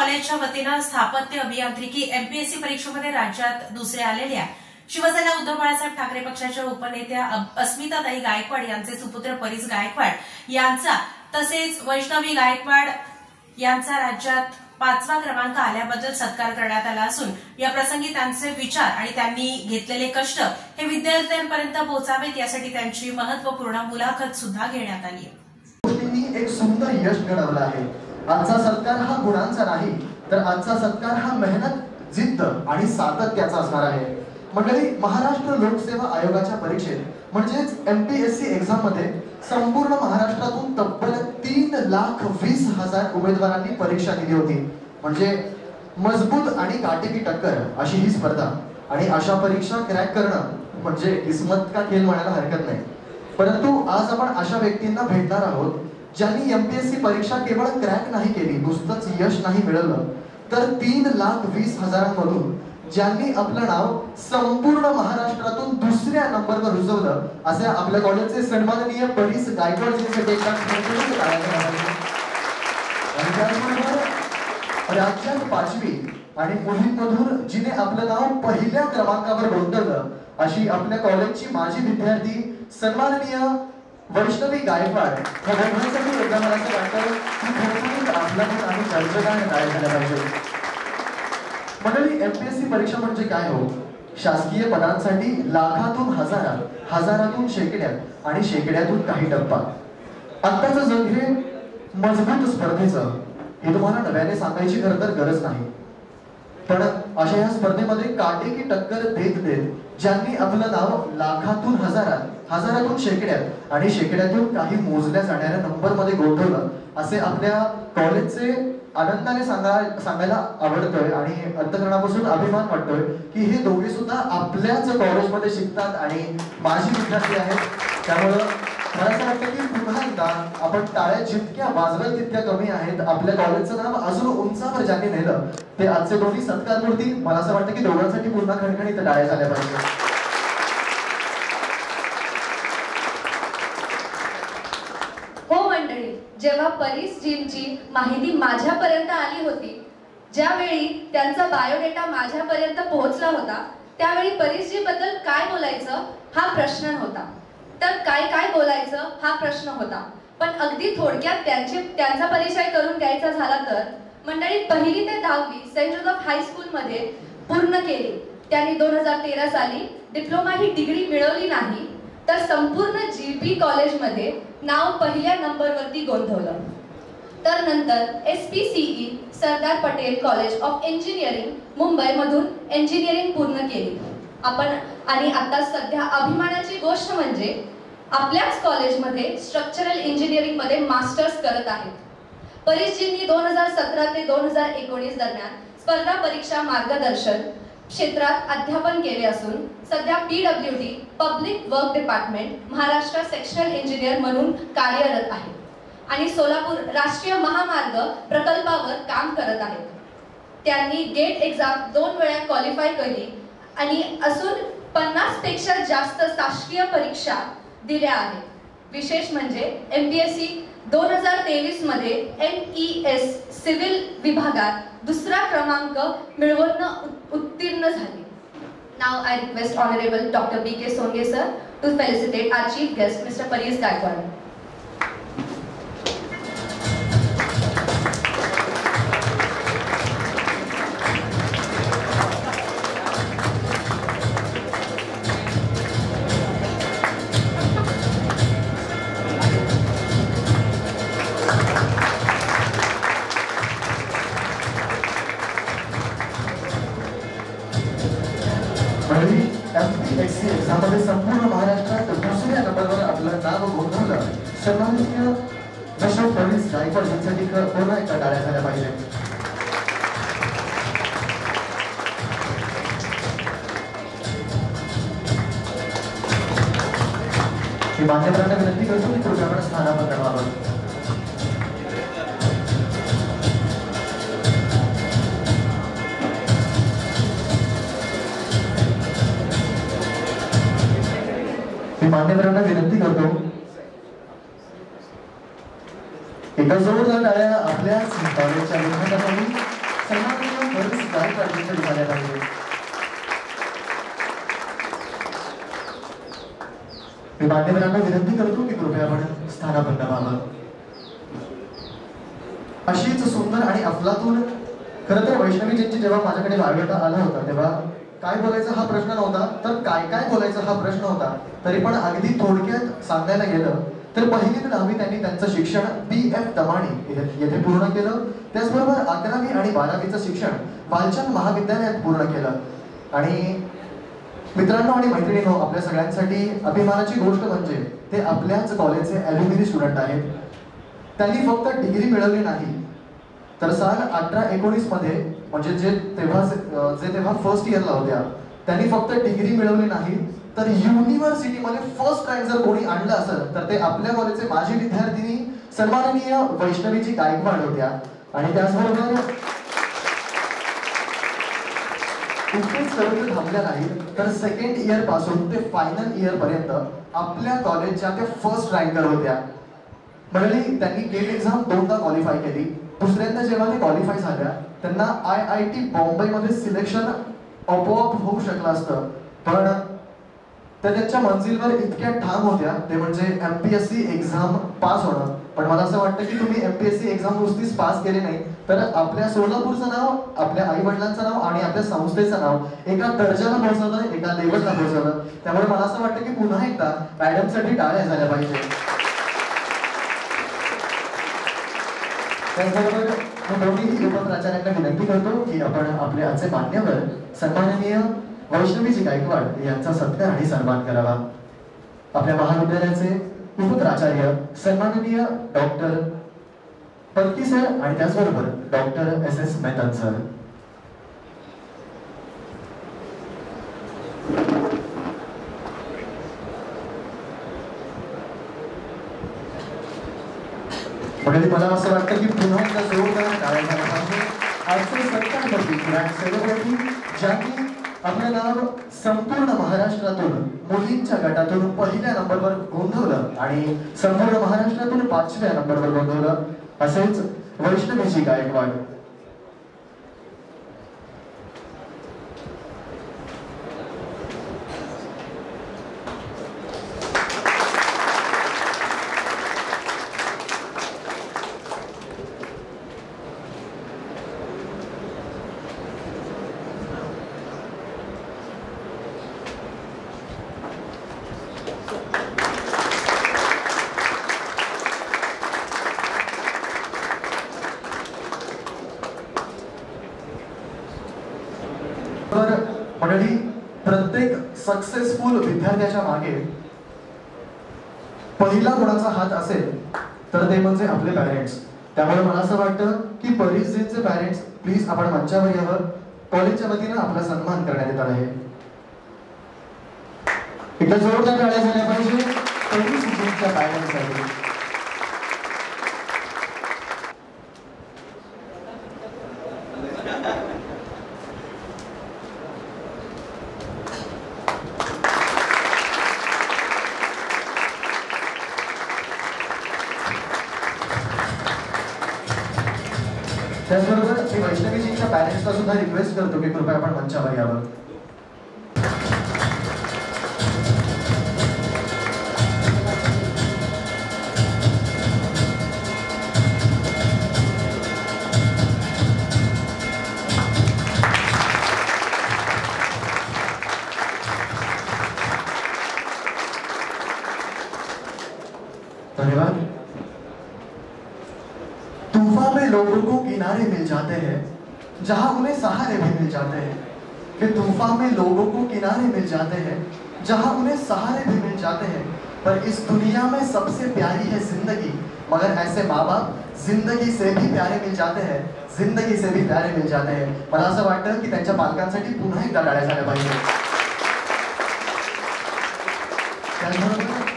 कॉलेजच्या वतीनं स्थापत्य अभियांत्रिकी एमपीएससी परीक्षेमध्ये राज्यात दुसरे आलेल्या शिवसेना उद्धव बाळासाहेब ठाकरे पक्षाच्या उपनेत्या अस्मिताताई गायकवाड यांचे सुपुत्र परीस गायकवाड यांचा तसेच वैष्णवी गायकवाड यांचा राज्यात 5वा क्रमांक आल्याबद्दल सत्कार करण्यात आला असून या प्रसंगी त्यांचे विचार आणि त्यांनी घेतलेले कष्ट हे विद्यार्थ्यांपर्यंत पोहोचावेत यासाठी त्यांची महत्वपूर्ण मुलाखत सुद्धा घेण्यात आली। एक सुंदर यश घडवलं आहे। आजचा सत्कार हा गुणांचा नाही तर आजचा सत्कार हा मेहनत, जिद्द आणि सातत्याचा असणार आहे। मंडळी, महाराष्ट्र लोकसेवा आयोगाच्या परीक्षेत म्हणजेच एमपीएससी एक्झाम मध्ये संपूर्ण महाराष्ट्रातून तब्बल 3,20,000 उमेदवारांनी परीक्षा दिली होती। म्हणजे मजबूत आणि काटेकी टक्कर अशी ही स्पर्धा आणि अशा परीक्षा क्रॅक करणं म्हणजे किस्मत का खेळ म्हणायला हरकत नाही। परंतु आज आपण अशा व्यक्तींना भेटणार आहोत ज्यांनी एमपीएससी परीक्षा केवळ क्रॅक नाही केली, नुसतंच यश नाही मिळवलं, तर 3,20,000 मधून ज्यांनी आपलं नाव संपूर्ण महाराष्ट्रातून दुसऱ्या नंबरवर रुजवलं असे आपल्या कॉलेजचे सन्माननीय परीस गायकवाड यांच्यासाठी राज्यात 5वी आणि मुलींमधून जिने आपलं नाव पहिल्या क्रमांकावर नोंदवलं अशी आपल्या कॉलेजची माजी विद्यार्थी सन्माननीय वैष्णवी गायकवाड या दोघांसाठी एकदा मला असं वाटतं की खरोखरच आपल्याकडून आणि चर्चेने काय झालं पाहिजे। मंडळी, एमपीएससी परीक्षा म्हणजे काय हो? शासकीय पदांसाठी लाखातून हजारात, हजारातून शेकड्यात आणि शेकड्यातून काही टप्पा। आत्ताचं जग हे मजबूत स्पर्धेचं हे तुम्हाला नव्याने सांगायची खरं तर गरज नाही, पण अशा या स्पर्धेमध्ये काटेकी टक्कर देत देत ज्यांनी आपलं नाव लाखातून हजारात, हजारातून शेकड्यात आणि शेकड्यातून काही मोजल्या जाणाऱ्या नंबर मध्ये गोठवलं असे आपल्या कॉलेजचे आनंदाने सांगायला आवडतोय आणि अंतःकरणापासून अभिमान वाटतोय की हे दोघे सुद्धा आपल्याच कॉलेजमध्ये शिकतात आणि माझी विद्यार्थी आहेत। त्यामुळं मला असं वाटतं की पुन्हा एकदा आपण टाळ्या जितक्या वाजवेल तितक्या कमी आहेत। आपल्या कॉलेजचं नाव अजून उंचावर ज्यांनी नेलं ते आजचे दोन्ही सत्कारमूर्ती, मला असं वाटतं की दोघांसाठी पुन्हा खणखणीत टाळ्या झाल्या पाहिजे। हो मंडळी, जेव्हा परीस जींची माहिती माझ्यापर्यंत आली होती, ज्यावेळी त्यांचा बायोडेटा माझ्यापर्यंत पोहोचला होता, त्यावेळी परीस जी बद्दल काय बोलायचं हा प्रश्न होता, तर काय काय बोलायचं हा प्रश्न होता। पण अगदी थोडक्यात त्यांचा परिचय करून द्यायचा झाला तर मंडळी 1ली ते 10वी सेंट जोसेफ हायस्कूल मध्ये पूर्ण केली। त्यांनी 2013 साली डिप्लोमा ही डिग्री मिळवली नाही तर संपूर्ण जीपी कॉलेजमध्ये नाव पहिल्या नंबरवरती गोंधवलं। तर नंतर SPCE Sardar Patel college of engineering Mumbai मधून इंजिनिअरिंग पूर्ण केली आपण। आणि आता सध्या अभिमानाची गोष्ट म्हणजे आपल्याच कॉलेजमध्ये स्ट्रक्चरल इंजिनिअरिंग मध्ये मास्टर्स करत आहेत। परीसजींनी 2017 ते 2019 दरम्यान स्पर्धा परीक्षा मार्गदर्शन क्षेत्रात अध्यापन केले असून सध्या PWD public work department Maharashtra sectional engineer म्हणून कार्यरत आहे आणि सोलापूर राष्ट्रीय महामार्ग प्रकल्पावर काम करत आहेत। त्यांनी गेट एक्झाम 2 वेळा क्वालिफाय केली आणि असून 50 पेक्षा जास्त शासकीय परीक्षा दिल्या आहेत। विशेष म्हणजे एमपीएससी 2023 मध्ये एमईएस सिव्हिल विभागात 2रा क्रमांक मिळवून उत्तीर्ण झाली। Now I request honourable doctor BK Songe sir to felicitate our chief guest mister Paris Gaikwad. MPSC एक्झाममध्ये संपूर्ण महाराष्ट्रात दुसऱ्या नंबरवर आपलं नाव गोठवलं सन्माननीय मिस्टर परीस गायकवाड यांच्यासाठी पुन्हा एकदा टाळ्या झाल्या पाहिजे। मी मान्यवरांना विनंती करतो की कृपया आपण स्थानापन्न करावं। मान्यवरांना विनंती करतो एका जोरदार टाळ्या आपल्या कॉलेजच्या विद्यार्थ्यांनी सन्माननीय वरिष्ठ गायकवाड यांच्या झाल्या पाहिजे. मी मान्यवरांना विनंती करतो की कृपया आपण स्थानापन्न व्हावं. अशीच सुंदर आणि अफलातून खरं तर वैष्णवीजींची जेव्हा माझ्याकडे बायोडाटा आला होता तेव्हा काय बोलायचं हा प्रश्न नव्हता, तर काय काय बोलायचं हा प्रश्न होता. तरी पण अगदी थोडक्यात सांगायला गेलं तर 1ली ते 10वी त्यांनी त्यांचं शिक्षण BF तमाणी येथे पूर्ण केलं. त्याचबरोबर 11वी आणि 12वीचं शिक्षण वालचंद महाविद्यालयात पूर्ण केलं. आणि मित्रांनो आणि मैत्रिणींनो, आपल्या सगळ्यांसाठी अभिमानाची गोष्ट म्हणजे ते आपल्याच कॉलेजचे ॲल्युमिनी स्टुडंट आहेत. त्यांनी फक्त डिग्री मिळवली नाही तर साल 18-19 मध्ये म्हणजे जे तेव्हा फर्स्ट इयरला होत्या त्यांनी फक्त डिग्री मिळवली नाही तर युनिव्हर्सिटीमध्ये फर्स्ट रँक जर कोणी आणलं असेल तर ते आपल्या कॉलेजचे माजी विद्यार्थिनी सन्माननीय वैष्णवीजी गायकवाड होत्या. आणि त्याचबरोबर इतकेच करून थांबल्या नाही तर 2nd इयर पासून ते फायनल इयर पर्यंत आपल्या कॉलेजच्या त्या फर्स्ट रँकर होत्या. म्हणजे त्यांनी गेट एक्झाम 2दा क्वालिफाय केली. दुसऱ्यांदा जेव्हा ते क्वालिफाय झाल्या त्यांना IIT बॉम्बेमध्ये सिलेक्शन आपोआप होऊ शकलं असतं, पण त्या त्यांच्या मंजिलवर इतक्या ठाम होत्या ते म्हणजे MPSC एक्झाम पास होणं. पण मला असं वाटतं की तुम्ही MPSC एक्झाम नुसतीच पास केली नाही तर आपल्या सोलापूरचं नाव, आपल्या आई वडिलांचं नाव आणि आपल्या संस्थेचं नाव एका दर्जाला पोहोचवलं, एका लेवलला पोहोचवलं. त्यामुळे मला असं वाटतं की पुन्हा एकदा मॅडमसाठी टाळ्या झाल्या पाहिजे. त्याचबरोबर मी दोन्ही उपप्राचार्यांना विनंती करतो की आपण आपले आजचे मान्यवर सन्माननीय वैष्णवीजी गायकवाड यांचा सत्कार आणि सन्मान करावा. आपल्या महाविद्यालयाचे उपप्राचार्य सन्माननीय डॉक्टर पत्की सर आणि त्याचबरोबर डॉक्टर SS मेहता सर. म्हणजे मला असं वाटतं की पुन्हा एकदा जोरदार टाळ्या झाल्या पाहिजे. आजचे सत्कारपती ग्रँड सेलिब्रिटी ज्यांनी आपलं नाव संपूर्ण महाराष्ट्रातून मुलींच्या गटातून 1ल्या नंबरवर नोंदवलं आणि संपूर्ण महाराष्ट्रातून 5व्या नंबरवर नोंदवलं असेच वैष्णवीजी गायकवाड. मंडळी, प्रत्येक सक्सेसफुल विद्यार्थ्याच्या मागे पहिला कोणाचा हात असेल तर ते म्हणजे आपले पॅरेंट्स. त्यामुळे मला असं वाटतं की परीसजींचे पॅरेंट्स प्लीज आपण मंचावर यावं. कॉलेजच्या वतीनं आपला सन्मान करण्यात येत आहे. एकदा जोरदार टाळ्या झाल्या पाहिजे परीसजींच्या पॅरेंट्ससाठी. त्याचबरोबर मी वैष्णवीजींच्या पॅरेंट्सला सुद्धा रिक्वेस्ट करतो की कृपया आपण मंचावर यावं. धन्यवाद. तूफान में लोगों को किनारे मिल जाते हैं जहां उन्हें सहारे भी मिल जाते हैं. कि तूफान में लोगों को किनारे मिल जाते हैं जहां उन्हें सहारे भी मिल जाते हैं. पर इस दुनिया में सबसे प्यारी है जिंदगी, मगर ऐसे माँ बाप जिंदगी से भी प्यारे मिल जाते हैं, जिंदगी से भी प्यारे मिल जाते हैं. मला असं वाटतं की त्यांच्या पालकांसाठी पुन्हा एकदा टाळ्या झाल्या पाहिजे. त्याचबरोबर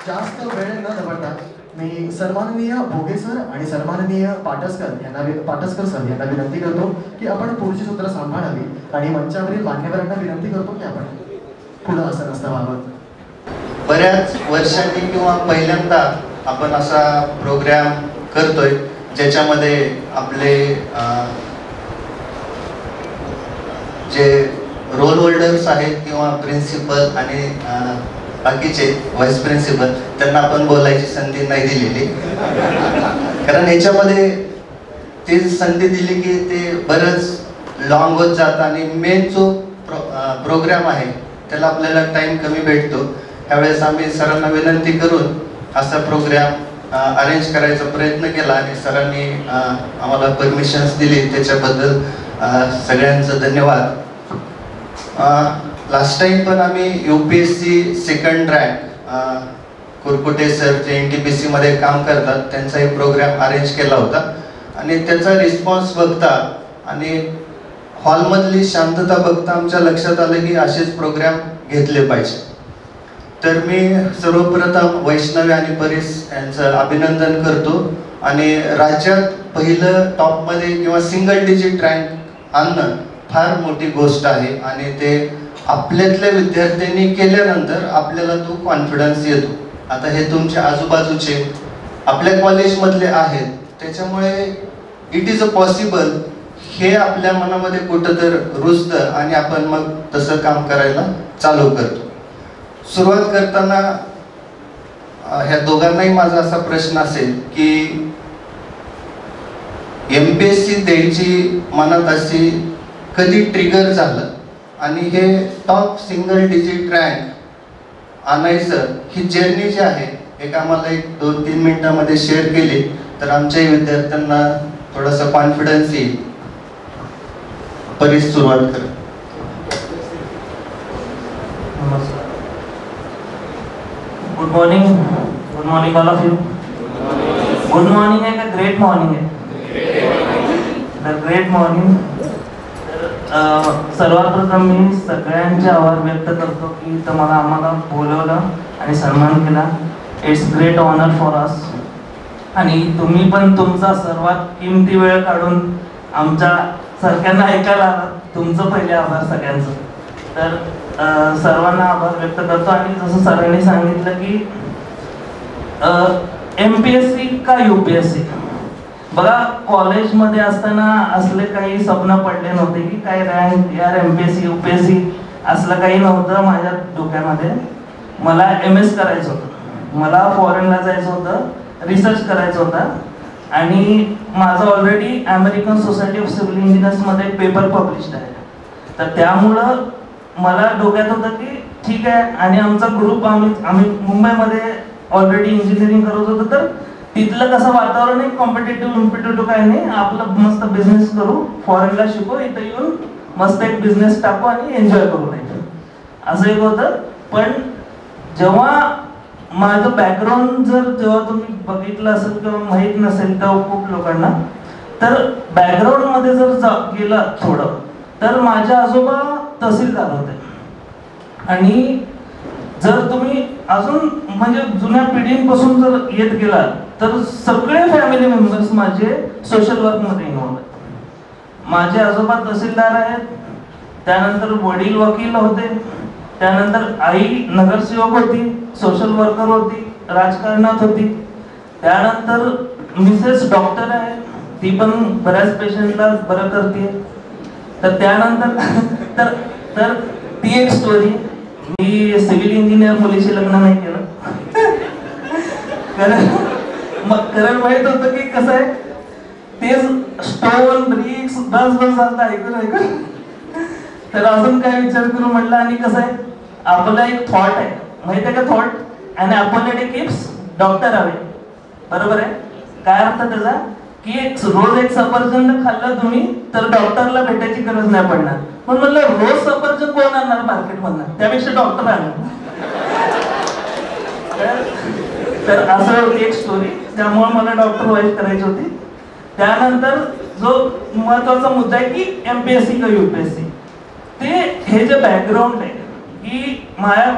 जास्त वेळ न दवडता मी सन्माननीय भोगे सर आणि सन्माननीय पाटसकर सर यांना विनंती करतो की आपण पुढची सूत्र सांभाळावी आणि मंचावरील मान्यवरांना विनंती करतो की आपण पुढे असं नसतं व्हावं. बऱ्याच वर्षांनी किंवा पहिल्यांदा आपण असा प्रोग्राम करतोय ज्याच्यामध्ये आपले जे रोल होल्डर्स आहेत किंवा प्रिन्सिपल आणि बाकीचे व्हाईस प्रिन्सिपल त्यांना आपण बोलायची संधी नाही दिलेली, कारण याच्यामध्ये ती संधी दिली की ते बरंच लॉंग होत जातं आणि मेन जो प्रोग्राम आहे त्याला आपल्याला टाइम कमी भेटतो. त्यावेळेस आम्ही सरांना विनंती करून असा प्रोग्राम अरेंज करायचा प्रयत्न केला आणि सरांनी आम्हाला परमिशन्स दिली, त्याच्याबद्दल सगळ्यांचं धन्यवाद. लास्ट टाइम पण आम्ही UPSC second rank Kurkute sir जे NTPC मध्ये काम करतात त्यांचा एक प्रोग्राम अरेंज केला होता आणि त्याचा रिस्पॉन्स बघता आणि हॉलमधली शांतता बघता आमच्या लक्षात आलं की असेच प्रोग्राम घेतले पाहिजे. तर मी सर्वप्रथम वैष्णवी आणि परेश यांचं अभिनंदन करतो आणि राज्यात पहिलं टॉपमध्ये किंवा सिंगल डिजिट रँक आणणं फार मोठी गोष्ट आहे आणि ते आपल्यातल्या विद्यार्थ्यांनी केल्यानंतर आपल्याला तो कॉन्फिडन्स येतो. आता हे तुमच्या आजूबाजूचे आपल्या कॉलेजमधले आहेत, त्याच्यामुळे इट इज अ पॉसिबल हे आपल्या मनामध्ये कुठं तर रुजतं आणि आपण मग तसं काम करायला चालू करतो. सुरुवात करताना ह्या दोघांनाही माझा असा प्रश्न असेल की MPSC द्यायची मनात अशी कधी ट्रिगर झालं आणि हे टॉप सिंगल डिजिट रँक आणायचं ही जर्नी जी आहे एक आम्हाला 1-2-3 मिनिटांमध्ये शेअर केली तर आमच्याही विद्यार्थ्यांना थोडासा कॉन्फिडन्स येईल. परीस सुरुवात कर. Good morning all of you. Good morning आहे का ग्रेट मॉर्निंग आहे? Great morning. सर्वात प्रथम मी सगळ्यांचे आभार व्यक्त करतो की तुम्हाला आम्हाला बोलवलं आणि सन्मान केला. It's great honour for us. आणि तुम्ही पण तुमचा सर्वात किमती वेळ काढून आमच्या सारख्यांना ऐकायला आलात, तुमचं पहिले आभार सगळ्यांचं. तर सर्वांना आभार व्यक्त करतो. आणि जसं सरांनी सांगितलं की MPSC का UPSC, बघा कॉलेजमध्ये असताना असले काही स्वप्न पडले नव्हते की काय रँक यार MPSC UPSC असलं काही नव्हतं माझ्या डोक्यामध्ये. मला MS करायचं होतं, मला फॉरेनला जायचं होतं, रिसर्च करायचं होता आणि माझं already American Society of Civil इंजिनियर्समध्ये पेपर पब्लिश्ड आहे. तर त्यामुळं मला डोक्यात होतं की ठीक आहे. आणि आमचा ग्रुप आम्ही मुंबईमध्ये ऑलरेडी इंजिनिअरिंग करत होतो, तर तिथलं कसं वातावरण आहे कॉम्पिटेटिव्ह काय नाही, आपलं मस्त बिझनेस करू, फॉरेनला शिकू, इथं येऊन मस्त एक बिझनेस टाकू आणि एन्जॉय करू नाही असं एक होतं. पण जेव्हा माझं बॅकग्राऊंड जेव्हा तुम्ही बघितलं असेल किंवा माहीत नसेल तर खूप लोकांना, तर बॅकग्राऊंडमध्ये जर गेलं थोडं तर माझे आजोबा तहसीलदार होते. आणि जर तुम्ही अजून म्हणजे जुन्या पिढींपासून जर येत गेला तर सगळे फॅमिली मेंबर्स माझे सोशल वर्कमध्ये इन्व्हॉल्व आहेत. माझे आजोबा तहसीलदार आहेत, त्यानंतर वडील वकील होते, त्यानंतर आई नगरसेवक होती, सोशल वर्कर होती, राजकारणात होती, त्यानंतर मिसेस डॉक्टर आहे, ती पण बऱ्याच पेशंटला बरं करते. तर त्यानंतर तर ती एक स्टोरी. मी सिव्हिल इंजिनियर मुलीशी लग्न नाही केलं कारण माहित होतं की कसं आहे ते स्टोन ब्रिक्स बस असतं ऐकून तर अजून काय विचार करू म्हटलं. आणि कसं आहे आपला एक थॉट आहे माहिती आहे का, थॉट आणि अपोलेटिक किप्स डॉक्टर हवे, बरोबर आहे. काय अर्थ त्याचा की रोज एक सफरचंद खाल्लं तुम्ही तर डॉक्टरला भेटायची गरज नाही पडणार. पण म्हणलं रोज सफरचंद कोण आणणार मार्केटमधनं, त्यापेक्षा डॉक्टर आणणार. तर असं एक स्टोरी. त्यामुळे मला डॉक्टर व्हायची करायची होती. त्यानंतर जो महत्वाचा मुद्दा आहे की MPSC का UPSC, ते हे जे बॅकग्राऊंड आहे की माझ्या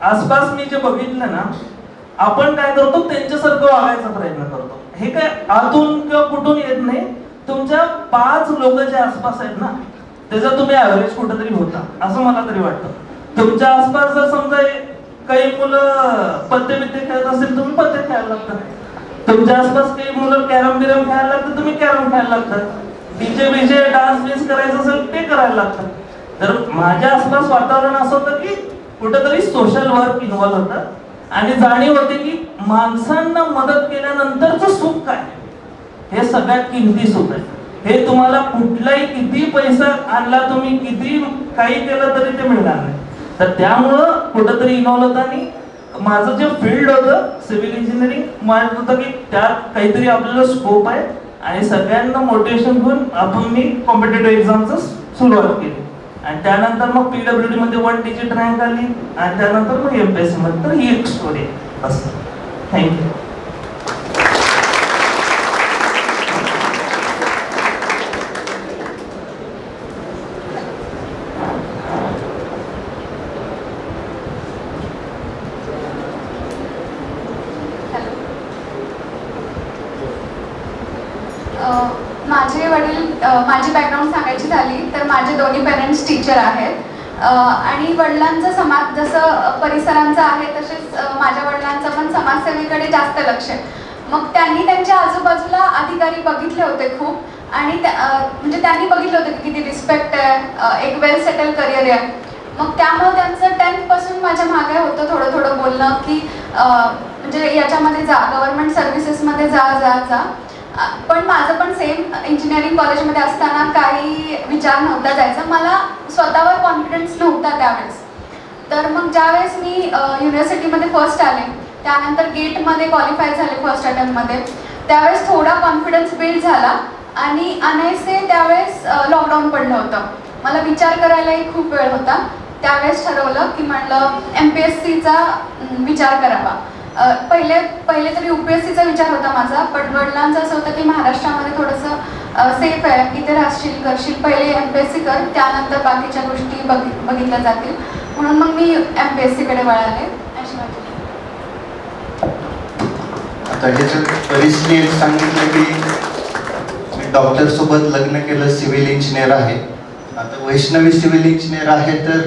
आसपास मी जे बघितलं ना, आपण काय करतो त्यांच्यासारखं वागायचा प्रयत्न करतो. हे काय आतून किंवा कुठून येत नाही, तुमच्या 5 लोक जे आसपास आहेत ना त्याचा तुम्ही ऍव्हरेज कुठेतरी होता असं मला तरी वाटतं. तुमच्या आसपास जर समजा काही मुलं पत्ते बित्ते खेळत असेल तुम्ही पत्ते खेळायला लागतात, तुमच्या आसपास काही मुलं कॅरम बिरम खेळायला लागतात तुम्ही कॅरम खेळायला लागतात, डीजे बीजे डान्स बिन्स करायचं असेल ते करायला लागतात. तर माझ्या आसपास वातावरण असं होतं की कुठेतरी सोशल वर्क इन्व्हॉल्व होतं आणि जाणीव होते की माणसांना मदत केल्यानंतरचं सुख काय हे सगळ्यात किमती सुख आहे. हे तुम्हाला कुठलाही किती पैसा आणला तुम्ही किती काही केलं तरी ते मिळणार नाही. तर त्यामुळं कुठंतरी इन्व्हॉल्व होतं आणि माझं जे फील्ड होतं सिव्हिल इंजिनिअरिंग माहित होतं की त्यात काहीतरी आपल्याला स्कोप आहे आणि सगळ्यांना मोटिवेशन घेऊन आपण मी कॉम्पिटेटिव्ह एक्झामचं सुरुवात केली आणि त्यानंतर मग PWD मध्ये 1 डिजिट रँक आली आणि त्यानंतर मग MPSC मध्ये. तर ही एक स्टोरी आहे बस. थँक्यू. माझे वडील माझी बॅकग्राऊंड सांगायची झाली तर माझे दोन्ही पेरेंट्स टीचर आहेत आणि वडिलांचं समाज जसं परिसरांचं आहे तसेच माझ्या वडिलांचं पण समाजसेवेकडे जास्त लक्ष आहे. मग त्यांनी त्यांच्या आजूबाजूला अधिकारी बघितले होते खूप आणि म्हणजे त्यांनी बघितलं होतं की किती रिस्पेक्ट आहे, एक वेल सेटल करिअर आहे. मग त्यामुळे त्यांचं 10th पासून माझ्या मागे होतं थोडं थोडं बोलणं की म्हणजे याच्यामध्ये जा, गव्हर्नमेंट सर्व्हिसेसमध्ये जा जा जा. पण माझं पण सेम इंजिनिअरिंग कॉलेजमध्ये असताना काही विचार नव्हता जायचा. मला स्वतःवर कॉन्फिडन्स नव्हता त्यावेळेस. तर मग ज्यावेळेस मी युनिव्हर्सिटीमध्ये फर्स्ट आले त्यानंतर गेटमध्ये क्वालिफाय झाले फर्स्ट अटेम्प्टमध्ये त्यावेळेस थोडा कॉन्फिडन्स बिल्ड झाला आणि अनायसे त्यावेळेस लॉकडाऊन पडलं होतं. मला विचार करायलाही खूप वेळ होता. त्यावेळेस ठरवलं की म्हटलं MPSCचा विचार करावा. पहिले तरी UPSCचा विचार होता माझा पण वडिलांचं असं होतं की महाराष्ट्रामध्ये थोडंसं सेफ आहे, इथे राहशील करशील, पहिले MPSC कर त्यानंतर बाकीच्या गोष्टी बघितल्या जातील. म्हणून मग मी MPSC कडे वळाले अशी माझी. आता ह्याच्यात बरीचशी एक सांगितलं की मी डॉक्टर सोबत लग्न केलं, सिव्हिल इंजिनियर आहे. आता वैष्णवी सिव्हिल इंजिनियर आहे तर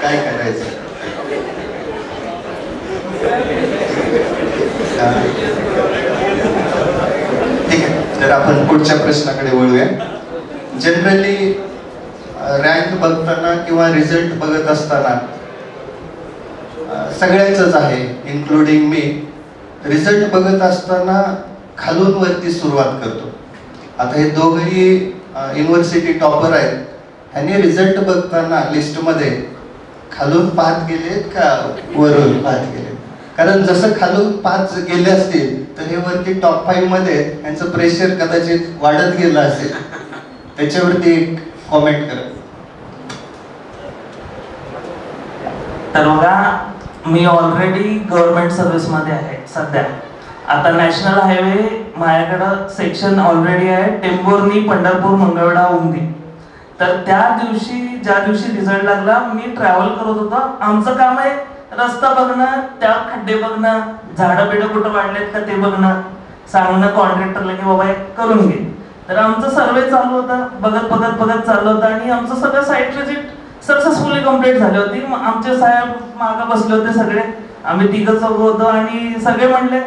काय करायचं. ठीक आहे, तर आपण पुढच्या प्रश्नाकडे वळूया. जनरली रँक बघताना किंवा रिझल्ट बघत असताना सगळ्यांचंच आहे इन्क्लुडिंग मी, रिझल्ट बघत असताना खालून वरती सुरुवात करतो. आता हे दोघंही युनिव्हर्सिटी टॉपर आहेत. ह्यांनी रिझल्ट बघताना लिस्टमध्ये खालून 5 गेलेत का वरून 5 गेले? कारण जसं खालून 5 गेले असतील तर हे वरती टॉप 5 मध्ये यांचं प्रेशर कदाचित वाढत गेलं असेल. त्याच्यावरती एक कॉमेंट करा. तर बघा मी ऑलरेडी गव्हर्नमेंट सर्व्हिस मध्ये आहे सध्या. आता नॅशनल हायवे माझ्याकडं सेक्शन ऑलरेडी आहे टेंभुर्णी पंढरपूर मंगळवेढा उमदी. तर त्या दिवशी ज्या दिवशी रिझल्ट लागला मी ट्रॅव्हल करत होतो. आमचं काम आहे रस्ता बघणं, त्या खड्डे बघणं, झाडं बिडं कुठं वाढलेत का ते बघणं, सांगणं कॉन्ट्रॅक्टरला की बाबा एक करून घे. तर आमचं सर्वे चालू होतं, बघत बघत बघत चाललं होतं आणि आमचं सगळं साईट विजिट सक्सेसफुली कम्प्लीट झाली होती. आमचे साहेब मागं बसले होते सगळे, आम्ही 3-4 होतो आणि सगळे म्हणले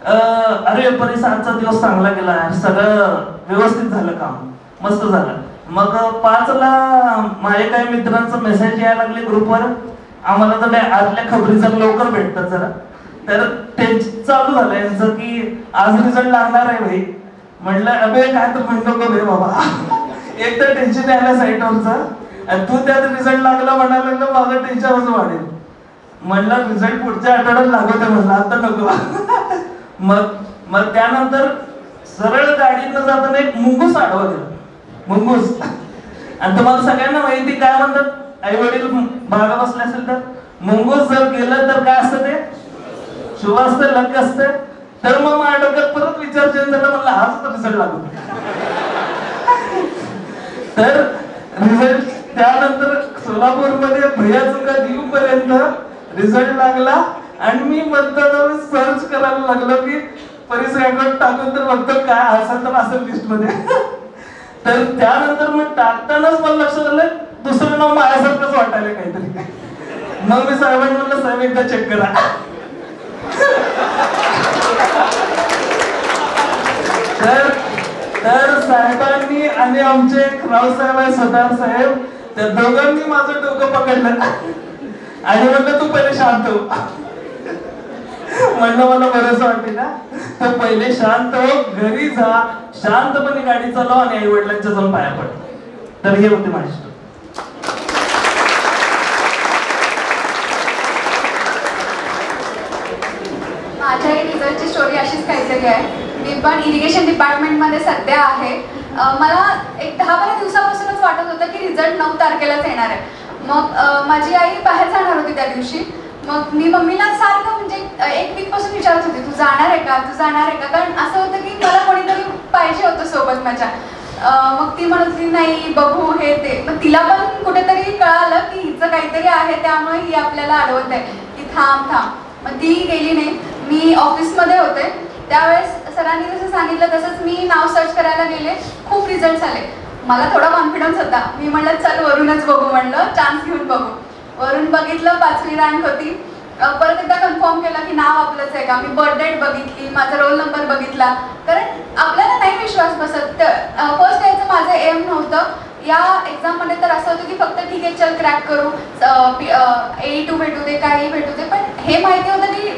अरे परीस आजचा दिवस चांगला गेला, सगळं व्यवस्थित झालं, काम मस्त झालं. मग 5ला माझ्या काही मित्रांचा मेसेज यायला लागले ग्रुपवर, आम्हाला तर आजल्या खबरी जर लवकर भेटतात जरा. तर ते चालू झालं यांचं की आज रिझल्ट लागणार आहे भाई. म्हटलं अबे काय तर म्हणतो नको रे बाबा, एक तर टेन्शन आलं साईटवरचं आणि तू त्यात रिझल्ट लागला म्हणाला तर माझं टेन्शनच वाढेल. म्हटलं रिझल्ट पुढच्या आठवड्यात लागवते, म्हटलं आता नको. मग त्यानंतर सरळ गाडीनं जाताना एक मुंगूस आडवा गेला, मुंगूस. आणि तुम्हाला सगळ्यांना माहिती काय म्हणतात, आई वडील भागा बसले असेल तर मुंगूस जर गेलं तर काय असतं, ते शुभ असतं, लक असतं. तर मग माझ्या डोक्यात परत विचार चेंज झाला, म्हणलं हाच तर रिझल्ट लागू. तर रिझल्ट त्यानंतर सोलापूरमध्ये भैया चुका देऊपर्यंत रिझल्ट लागला आणि मी मतदानावर सर्च करायला लागलो की परिसर अकाउंट टाकून तर बघतो काय असेल तर असेल लिस्ट मध्ये. तर त्यानंतर मग टाकतानाच मला लक्षात आलं दुसरं नाव माझ्यासारखंच वाटायला काहीतरी. मग मी साहेबांनी म्हणलं साहेब एकदा चेक करा. तर साहेबांनी आणि आमचे रावसाहेब आहे सदार साहेब, त्या दोघांनी माझं डोकं पकडलं आणि म्हणलं तू पहिले शांत हो. म्हणलं मला बरंच वाटते ना, तर पहिले शांत हो, घरी जा, शांतपणे गाडी चालव आणि आई वडिलांच्या जाऊन पाया पड. तर हे होते माझी स्टोरी. माझ्या रिझल्टची स्टोरी अशीच काहीतरी आहे. मी पण इरिगेशन डिपार्टमेंटमध्ये सध्या आहे. मला एक 10-12 दिवसापासूनच वाटत होतं की रिझल्ट 9 तारखेलाच येणार आहे. मग माझी आई बाहेर जाणार होती त्या दिवशी. मग मी मम्मीला सारखं म्हणजे 1 वीक पासून विचारत होते, तू जाणार आहे का, तू जाणार आहे का, कारण असं होतं की मला कोणीतरी पाहिजे होतं सोबत माझ्या. मग ती म्हणत होती नाही बघू हे ते. मग तिला पण कुठेतरी कळालं की हिचं काहीतरी आहे, त्यामुळे ही आपल्याला अडवत आहे की थांब थांब. मग ती गेली नाही. मी ऑफिसमध्ये होते त्यावेळेस सरांनी जसं सांगितलं तसंच मी नाव सर्च करायला गेले. खूप रिझल्ट आले. मला थोडा कॉन्फिडन्स होता. मी म्हणलं चल वरूनच बघू, म्हणलं चान्स घेऊन बघू. वरून बघितलं 5वी रँक होती. परत एकदा कन्फर्म केलं की नाव आपलंच आहे का. मी बर्थ डेट बघितली, माझा रोल नंबर बघितला, कारण आपल्याला नाही विश्वास बसत. फर्स्ट यायचं माझं एम नव्हतं. या एक्झाममध्ये तर असं होतं की फक्त ठीक आहे चल क्रॅक करू, AE2 भेटू दे, काही भेटू दे, पण हे माहिती होतं की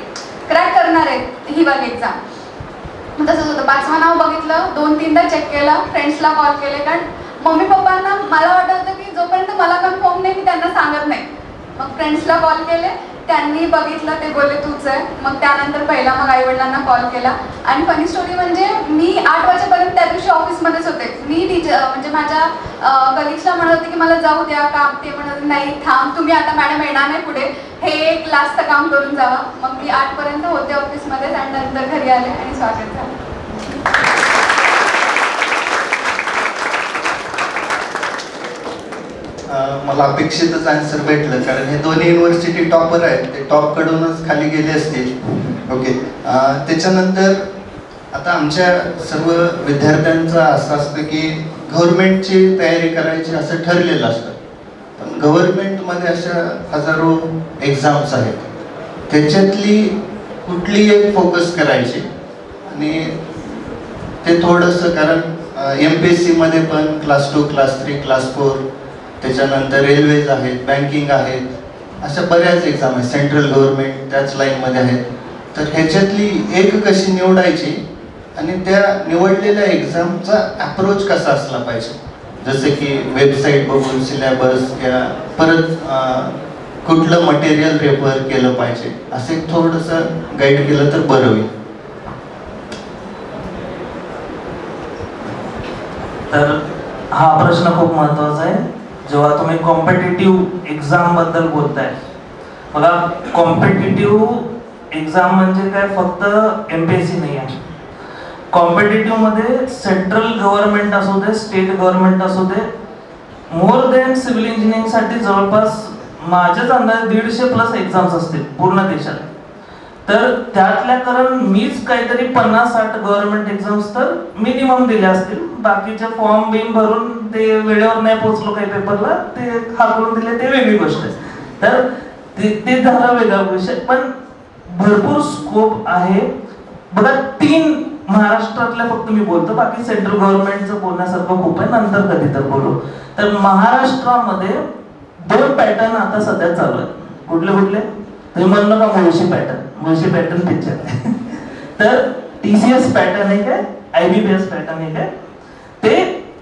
क्रॅक करणार आहे ही वाली एक्झाम. तसंच होतं. 5वं नाव बघितलं, 2-3दा चेक केलं, फ्रेंड्सला कॉल केले, कारण मम्मी पप्पांना मला वाटत होतं की जोपर्यंत मला कन्फर्म नाही मी त्यांना सांगत नाही. मग फ्रेंड्सला कॉल केले, त्यांनी बघितलं, ते बोलले तूच आहे. मग त्यानंतर पहिला मग आईवडिलांना कॉल केला. आणि फनी स्टोरी म्हणजे मी 8 वाजेपर्यंत त्या दिवशी ऑफिसमध्येच होते. मी म्हणजे माझ्या कलिग्सला म्हणत होते की मला जाऊ द्या काम. ते म्हणत होते नाही थांब, तुम्ही आता मॅडम येणार नाही पुढे, हे एक लास्टचं काम करून जावा. मग मी 8 पर्यंत होते ऑफिसमध्येच आणि नंतर घरी आले आणि स्वागत झालं. मला अपेक्षितच आन्सर भेटलं, कारण हे दोन्ही युनिव्हर्सिटी टॉपर आहेत, ते टॉप कडूनच खाली गेले असतील. ओके. त्याच्यानंतर आता आमच्या सर्व विद्यार्थ्यांचं असं असतं की गव्हर्नमेंटची तयारी करायची असं ठरलेलं असतं. पण गव्हर्नमेंटमध्ये अशा हजारो एक्झाम्स आहेत, त्याच्यातली कुठली एक फोकस करायची. आणि ते थोडंसं, कारण MPSC मध्ये पण क्लास 2, क्लास 3, क्लास 4, त्याच्यानंतर रेल्वेज आहेत, बँकिंग आहेत, अशा बऱ्याच एक्झाम आहेत, सेंट्रल गव्हर्नमेंट त्याच लाईनमध्ये आहेत. तर ह्याच्यातली एक कशी निवडायची आणि त्या निवडलेल्या एक्झामचा अप्रोच कसा असला पाहिजे, जसं की वेबसाईट बघून सिलेबस किंवा परत कुठलं मटेरियल रेफर केलं पाहिजे, असे थोडंसं गाईड केलं तर बरं होईल. तर हा प्रश्न खूप महत्त्वाचा आहे. जेव्हा तुम्ही कॉम्पिटिटिव्ह एक्झाम बद्दल बोलताय, बघा कॉम्पिटिटिव्ह एक्झाम म्हणजे काय फक्त MPSC नाही आहे. कॉम्पिटिटिव्ह मध्ये सेंट्रल गव्हर्नमेंट असू दे, स्टेट गव्हर्नमेंट असू दे, मोर दॅन सिव्हिल इंजिनिअरिंग साठी जवळपास माझ्याच अंदाजे 150+ एक्झाम्स असतील पूर्ण देशात. तर त्यातल्या कारण मीच काहीतरी 50-60 गव्हर्नमेंट एक्झाम्स तर मिनिमम दिल्या असतील. बाकीचे फॉर्म बिम भरून ते वेळेवर नाही पोहोचलो काही पेपरला, ते हाकलून दिले, ते वेगळी गोष्ट आहे. तर ते झाला वेगळा विषय. पण भरपूर स्कोप आहे. बघा 3 महाराष्ट्रातल्या फक्त मी बोलतो, बाकी सेंट्रल गव्हर्नमेंटचं बोलण्यासारखं खूप आहे, नंतर कधी तर बोलू. तर महाराष्ट्रामध्ये 2 पॅटर्न आता सध्या चालू आहेत. कुठले कुठले तुम्ही म्हणलं का? Mulshi pattern picture. तर TCS पॅटर्न एक आहे, IBPS पॅटर्न एक आहे. ते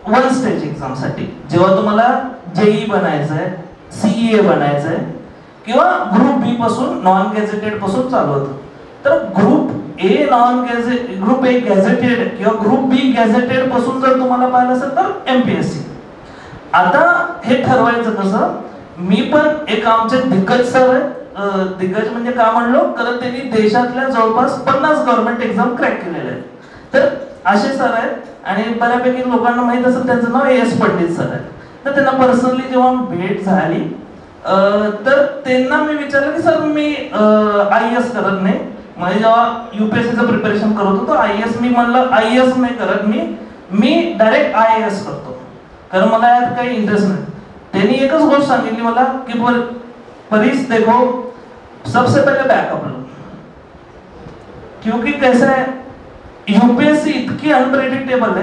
1 स्टेज एक्झाम साठी, जेव्हा तुम्हाला JEE बनायचं आहे, CEA बनायचं आहे, किंवा ग्रुप B पासून नॉन गॅझेटेड पासून चालू होतं. तर ग्रुप A गॅझेटेड किंवा ग्रुप B गॅझेटेड पासून जर तुम्हाला पाहिलं असेल तर MPSC. आता हे ठरवायचं कसं? मी पण एक आमचे दिग्गज सर आहे, दिग्गज म्हणजे का म्हणलो, कारण त्यांनी देशातल्या जवळपास 50 गव्हर्नमेंट एक्झाम क्रॅक केलेले आहेत. तर असे सर आहेत आणि बऱ्यापैकी लोकांना माहित असेल त्यांचं नाव AS पंडित सर आहे. तर त्यांना पर्सनली जेव्हा भेट झाली तर त्यांना मी विचारलं की सर मी IAS करत नाही. म्हणजे जेव्हा UPSCचं प्रिपरेशन करत होतो IAS, मी म्हणलं IAS नाही करत, मी डायरेक्ट IAS करतो, कारण मला यात काही इंटरेस्ट नाही. त्यांनी एकच गोष्ट सांगितली मला की परीस देखो, सबसे पहले बैकअप लो, क्योंकि कैसा है युपीएससी इतकी अनप्रेडिक्टेबल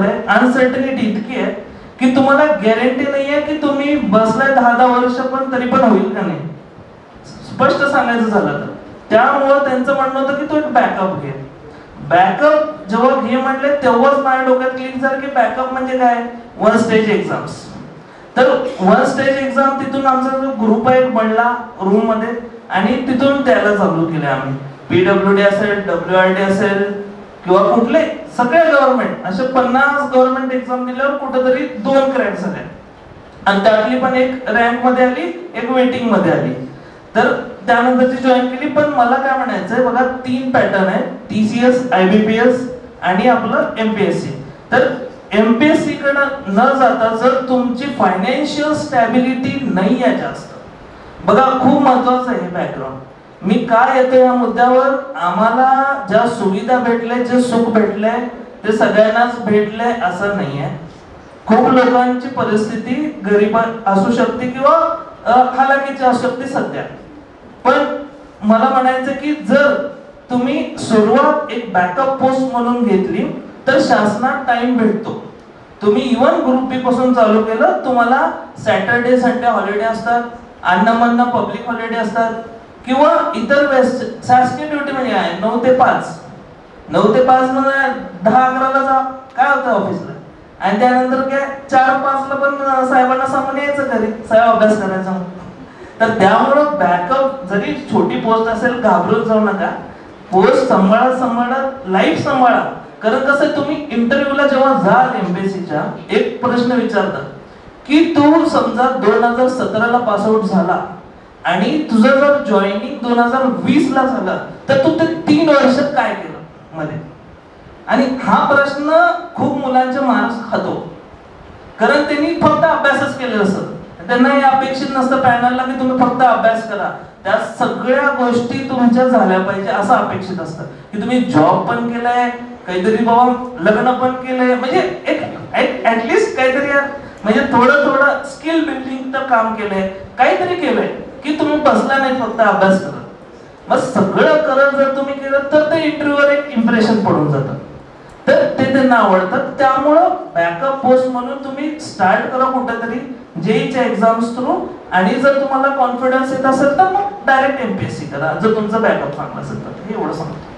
आहे, अनसर्टनिटी इतकी आहे की तुम्हाला गॅरंटी नाहीये की तुम्ही बसलाय 10 वर्ष पण तरी पण होईल का नाही, स्पष्ट सांगायचं झालं तर. त्यामुळं त्यांचं म्हणणं होतं की तू एक बॅकअप घे. बॅकअप जेव्हा घे म्हणले तेव्हाच माझ्या डोक्यात क्लिक झालं की बॅकअप म्हणजे काय, 1 स्टेज एक्झाम्स. तर 1 स्टेज एक्झाम तिथून आमचा जो ग्रुप आहे बनला रूम मध्ये आणि तिथून त्याला चालू केले आम्ही. PWD असेल, WRD असेल किंवा कुठले सगळे गव्हर्नमेंट असे 50 गव्हर्नमेंट एक्झाम दिल्यावर कुठेतरी 2 क्रॅक झाले आणि त्यातली पण एक रँक मध्ये आली, एक वेटिंग मध्ये आली. तर त्यानंतरची जॉईन केली. पण मला काय म्हणायचंय बघा, 3 पॅटर्न आहे, TCS, IBPS आणि आपलं MPSC. तर MPSC कडे न जाता जर तुमची फायनान्शियल स्टॅबिलिटी नाही आहे जास्त, बघा खूप महत्वाचं आहे हे बॅकग्राऊंड. मी काय येतो या मुद्द्यावर, आम्हाला ज्या सुविधा भेटल्या, जे सुख भेटलंय ते सगळ्यांनाच भेटलंय असं नाहीये. खूप लोकांची परिस्थिती गरीब असू शकते किंवा हालाकीची असू शकते सध्या. पण मला म्हणायचं की जर तुम्ही सुरुवात एक बॅकअप पोस्ट म्हणून घेतली तर शासनात टाइम भेटतो. तुम्ही इव्हन ग्रुप बी पासून चालू केलं, तुम्हाला सॅटर्डे संडे हॉलिडे असतात, अन्नमन्न पब्लिक हॉलिडे असतात किंवा इतर शासकीय ड्युटी म्हणजे काय 9 ते 5 म्हणजे 10-11 जा काय होतं ऑफिसला आणि त्यानंतर काय 4-5 पण साहेबांना सांगून यायचं घरी, साहेब अभ्यास करायचा. तर त्यामुळं बॅकअप जरी छोटी पोस्ट असेल घाबरून जाऊ नका. पोस्ट सांभाळत लाईफ सांभाळा. कारण कसं तुम्ही इंटरव्ह्यूला जेव्हा जाल MPSCच्या एक प्रश्न विचारतात की तू समजा 2017ला पासआउट झाला आणि तुझं जर जॉईनिंग 2020ला झालं तर तू ते 3 वर्ष काय केलं मध्ये. आणि हा प्रश्न खूप मुलांच्या मार्क्स खातो कारण त्यांनी फक्त अभ्यासच केलेला असतं. त्यांना हे अपेक्षित नसतं पॅनलला की तुम्ही फक्त अभ्यास करा, त्या सगळ्या गोष्टी तुमच्या झाल्या पाहिजे असं अपेक्षित असतं की तुम्ही जॉब पण केलाय, काहीतरी बाबा लग्न पण केलंय, म्हणजे एक ऍटलिस्ट काहीतरी म्हणजे थोडं स्किल बिल्डिंग तर काम केलंय, काहीतरी केलंय की तुम्ही बसला नाही फक्त अभ्यास करत. मग सगळं करत जर तुम्ही केलं तर ते इंटरव्ह्यूवर एक इम्प्रेशन पडून जातं. तर ते त्यांना आवडतं. त्यामुळं बॅकअप पोस्ट म्हणून तुम्ही स्टार्ट करा कुठेतरी जेईच्या एक्झाम्स थ्रू. आणि जर तुम्हाला कॉन्फिडन्स येत असेल तर मग डायरेक्ट MPSC करा जर तुमचा बॅकअप चांगला असेल तर. हे एवढं सांगतो.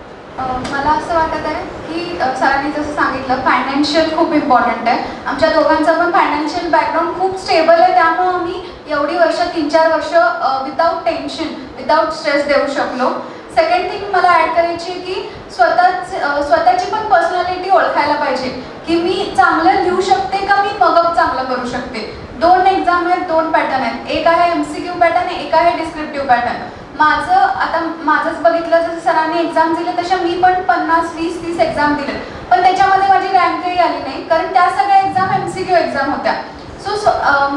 मला असं वाटत आहे की सरांनी जसं सांगितलं फायनान्शियल खूप इम्पॉर्टंट आहे. आमच्या दोघांचं पण फायनान्शियल बॅकग्राऊंड खूप स्टेबल आहे, त्यामुळे आम्ही एवढी वर्ष 3-4 वर्ष विदाउट टेन्शन विदाउट स्ट्रेस देऊ शकलो. सेकंड थिंग मला ऍड करायची की स्वतःची पण पर्सनॅलिटी ओळखायला पाहिजे की मी चांगलं लिहू शकते का, मी मगअप चांगलं करू शकते. 2 एक्झाम आहेत, 2 पॅटर्न आहेत, एक आहे MCQ पॅटर्न, एक आहे डिस्क्रिप्टिव्ह पॅटर्न. माझंच बघितलं जसं सरांनी एक्झाम दिले तशा मी पण 50, 20, 30 एक्झाम दिले, पण त्याच्यामध्ये माझी रँकही आली नाही कारण त्या सगळ्या एक्झाम MCQ एक्झाम होत्या.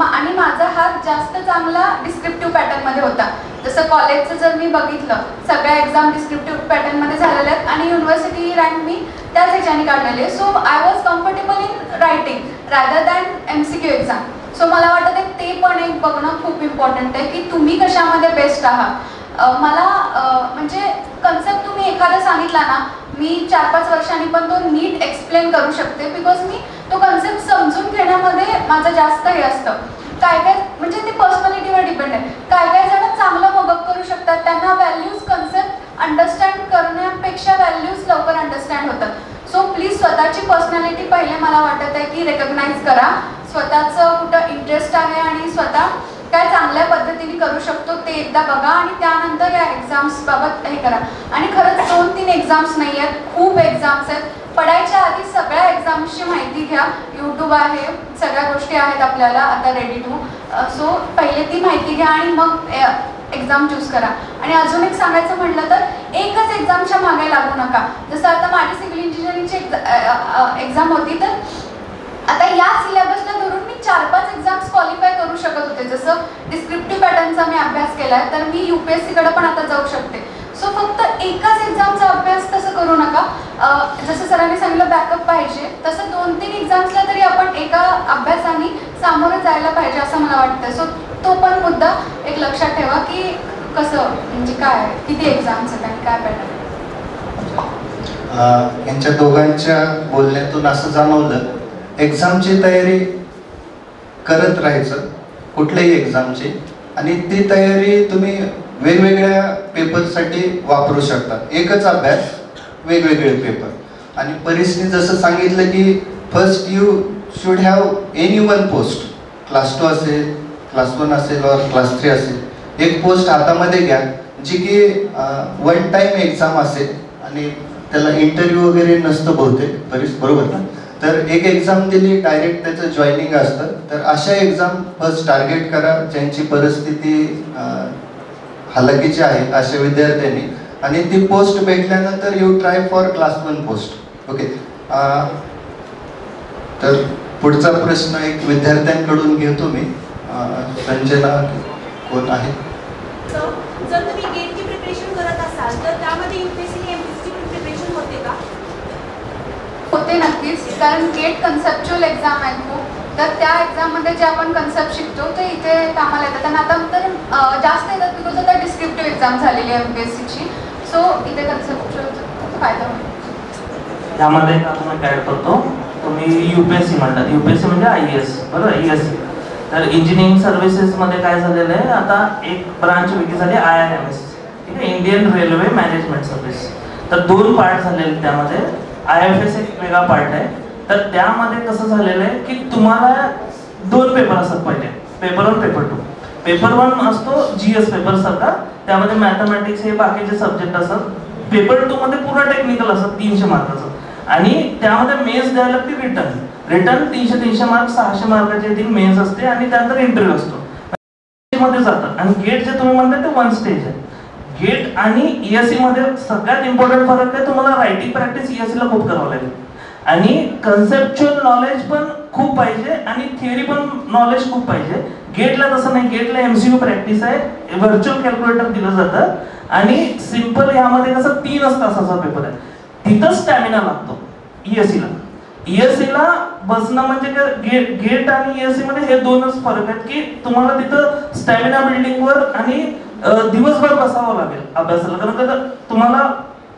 आणि माझा हात जास्त चांगला डिस्क्रिप्टिव्ह पॅटर्न मध्ये होता. जसं कॉलेजचं जर मी बघितलं सगळ्या एक्झाम डिस्क्रिप्टिव्ह पॅटर्न मध्ये झालेल्या आहेत आणि युनिव्हर्सिटी रँक मी त्याच ह्याच्याने काढलेली आहे. So I was comfortable in writing rather than MCQ exam. So मला वाटतं ते पण एक बघणं खूप इम्पॉर्टंट आहे की तुम्ही कशामध्ये बेस्ट आहात. मला म्हणजे कन्सेप्ट तुम्ही एखादा सांगितला ना, मी 4-5 वर्षांनी पण तो नीट एक्सप्लेन करू शकते बिकॉज मी तो कन्सेप्ट समजून घेण्यामध्ये माझं जास्त हे असतं. काय म्हणजे ते पर्सनॅलिटीवर डिपेंड आहे. काय जण चांगलं मगअप करू शकतात, त्यांना व्हॅल्यूज कन्सेप्ट अंडरस्टँड करण्यापेक्षा व्हॅल्यूज लवकर अंडरस्टँड होतात. सो प्लीज स्वतःची पर्सनॅलिटी पहिले मला वाटत आहे की रेकग्नाइज करा, स्वतःचं कुठं इंटरेस्ट आहे आणि स्वतः काय चांगल्या पद्धतीने करू शकतो ते एकदा बघा आणि त्यानंतर या एक्झाम्स बाबत हे करा. आणि खरंच 2-3 एक्झाम्स नाही आहेत, खूप एक्झाम्स आहेत. पडायच्या आधी सगळ्या एक्झाम्सची माहिती घ्या. यूट्यूब आहे, सगळ्या गोष्टी आहेत आपल्याला आता रेडी टू. सो पहिले ती माहिती घ्या आणि मग एक्झाम चूज करा. आणि अजून एक सांगायचं म्हटलं तर एकच एक्झामच्या मागे लागू नका. जसं आता माझी सिव्हिल इंजिनिअरिंगची एक्झाम होती तर आता या सिलेबसला धरून मी 4-5 एक्झाम्स क्वालिफाय करू शकत होते. जसं डिस्क्रिप्टिव्ह पॅटर्नचा मी अभ्यास केलाय तर मी UPSC कडे पण आता जाऊ शकते. सो फक्त एकाच एक्झामचा अभ्यास तसं करू नका. जसं सरांनी सांगितलं बॅकअप पाहिजे, तसं 2-3 एक्झाम्सला तरी आपण एका अभ्यासाने सामोरं जायला पाहिजे असं मला वाटतं. सो तो पण मुद्दा एक लक्षात ठेवा की कसं म्हणजे काय किती एक्झाम्स आहेत आणि काय पॅटर्न. यांच्या दोघांच्या बोलण्यातून असं जाणवलं, एक्झामची तयारी करत राहायचं कुठल्याही एक्झामची, आणि ती तयारी तुम्ही वेगवेगळ्या पेपरसाठी वापरू शकता. एकच अभ्यास वेगवेगळे पेपर. आणि परीसने जसं सांगितलं की first you should have any one post, class 2 असेल, क्लास 1 असेल और क्लास 3 असेल, एक पोस्ट हातामध्ये घ्या जी की वन टाइम एक्झाम असेल आणि त्याला इंटरव्ह्यू वगैरे नसतं बहुतेक परीस, बरोबर ना? तर एक एक्झाम दिली डायरेक्ट त्याचं जॉईनिंग असतं. तर अशा एक्झाम फर्स्ट टार्गेट करा ज्यांची परिस्थिती हलाखीची आहे अशा विद्यार्थ्यांनी, आणि ती पोस्ट भेटल्यानंतर you try for class 1 post. Okay. तर पुढचा प्रश्न एक विद्यार्थ्यांकडून घेतो मी. संजना कोण आहे? जर तुम्ही गेटची प्रिपरेशन करत असाल तर त्यामध्ये यूपीएससी आणि एमपीएससी प्रिपरेशन होते का? होते नक्कीच, कारण गेट कन्सेप्च्युअल एक्झाम आहे खूप, तर त्या एक्झाममध्ये जे आपण कन्सेप्ट शिकतो ते इथे कामाला येतात. आणि आता तर जास्त येतात बिकॉज आता डिस्क्रिप्टिव्ह एक्झाम झालेली आहे एमपीएससीची, सो इथे कन्सेप्च्युअल फायदा होतो. त्यामध्ये आपण ॲड करतो, तुम्ही यूपीएससी म्हणतात, यूपीएससी म्हणजे IAS, बरोबर, IAS. तर इंजिनिअरिंग सर्व्हिसेसमध्ये काय झालेलं आहे, आता एक ब्रांच वेगळी झाली IRMS, ठीक आहे, इंडियन रेल्वे मॅनेजमेंट सर्व्हिस. तर 2 पार्ट झालेले त्यामध्ये. IFS एक वेगळा पार्ट आहे. तर त्यामध्ये कसं झालेलं आहे की तुम्हाला 2 पेपर असतात पहिले, पेपर 1 पेपर 2. पेपर 1 असतो GS पेपर सारखा, त्यामध्ये मॅथमॅटिक्स हे बाकीचे सब्जेक्ट असतात. पेपर 2 मध्ये पूर्ण टेक्निकल असतात 300 मार्काचं, आणि त्यामध्ये मेन्स द्यायला लागते रिटर्न 300 मार्क, 600 मार्काचे येतील मेन्स असते, आणि त्यानंतर इंटरव्ह्यू असतो मध्ये जातात. आणि गेट जे तुम्ही म्हणता ते 1 स्टेज आहे. गेट आणि ESE मध्ये सगळ्यात इम्पॉर्टंट फरक आहे, तुम्हाला रायटिंग प्रॅक्टिस ESE ला खूप करावं लागेल, आणि कन्सेप्च्युअल नॉलेज पण खूप पाहिजे, आणि थिअरी पण नॉलेज खूप पाहिजे. गेटला तसं नाही, गेटला MCQ प्रॅक्टिस आहे, व्हर्च्युअल कॅल्क्युलेटर दिलं जातं, आणि सिंपल ह्यामध्ये कसं 3 तासाचा पेपर आहे. तिथं स्टॅमिना लागतो. ESE ला बसणं म्हणजे गेट आणि ESE मध्ये हे 2च फरक आहेत की तुम्हाला तिथं स्टॅमिना बिल्डिंगवर आणि दिवसभर बसावं लागेल अभ्यासाला, कारण का तुम्हाला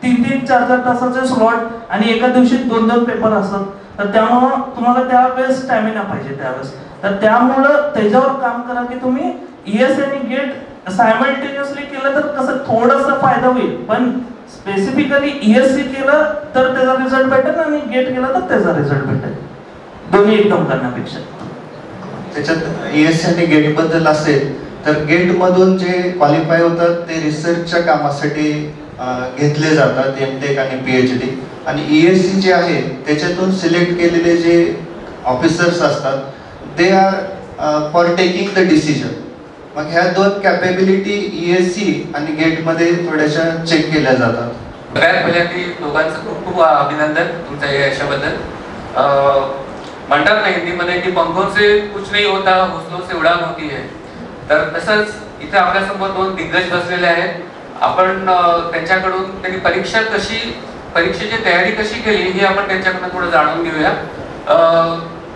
3-3, 4-4 तासाचे स्लॉट आणि एका दिवशी 2-2 पेपर असतात. तर त्यामुळं तुम्हाला त्यावेळेस स्टॅमिना पाहिजे त्यावेळेस. तर त्यामुळं त्याच्यावर काम करा की तुम्ही ESE आणि गेट सायमल्टेनियसली केलं तर कसं थोडासा फायदा होईल, पण स्पेसिफिकली ESE केलं तर त्याचा रिझल्ट भेटेल, आणि गेट केला तर त्याचा रिझल्ट भेटेल, दोन्ही एकदम करण्यापेक्षा. त्याच्यात ESE आणि गेट बद्दल असेल तर गेट मधून जे क्वालिफाय होतात ते रिसर्चच्या कामासाठी घेतले जातात, MTech आणि PhD. आणि ESE जे आहे त्याच्यातून सिलेक्ट केलेले जे ऑफिसर्स असतात they are for taking the decision. मग ह्या 2 कॅपेबिलिटी ESE आणि गेट मध्ये थोड्याशा चेक केल्या जातात. सगळ्यात पहिल्यांदा दोघांचं खूप खूप अभिनंदन तुमच्या या यशाबद्दल. म्हणतात ना हिंदीमध्ये की पंखों से कुछ नहीं होता, हौसलों से उड़ान होती है. तर तसंच इथे आपल्यासमोर 2 दिग्गज बसलेले आहेत. आपण त्यांच्याकडून त्यांनी परीक्षेची तयारी कशी केली हे आपण त्यांच्याकडून थोडं जाणून घेऊया.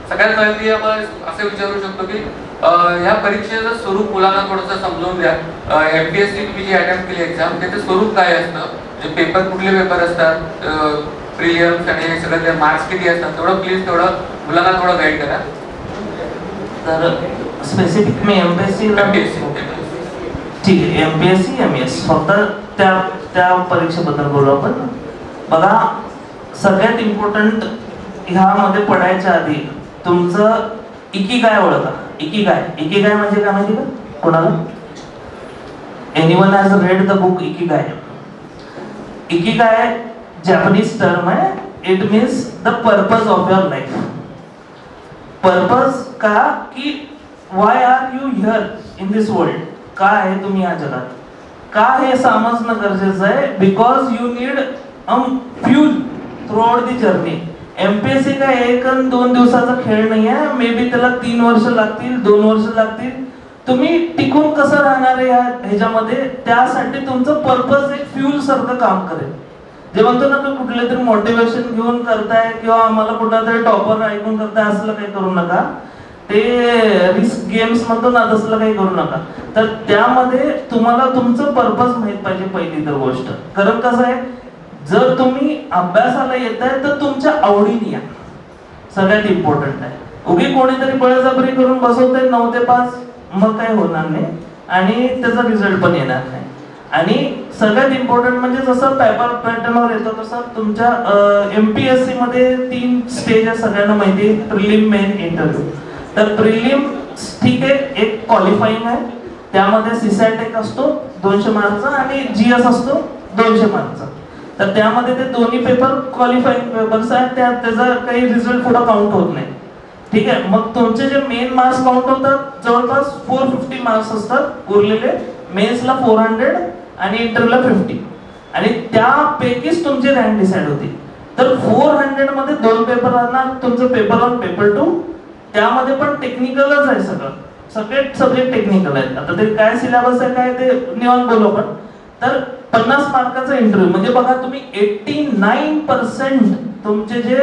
सगळ्यात पहिल्यांदा आपण असं विचारू शकतो की ह्या परीक्षेचं स्वरूप मुलांना थोडंसं समजून द्या. MPSC तुम्ही जी अटेम्प्ट केली एक्झाम त्याचं स्वरूप काय असतं, म्हणजे पेपर कुठले पेपर असतात, प्रिलिम्स आणि हे सगळं मार्क्स किती असतात, तेवढं मुलांना थोडं गाईड करा. तर स्पेसिफिक मी MPSC ठीक आहे, MPSC MES फक्त त्या परीक्षेबद्दल बोलू आपण. बघा, सगळ्यात इम्पॉर्टंट ह्यामध्ये पडायच्या आधी तुमचं इकिगाय ओळखा. इकिगाय म्हणजे काय माहिती का कोणाला? Anyone has read the book Ikigai? Ikigai Japanese term आहे. It means the purpose of your life. Purpose का की why are you here in this world, का आहे तुम्ही या जगात, का हे समजणं गरजेचं आहे. Because you need fuel through out the journey. MPSC काय 1 आणि 2 दिवसाचा खेळ नाही आहे. मे बी त्याला 3 वर्ष लागतील, 2 वर्ष लागतील. तुम्ही टिकून कसं राहणार आहे ह्याच्यामध्ये, त्यासाठी तुमचं पर्पज एक फ्यूल सारखं काम करेल. जे म्हणतो ना की कुठले तरी मोटिवेशन घेऊन करताय किंवा आम्हाला कुठला तरी टॉपर ऐकून करताय असलं काही करू नका. ते रिस्क गेम्स म्हणतो ना तसलं काही करू नका. तर त्यामध्ये तुम्हाला तुमचं पर्पज माहित पाहिजे पहिली तर गोष्ट. कारण कसं आहे, जर तुम्ही अभ्यासाला येताय तर तुमच्या आवडीने या, सगळ्यात इम्पॉर्टंट आहे. उगी कोणीतरी बळजबरी करून बसवतंय 9 ते 5, मग काय होणार नाही आणि त्याचा रिझल्ट पण येणार नाही. आणि सगळ्यात इम्पॉर्टंट म्हणजे जसं पेपर पॅटर्नवर येतो तसं तुमच्या MPSC मध्ये 3 स्टेज आहे, सगळ्यांना माहिती आहे, प्रिलिम, मेन, इंटरव्ह्यू. तर प्रिलिम ठीक आहे, एक क्वालिफाईंग आहे, त्यामध्ये CSAT एक असतो 200 मार्कचा आणि GS असतो 200 मार्कचा. तर त्यामध्ये ते दोन्ही पेपर क्वालिफाईंग पेपर्स आहेत, त्याचा काही रिझल्ट पुढे काउंट होत नाही. ठीक आहे, मग तुमचे जे मेन मार्क्स काउंट होतात जवळपास 450 मार्क्स असतात उरलेले. मेन्सला 400 आणि इंटरव्ह्यूला 50 आणि त्यापैकीच तुमची रँक डिसाइड होती. तर 400 मध्ये 2 पेपर राहणार, तुमचं पेपर 1 पेपर 2. त्यामध्ये पण टेक्निकलच आहे, सगळे सब्जेक्ट टेक्निकल आहेत. आता ते काय सिलेबस आहे काय ते निवांत बोलू आपण. तर 50 मार्काचा इंटरव्ह्यू म्हणजे बघा तुम्ही 89% तुमचे जे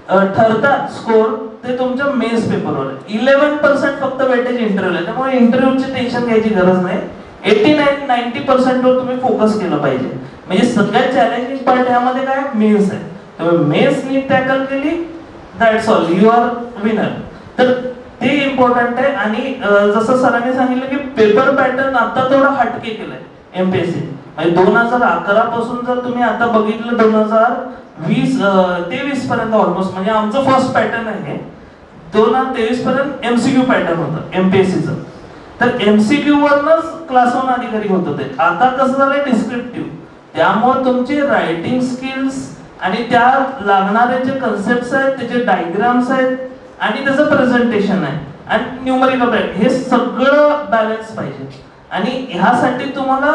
ठरतात स्कोर ते तुमच्या मेन्स पेपरवर आहे. 11% फक्त वेटेज इंटरव्ह्यू आहे. त्यामुळे इंटरव्ह्यूची टेन्शन घ्यायची गरज नाही. 89-90% वर तुम्ही फोकस केलं पाहिजे. म्हणजे सगळ्यात चॅलेंजिंग पार्ट यामध्ये काय मेन्स आहे. त्यामुळे मेन्स नीट टॅकल केली, that's all, you are winner. तर ते इम्पॉर्टंट आहे. आणि जसं सरांनी सांगितलं की पेपर पॅटर्न आता थोडा हटके केलाय MPSC. म्हणजे 2011 पासून जर तुम्ही आता बघितलं 2023 पर्यंत ऑलमोस्ट, म्हणजे आमचं फर्स्ट पॅटर्न आहे 2023 पर्यंत MCQ पॅटर्न होतं MPSCचं. तर MCQ वरनच क्लास 1 अधिकारी होत होते. आता कसं झालंय डिस्क्रिप्टिव्ह. त्यामुळे तुमचे रायटिंग स्किल्स आणि त्या लागणारे जे कन्सेप्ट्स आहेत, त्याचे डायग्राम्स आहेत आणि त्याचं प्रेझेंटेशन आहे आणि न्यूमरिकल हे सगळं बॅलन्स पाहिजे. आणि ह्यासाठी तुम्हाला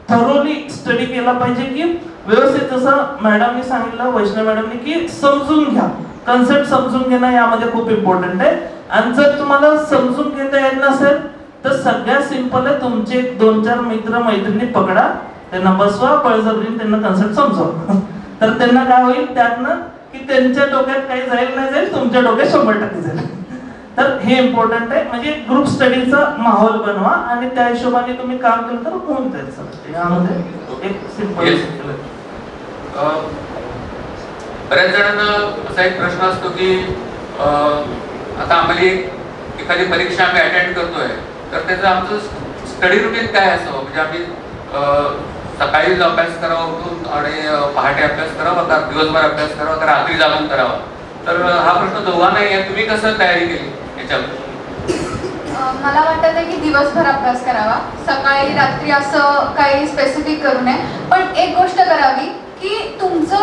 थरोली स्टडी केला पाहिजे की व्यवस्थित, जसं मॅडमनी सांगितलं, वैष्णव मॅडमनी, की समजून घ्या, कन्सेप्ट समजून घेणं यामध्ये खूप इम्पॉर्टंट आहे. आणि जर तुम्हाला समजून घेता येत नसेल तर सगळ्यात सिंपल आहे, तुमचे 2-4 मित्र मैत्रिणी पकडा, त्यांना बसवा, बळजबरीने त्यांना कन्सेप्ट समजवा. तर त्यांना काय होईल त्यातनं की त्यांच्या डोक्यात काही जाईल नाही जाईल, तुमच्या डोक्यात 100% जाईल. तर हे इम्पॉर्टंट आहे. म्हणजे ग्रुप स्टडीचा माहोल बनवा आणि त्या हिशोबाने तुम्ही काम केलं तर होऊन जाईल सर. यामध्ये एक सिंपल बऱ्याच जणांना असा एक प्रश्न असतो की आता आम्हाला एखादी परीक्षा आम्ही अटेंड करतोय तर त्याचं आमचं स्टडी रुटीन काय असावं. म्हणजे आम्ही सकाळी अभ्यास करावा उठून आणि पहाटे अभ्यास करावा का दिवसभर अभ्यास करावा का रात्री जागून करावा. तर हा प्रश्न दोघांनाही आहे. तुम्ही कसं तयारी केली याच्यावर? मला वाटत आहे की दिवसभर अभ्यास करावा, सकाळी रात्री असं काही स्पेसिफिक करू नये. पण एक गोष्ट करावी की तुमचं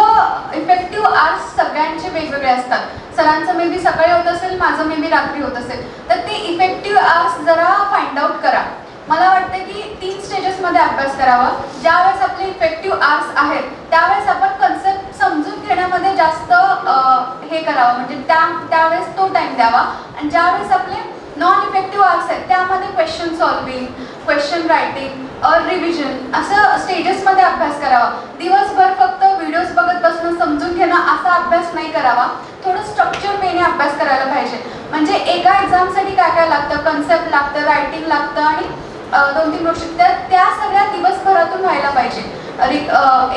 इफेक्टिव्ह आवर्स सगळ्यांचे वेगवेगळे असतात. सरांचं मे बी सकाळी होत असेल, माझं मे बी रात्री होत असेल. तर ते इफेक्टिव्ह आवर्स जरा फाइंड आउट करा. मला वाटतं की 3 स्टेजेसमध्ये अभ्यास करावा. ज्यावेळेस आपले इफेक्टिव्ह आवर्स आहेत त्यावेळेस आपण कन्सेप्ट समजून घेण्यामध्ये जास्त हे करावं, म्हणजे त्यावेळेस तो टाइम द्यावा. आणि ज्यावेळेस आपले नॉन इफेक्टिव्ह आवर्स आहेत त्यामध्ये क्वेश्चन सॉल्विंग, क्वेश्चन रायटिंग और रिव्हिजन असं स्टेजेसमध्ये अभ्यास करावा. दिवसभर फक्त व्हिडिओज बघत बसणं, समजून घेणं असा अभ्यास नाही करावा. थोडं स्ट्रक्चर वेने अभ्यास करायला पाहिजे. म्हणजे एका एक्झामसाठी काय काय लागतं, कन्सेप्ट लागतं, रायटिंग लागतं आणि 2-3 गोष्टी त्या सगळ्या दिवसभरातून व्हायला पाहिजे.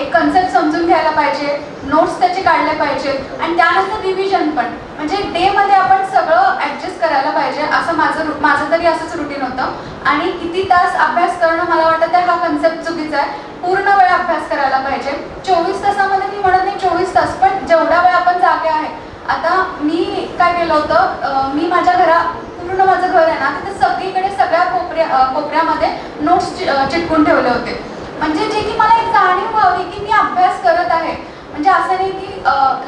एक कन्सेप्ट समजून घ्यायला पाहिजे, नोट्स त्याचे काढले पाहिजेत आणि त्यानंतर रिव्हिजन पण. म्हणजे डे मध्ये आपण सगळं ऍडजस्ट करायला पाहिजे. असं माझं तरी असंच रुटीन होतं. आणि किती तास अभ्यास करणं मला वाटतं हा कन्सेप्ट चुकीचा आहे. पूर्ण वेळ अभ्यास करायला पाहिजे. 24 तासामध्ये मी म्हणत नाही 24 तास, पण जेवढा वेळ आपण जागे आहे. आता मी काय केलं होतं, मी माझ्या पूर्ण माझं घर आहे ना, तिथे सगळीकडे सगळ्या कोपऱ्यामध्ये नोट्स चिटकून ठेवले होते. म्हणजे जे की मला एक जाणीव व्हावी की मी अभ्यास करत आहे. म्हणजे असं नाही की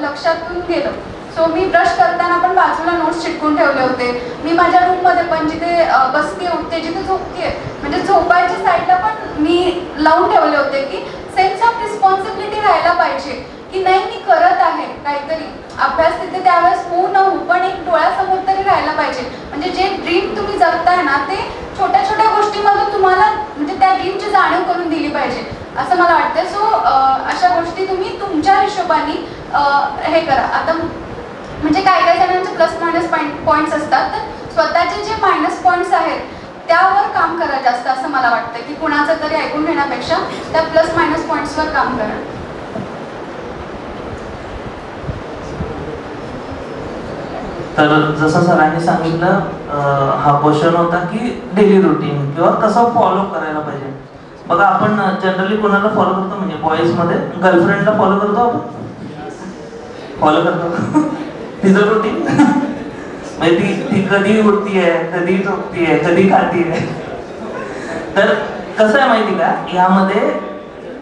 लक्षातून गेलं. सो मी ब्रश करताना पण बाजूला नोट्स चिटकून ठेवले होते. मी माझ्या रूममध्ये पण जिथे बसते उठते, जिथे झोपते, म्हणजे झोपायच्या साईडला पण मी लावून ठेवले होते की सेन्स ऑफ रिस्पॉन्सिबिलिटी राहायला पाहिजे की नाही मी करत आहे काहीतरी अभ्यास. तिथे त्यावेळेस होऊ न होऊ पण एक डोळ्यासमोर तरी राहायला पाहिजे. म्हणजे जे ड्रीम तुम्ही जगताय ना ते छोट्या छोट्या गोष्टीमधून तुम्हाला म्हणजे त्या ड्रीमची जाणीव करून दिली पाहिजे असं मला वाटतं. सो अशा गोष्टी तुम्ही तुमच्या हिशोबाने हे करा. आता म्हणजे काय काय जणांचे प्लस मायनस पॉईंट्स असतात, तर स्वतःचे जे मायनस पॉईंट्स आहेत त्यावर काम करा जास्त असं मला वाटतं की कुणाचं तरी ऐकून घेण्यापेक्षा त्या प्लस मायनस पॉईंट्सवर काम करा. तर जसं सरांनी सांगितलं, हा क्वेश्चन होता की डेली रुटीन किंवा कसं फॉलो करायला पाहिजे. बघा, आपण जनरली कोणाला फॉलो करतो, म्हणजे बॉईजमध्ये गर्लफ्रेंडला फॉलो करतो, आपण फॉलो करतो तिचं रुटीन. म्हणजे ती कधी उठतीये, कधी झोपतीये, कधी खातीये. तर कसं आहे माहिती का, यामध्ये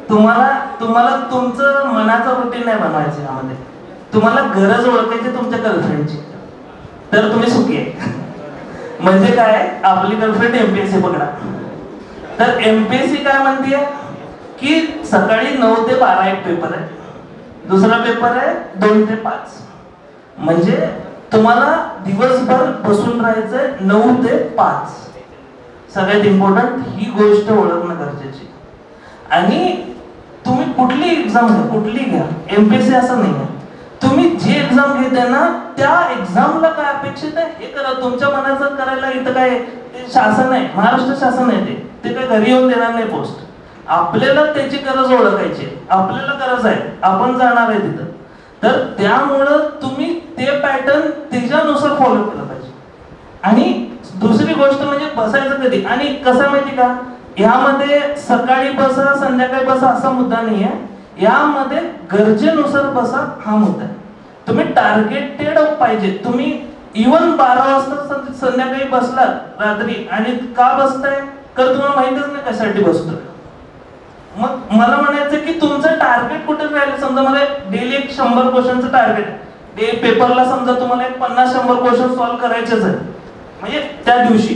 तुम्हाला तुमचं मनाचं रुटीन नाही बनवायचं. यामध्ये तुम्हाला गरज ओळखायची तुमच्या गर्लफ्रेंडची, तर तुम्ही सुखी आहे. म्हणजे काय, आपली गर्लफ्रेंड एमपीएससी पकडा, तर एमपीएससी काय म्हणते की सकाळी 9 ते 12 एक पेपर आहे, दुसरा पेपर आहे 2 ते 5. म्हणजे तुम्हाला दिवसभर बसून राहायचंय 9 ते 5. सगळ्यात इम्पॉर्टंट ही गोष्ट ओळखणं गरजेची. आणि तुम्ही कुठली एक्झाम घ्या, कुठली घ्या, एमपीएससी असं नाही आहे. तुम्ही जी एक्झाम घेताय ना, त्या एक्झामला काय अपेक्षित आहे हे करा. तुमच्या मनाचं करायला इथं काय शासन आहे, महाराष्ट्र शासन आहे, ते काय घरी येऊन देणार नाही पोस्ट. आपल्याला त्याची गरज ओळखायची, आपल्याला गरज आहे, आपण जाणार आहे तिथं. तर त्यामुळं तुम्ही ते पॅटर्न त्याच्यानुसार फॉलो केलं पाहिजे. आणि दुसरी गोष्ट म्हणजे बसायचं कधी. आणि कसं माहिती का, यामध्ये सकाळी बसा संध्याकाळी बसा असा मुद्दा नाही आहे. यामध्ये गरजेनुसार बसा हा मुद्दा आहे. तुम्ही टार्गेटेड पाहिजे. तुम्ही इव्हन 12 वाजता संध्याकाळी बसलात रात्री, आणि का बसताय तर तुम्हाला माहितच नाही कशासाठी बसतोय. मग मला म्हणायचं की तुमचं टार्गेट कुठे राहिलं. समजा मला डेली एक 100 क्वेश्चनचं टार्गेट आहे, पेपरला समजा तुम्हाला एक 50-100 क्वेश्चन सॉल्व्ह करायचेच आहे म्हणजे त्या दिवशी,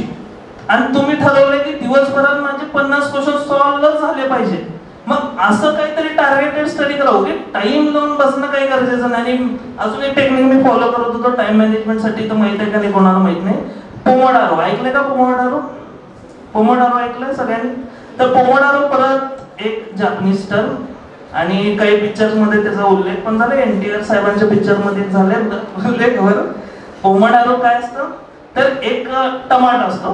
आणि तुम्ही ठरवलं की दिवसभरात माझे 50 क्वेश्चन सॉल्व्ह झाले पाहिजे. मग असं काहीतरी टार्गेटेड स्टडी करावं की टाइम लावून बसणं काही गरजेचं नाही. आणि अजून एक टेक्निक मी फॉलो करत होतो टाइम मॅनेजमेंटसाठी, तर माहित आहे का नाही कोणाला माहित नाही, पोमोडारो ऐकलंय का? पोमोडारो ऐकलंय सगळ्यांनी? तर पोमोडारो परत एक जापनीज टर्म, आणि काही पिक्चर्स मध्ये त्याचा उल्लेख पण झाला, NTR साहेबांच्या पिक्चर मध्ये झाले उल्लेख. पोमोडारो काय असतं, तर एक टमाटा असतो,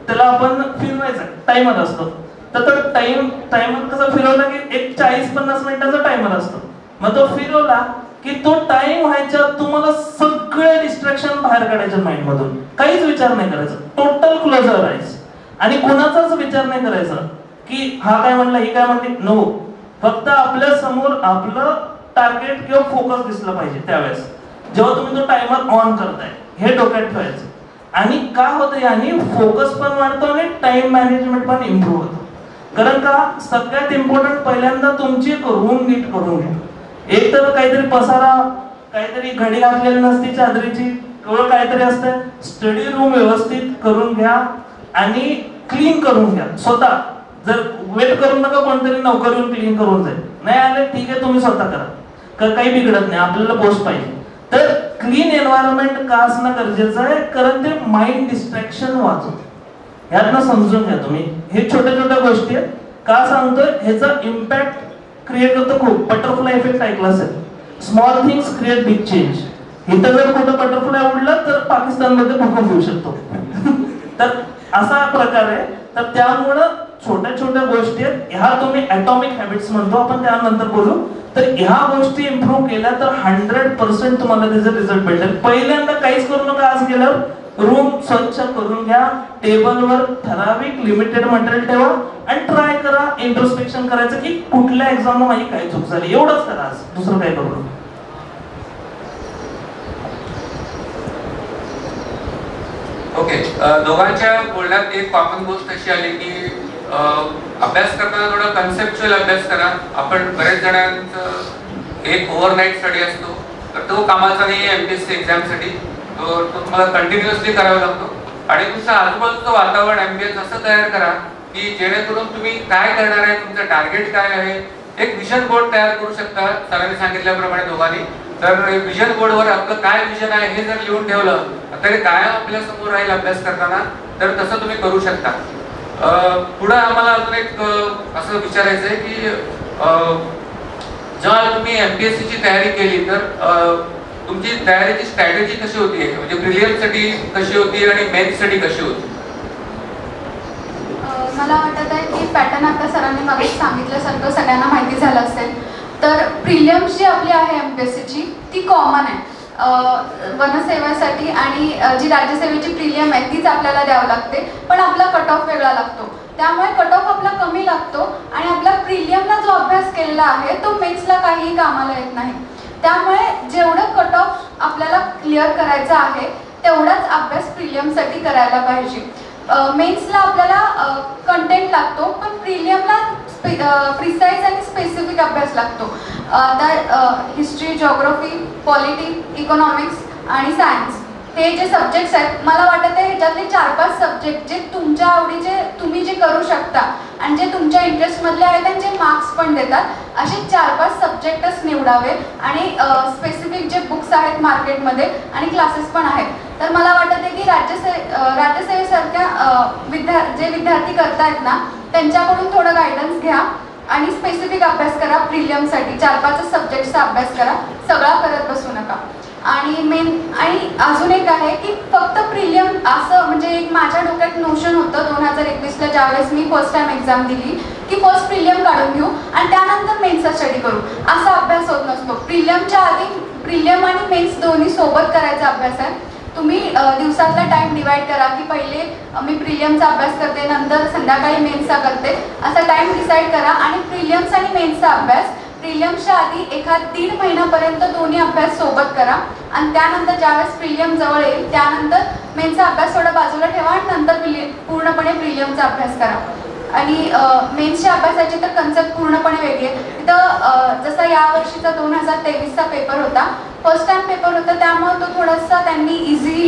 त्याला आपण फिरवायचा, टाइमर असतो. तर टाइमर कसं फिरवला की एक 40-50 मिनिटाचा टाइमर असतो. मग तो फिरवला की तो टाइम व्हायच्या तुम्हाला सगळे डिस्ट्रॅक्शन बाहेर काढायचे माइंड मधून, काहीच विचार नाही करायचा, टोटल क्लोजर राहायचं. आणि कोणाचाच विचार नाही करायचा की हा काय म्हणला, ही काय म्हणली, नो. फक्त आपल्या समोर आपलं टार्गेट किंवा फोकस दिसला पाहिजे त्यावेळेस जेव्हा तुम्ही तो टाइमर ऑन करताय, हे डोक्यात ठेवायचं. आणि का होतं याने, फोकस पण वाढतो आणि टाइम मॅनेजमेंट पण इम्प्रूव्ह होतो. कारण का, सगळ्यात इम्पॉर्टंट पहिल्यांदा तुमची रूम नीट करून घ्या. एक तर काहीतरी पसारा, काहीतरी घडी घातलेली नसती चादरीची, केवळ काहीतरी असतं. स्टडी रूम व्यवस्थित करून घ्या आणि क्लीन करून घ्या स्वतः. जर वेट करून नका कोणतरी नोकर येऊन क्लीन करून जाईल, नाही आले ठीक आहे तुम्ही स्वतः करा, काही बिघडत नाही, आपल्याला पोस्ट पाहिजे. तर क्लीन एन्व्हायरमेंट का असणं गरजेचं आहे, कारण ते माइंड डिस्ट्रॅक्शन वाचवतं. ह्यातनं समजून घ्या तुम्ही, हे छोट्या छोट्या गोष्टी आहेत. का सांगतोय, ह्याचा इम्पॅक्ट क्रिएट होतो खूप. बटरफ्लाय इफेक्ट ऐकला असेल, small things create big change. इथं जर कुठं बटरफ्लाय उडला तर पाकिस्तानमध्ये भूकंप होऊ शकतो. तर असा प्रकार आहे. तर त्यामुळं छोट्या छोट्या गोष्टी आहेत, ह्या तुम्ही ॲटॉमिक हॅबिट्स म्हणतो आपण, त्यानंतर बोलू. तर ह्या गोष्टी इम्प्रूव्ह केल्या तर 100% तुम्हाला त्याचा रिझल्ट भेटेल. पहिल्यांदा काहीच करू नका, आज गेल्यावर रूम स्वच्छ करून घ्या, टेबलवर ठराविक लिमिटेड मटेरियल ठेवा आणि ट्राय करा इंट्रोस्पेक्शन करायचं की कुठल्या एक्झामला माझी काय चूक झाली, एवढंच करा आज, दुसरं काय करू. ओके, दोघांच्या बोलण्यात एक कॉमन गोष्ट अशी आली की अभ्यास करताना थोडा कन्सेप्च्युअल अभ्यास करा. आपण बरेच जणांचं एक ओव्हरनाईट स्टडी असतो, तर तो कामाचा नाही एमपीएससी एक्झामसाठी. तो तुम्हाला कंटिन्युअसली करावा लागतो. आणि तुमचं आजूबाजूचं वातावरण एम्बियन्स असं तयार करा की जेणेकरून तुम्ही काय करणार आहे, तुमचं टार्गेट काय आहे, एक विजन बोर्ड तयार करू शकता. सरांनी सांगितल्याप्रमाणे दोघांनी, तर विजन बोर्डवर आपलं काय विजन आहे हे जर लिहून ठेवलं तरी काय आपल्या समोर राहील अभ्यास करताना, तर तसं तुम्ही करू शकता. पुढे आम्हाला अजून एक असं विचारायचं आहे की जेव्हा तुम्ही एमपीएससीची तयारी केली तर तुमची तयारीची स्ट्रॅटेजी कशी होती, म्हणजे प्रिलियमसाठी कशी होती आणि मेन्ससाठी कशी होती? मला वाटत आहे की पॅटर्न आता सरांनी मागे सांगितल्यासारखं सगळ्यांना माहिती झालं असेल. तर प्रिलियम्स जी आपली आहे एमपीएससीची ती कॉमन आहे. वनसेवेसाठी आणि जी राज्यसेवेची प्रिलियम आहे तीच आपल्याला द्यावं लागते, पण आपला कट ऑफ वेगळा लागतो. त्यामुळे कट ऑफ आपला कमी लागतो आणि आपला प्रिलियमला जो अभ्यास केलेला आहे तो मेन्सला काहीही कामाला येत नाही. त्यामुळे जेवढं कट ऑफ आपल्याला क्लिअर करायचं आहे तेवढाच अभ्यास प्रिलियमसाठी करायला पाहिजे. मेन्सला आपल्याला कंटेंट लागतो, पण प्रिलियमला प्रिसाईज आणि स्पेसिफिक अभ्यास लागतो. तर हिस्ट्री, जिओग्राफी, पॉलिटी, इकॉनॉमिक्स आणि सायन्स हे जे सब्जेक्ट्स आहेत, मला वाटत आहे ह्याच्यातले 4-5 सब्जेक्ट जे तुमच्या आवडीचे तुम्ही जे करू शकता आणि जे तुमच्या इंटरेस्टमधले आहेत आणि जे मार्क्स पण देतात, असे 4-5 सब्जेक्टच निवडावे. आणि स्पेसिफिक जे बुक्स आहेत मार्केटमध्ये आणि क्लासेस पण आहेत. तर मला वाटत आहे की राज्यसेवेसारख्या जे विद्यार्थी करतायत ना, त्यांच्याकडून थोडं गायडन्स घ्या आणि स्पेसिफिक अभ्यास करा. प्रिलियमसाठी 4-5 सब्जेक्टचा अभ्यास करा, सगळा करत बसू नका. आणि अजून एक आहे की फक्त प्रिलियम असं, म्हणजे एक माझ्या डोक्यात नोशन होतं 2021ला ज्यावेळेस मी फर्स्ट टाइम एक्झाम दिली, की फर्स्ट प्रिलियम काढून घेऊ आणि त्यानंतर मेन्सचा स्टडी करू. असा अभ्यास होत नसतो. प्रिलियमच्या आधी प्रिलियम आणि मेन्स दोन्ही सोबत करायचा अभ्यास आहे. तुम्ही दिवसातला टाइम डिवाइड करा की पहिले मी प्रिलियमचा अभ्यास करते, नंतर संध्याकाळी मेन्सचा करते, असा टाइम डिसाईड करा. आणि प्रिलियम्स आणि मेन्सचा अभ्यास प्रिलियमच्या आधी 1-1.5 महिन्यापर्यंत दोन्ही अभ्यास सोबत करा आणि त्यानंतर ज्यावेळेस प्रिलियम जवळ येईल त्यानंतर मेन्सचा अभ्यास थोडा बाजूला ठेवा आणि नंतर पूर्णपणे प्रिलियमचा अभ्यास करा. आणि मेन्सच्या अभ्यासाची तर कन्सेप्ट पूर्णपणे वेगळी आहे. तिथं जसा या वर्षीचा 2023चा पेपर होता, फर्स्ट टाइम पेपर होता, त्यामुळे तो थोडासा त्यांनी इझी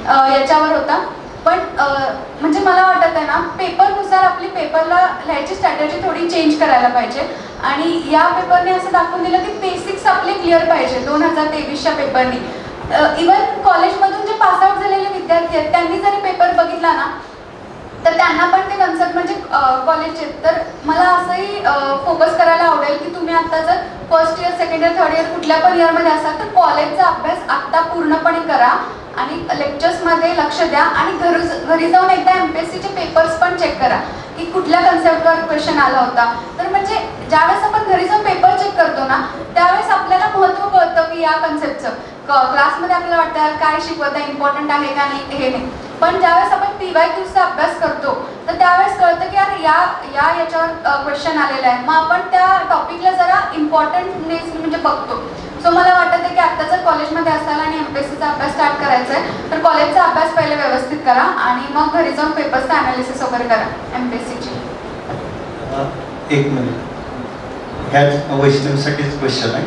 याच्यावर होता. पण म्हणजे मला वाटत आहे ना, पेपरनुसार आपली पेपरला लिहायची स्ट्रॅटेजी थोडी चेंज करायला पाहिजे. आणि या पेपरने असं दाखवून दिलं की बेसिक्स आपले क्लिअर पाहिजे 2023च्या पेपरनी. इवन कॉलेजमधून जे पासआउट झालेले विद्यार्थी आहेत त्यांनी जरी पेपर बघितला ना, तर त्यांना पण ते कन्सेप्ट म्हणजे कॉलेजचे. तर मला असंही फोकस करायला आवडेल की तुम्ही आता जर first year, second year, third year कुठल्या पण इयरमध्ये असाल तर कॉलेजचा अभ्यास आत्ता पूर्णपणे करा आणि लेक्चर्समध्ये लक्ष द्या. आणि घरी जाऊन एकदा MPSCचे पेपर्स पण चेक करा की कुठल्या कन्सेप्टवर क्वेश्चन आला होता. तर म्हणजे ज्यावेळेस आपण घरी जाऊन पेपर चेक करतो ना, त्यावेळेस आपल्याला महत्त्व कळतं की या कन्सेप्टचं. क्लासमध्ये आपल्याला वाटतं काय शिकवत आहे, इम्पॉर्टंट आहे का नाही, हे नाही. पण ज्यावेळेस आपण PYQचा अभ्यास करतो तर त्यावेळेस कळतं की यार याच्यावर क्वेश्चन आलेला आहे, मग आपण त्या टॉपिकला जरा इम्पॉर्टंटनेस म्हणजे बघतो. सो मला वाटतं की आता जर कॉलेजमध्ये असाल आणि MPSCचा अभ्यास स्टार्ट करायचा आहे तर कॉलेजचा अभ्यास पहिले व्यवस्थित करा आणि मग घरी जाऊन पेपर्सचं अनालिसिस वगैरे करा MPSCची. एक मिनिट, ह्याच वैष्णवीसाठीच क्वेश्चन आहे.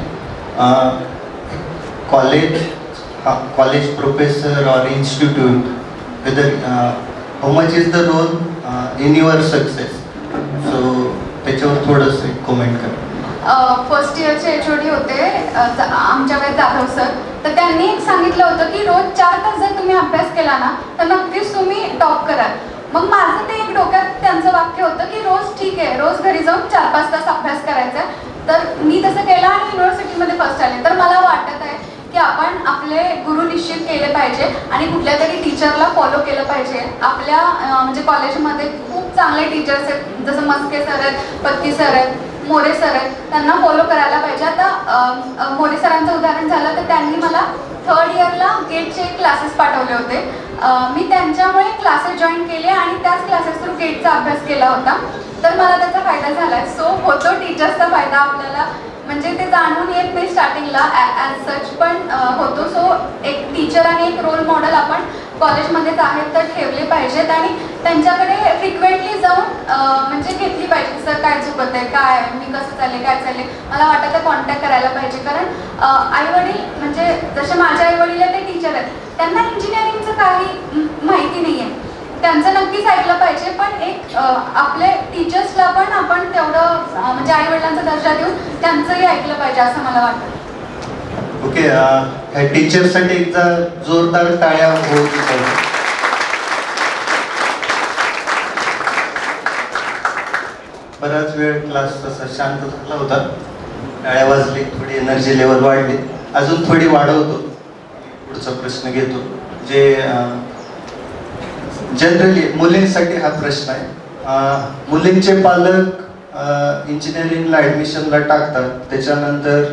कॉलेज प्रोफेसर और institute, whether how much is the role in your success? So त्याच्यावर थोडंसं एक कमेंट करा. फर्स्ट इयरचे HOD होते आमच्याकडे जाधव सर, तर त्यांनी एक सांगितलं होतं की रोज 4 तास जर तुम्ही अभ्यास केला ना तर नक्कीच तुम्ही टॉप कराल. मग माझं ते एक डोक्यात त्यांचं वाक्य होतं की रोज ठीक आहे, रोज घरी जाऊन 4-5 तास अभ्यास करायचा आहे. तर मी तसं केलं आणि युनिव्हर्सिटीमध्ये फर्स्ट आले. तर मला वाटत आहे की आपण आपले गुरु निश्चित केले पाहिजे आणि कुठल्या तरी टीचरला फॉलो केलं पाहिजे. आपल्या म्हणजे कॉलेजमध्ये खूप चांगले टीचर्स आहेत, जसं मस्के सर आहेत, पत्की सर आहेत, मोरे सर आहेत, त्यांना फॉलो करायला पाहिजे. आता मोरे सरांचं उदाहरण झालं तर त्यांनी मला 3rd इयरला गेटचे क्लासेस पाठवले होते. मी त्यांच्यामुळे क्लासेस जॉईन केले आणि त्याच क्लासेस थ्रू गेटचा अभ्यास केला होता. तर मला त्याचा फायदा झाला आहे. सो होतो टीचर्सचा फायदा आपल्याला, म्हणजे ते जाणून येत नाही स्टार्टिंगला ॲज सच, पण होतो. सो एक टीचर आणि एक रोल मॉडेल आपण कॉलेजमध्येच आहेत तर ठेवले पाहिजेत आणि त्यांच्याकडे फ्रिक्वेंटली जाऊन म्हणजे घेतली पाहिजे. सर काय चुकत आहे, काय मी कसं चालले, काय चालले, मला वाटतं तर कॉन्टॅक्ट करायला पाहिजे. कारण आईवडील म्हणजे जसे माझे आईवडील आहेत ते टीचर आहेत, त्यांना इंजिनिअरिंगचं काही माहिती नाही आहे, त्यांचं नक्कीच ऐकलं पाहिजे. पण एक आपले टीचर्सला पण आपण तेवढं म्हणजे आईवडिलांचा दर्जा देऊन त्यांचंही ऐकलं पाहिजे असं मला वाटतं. ओके, ह्या टीचरसाठी एकदा जोरदार टाळ्या होऊ शकतात. बराच वेळ क्लास तसा शांत झाला होता, टाळ्या वाजली, थोडी एनर्जी लेवल वाढली, अजून थोडी वाढवतो. पुढचा प्रश्न घेतो, जे जनरली मुलींसाठी हा प्रश्न आहे. मुलींचे पालक इंजिनिअरिंगला ॲडमिशनला टाकतात, त्याच्यानंतर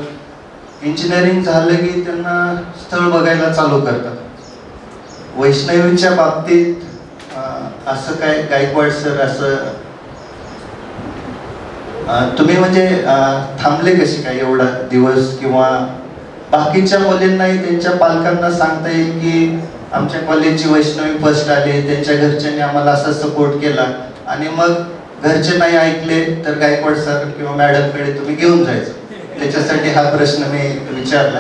इंजिनिअरिंग झालं की त्यांना स्थळ बघायला चालू करतात. वैष्णवीच्या बाबतीत असं काय गायकवाड सर, असं तुम्ही म्हणजे थांबले कसे काय एवढा दिवस, किंवा बाकीच्या मुलींनाही त्यांच्या पालकांना सांगता येईल की आमच्या कॉलेजची वैष्णवी फर्स्ट आली, त्यांच्या घरच्यांनी आम्हाला असा सपोर्ट केला, आणि मग घरचे नाही ऐकले तर गायकवाड सर किंवा मॅडमकडे तुम्ही घेऊन जायचं. त्याच्यासाठी हा प्रश्न मी विचारला.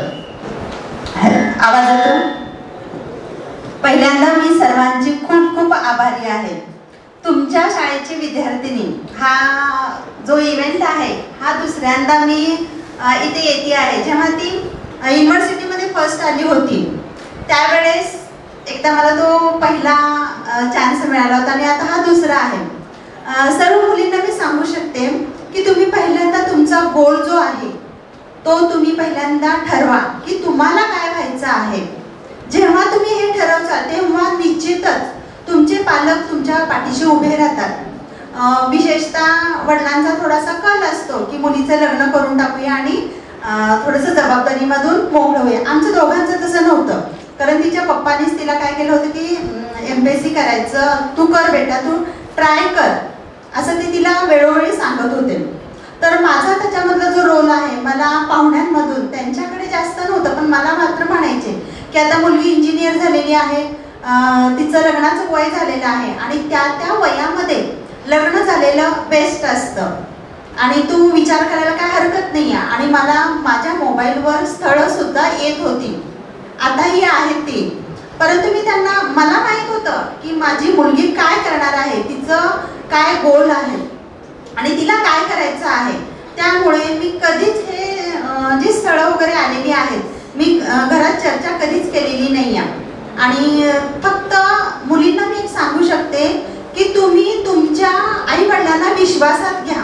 आवाज येतो? पहिल्यांदा मी सर्वांची खूप खूप आभारी आहे. तुमच्या शाळेची विद्यार्थिनी हा जो इव्हेंट आहे हा दुसऱ्यांदा मी इथे येते आहे. जेव्हा ती युनिव्हर्सिटीमध्ये फर्स्ट आली होती त्यावेळेस एकदा मला तो पहिला चान्स मिळाला होता आणि आता हा दुसरा आहे. सर्व मुलींना मी सांगू शकते की तुम्ही पहिल्यांदा तुमचा गोल जो आहे तो तुम्ही पहिल्यांदा ठरवा की तुम्हाला काय व्हायचं आहे. जेव्हा तुम्ही हे ठरवचाल तेव्हा निश्चितच तुमचे पालक तुमच्या पाठीशी उभे राहतात. विशेषतः वडिलांचा थोडासा कल असतो की मुलीचं लग्न करून टाकूया आणि थोडंसं जबाबदारीमधून मोकळं होऊया. आमचं दोघांचं तसं नव्हतं, कारण तिच्या पप्पानीच तिला काय केलं होतं की MPSC करायचं, तू कर बेटा, तू ट्राय कर, असं ते तिला वेळोवेळी सांगत होते. तर माझा त्याच्यामधला जो रोल आहे, मला पाहुण्यांमधून त्यांच्याकडे जास्त नव्हतं पण मला मात्र म्हणायचे की आता मुलगी इंजिनियर झालेली आहे, तिचं लग्नाचं वय झालेलं आहे आणि त्या वयामध्ये लग्न झालेलं बेस्ट असतं आणि तू विचार करायला काय हरकत नाही आहे. आणि मला माझ्या मोबाईलवर स्थळं सुद्धा येत होती, आताही आहेत ती, परंतु मी त्यांना, मला माहित होतं की माझी मुलगी काय करणार आहे, तिचं काय गोल आहे आणि तिला काय करायचं आहे. त्यामुळे मी कधीच हे जी स्थळं वगैरे आलेली आहेत मी घरात चर्चा कधीच केलेली नाही आहे. आणि फक्त मुलींना मी एक सांगू शकते की तुम्ही तुमच्या आई वडिलांना विश्वासात घ्या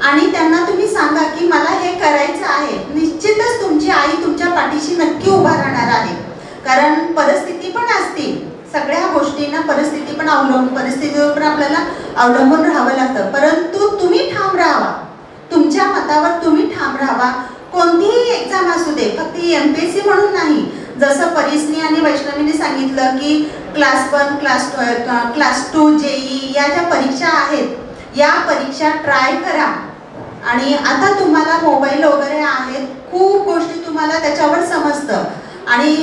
आणि त्यांना तुम्ही सांगा की मला हे करायचं आहे. निश्चितच तुमची आई तुमच्या पाठीशी नक्की उभा राहणार आहे. कारण परिस्थिती पण असते, सगळ्या गोष्टींना परिस्थिती पण परिस्थितीवर पण आपल्याला अवलंबून राहावं लागतं, परंतु तुम्ही ठाम राहावा, तुमच्या मतावर तुम्ही ठाम राहावा. कोणतीही एक्झाम असू दे, फक्त MPSC म्हणून नाही. जसं परीसनी आणि वैष्णवीने सांगितलं की क्लास 1, क्लास 2 JEE या ज्या परीक्षा आहेत या परीक्षा ट्राय करा. आणि आता तुम्हाला मोबाईल वगैरे आहेत, खूप गोष्टी तुम्हाला त्याच्यावर समजतं आणि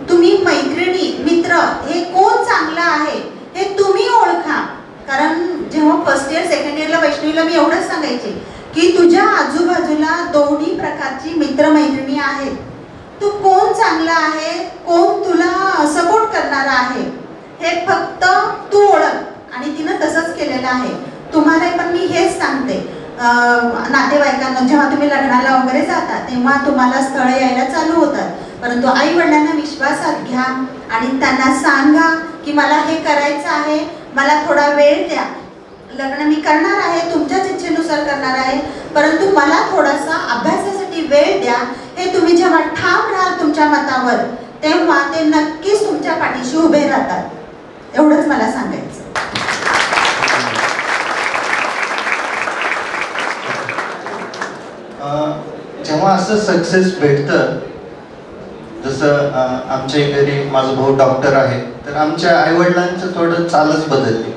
तुम्ही मैत्रिणी मित्र हे कोण चांगलं आहे हे तुम्ही ओळखा. कारण जेव्हा फर्स्ट इयर सेकंड इयरला वैष्णवीला मी एवढंच सांगायचे की तुझ्या आजूबाजूला दोन्ही प्रकारची मित्रमैत्रिणी आहेत, तू कोण चांगला आहे, कोण तुला सपोर्ट करणारा आहे हे फक्त तू ओळख. आणि तिनं तसंच केलेलं आहे. तुम्हाला पण मी हेच सांगते, नातेवाईकांना जेव्हा तुम्ही लग्नाला वगैरे जाता तेव्हा तुम्हाला स्थळ यायला चालू होतात, परंतु आई वडिलांना विश्वासात घ्या आणि त्यांना सांगा की मला हे करायचं आहे, मला थोडा वेळ द्या, लग्न मी करणार आहे, तुमच्याच इच्छेनुसार करणार आहे, परंतु मला थोडासा अभ्यासासाठी वेळ द्या. हे तुम्ही जेव्हा ठाम राहाल तुमच्या मतावर तेव्हा ते नक्कीच तुमच्या पाठीशी उभे राहतात. एवढंच मला सांगायचं. जेव्हा असं सक्सेस भेटतं, जसं आमच्या घरी माझा भाऊ डॉक्टर आहे, तर आमच्या आईवडिलांचं थोडं चालच बदलली.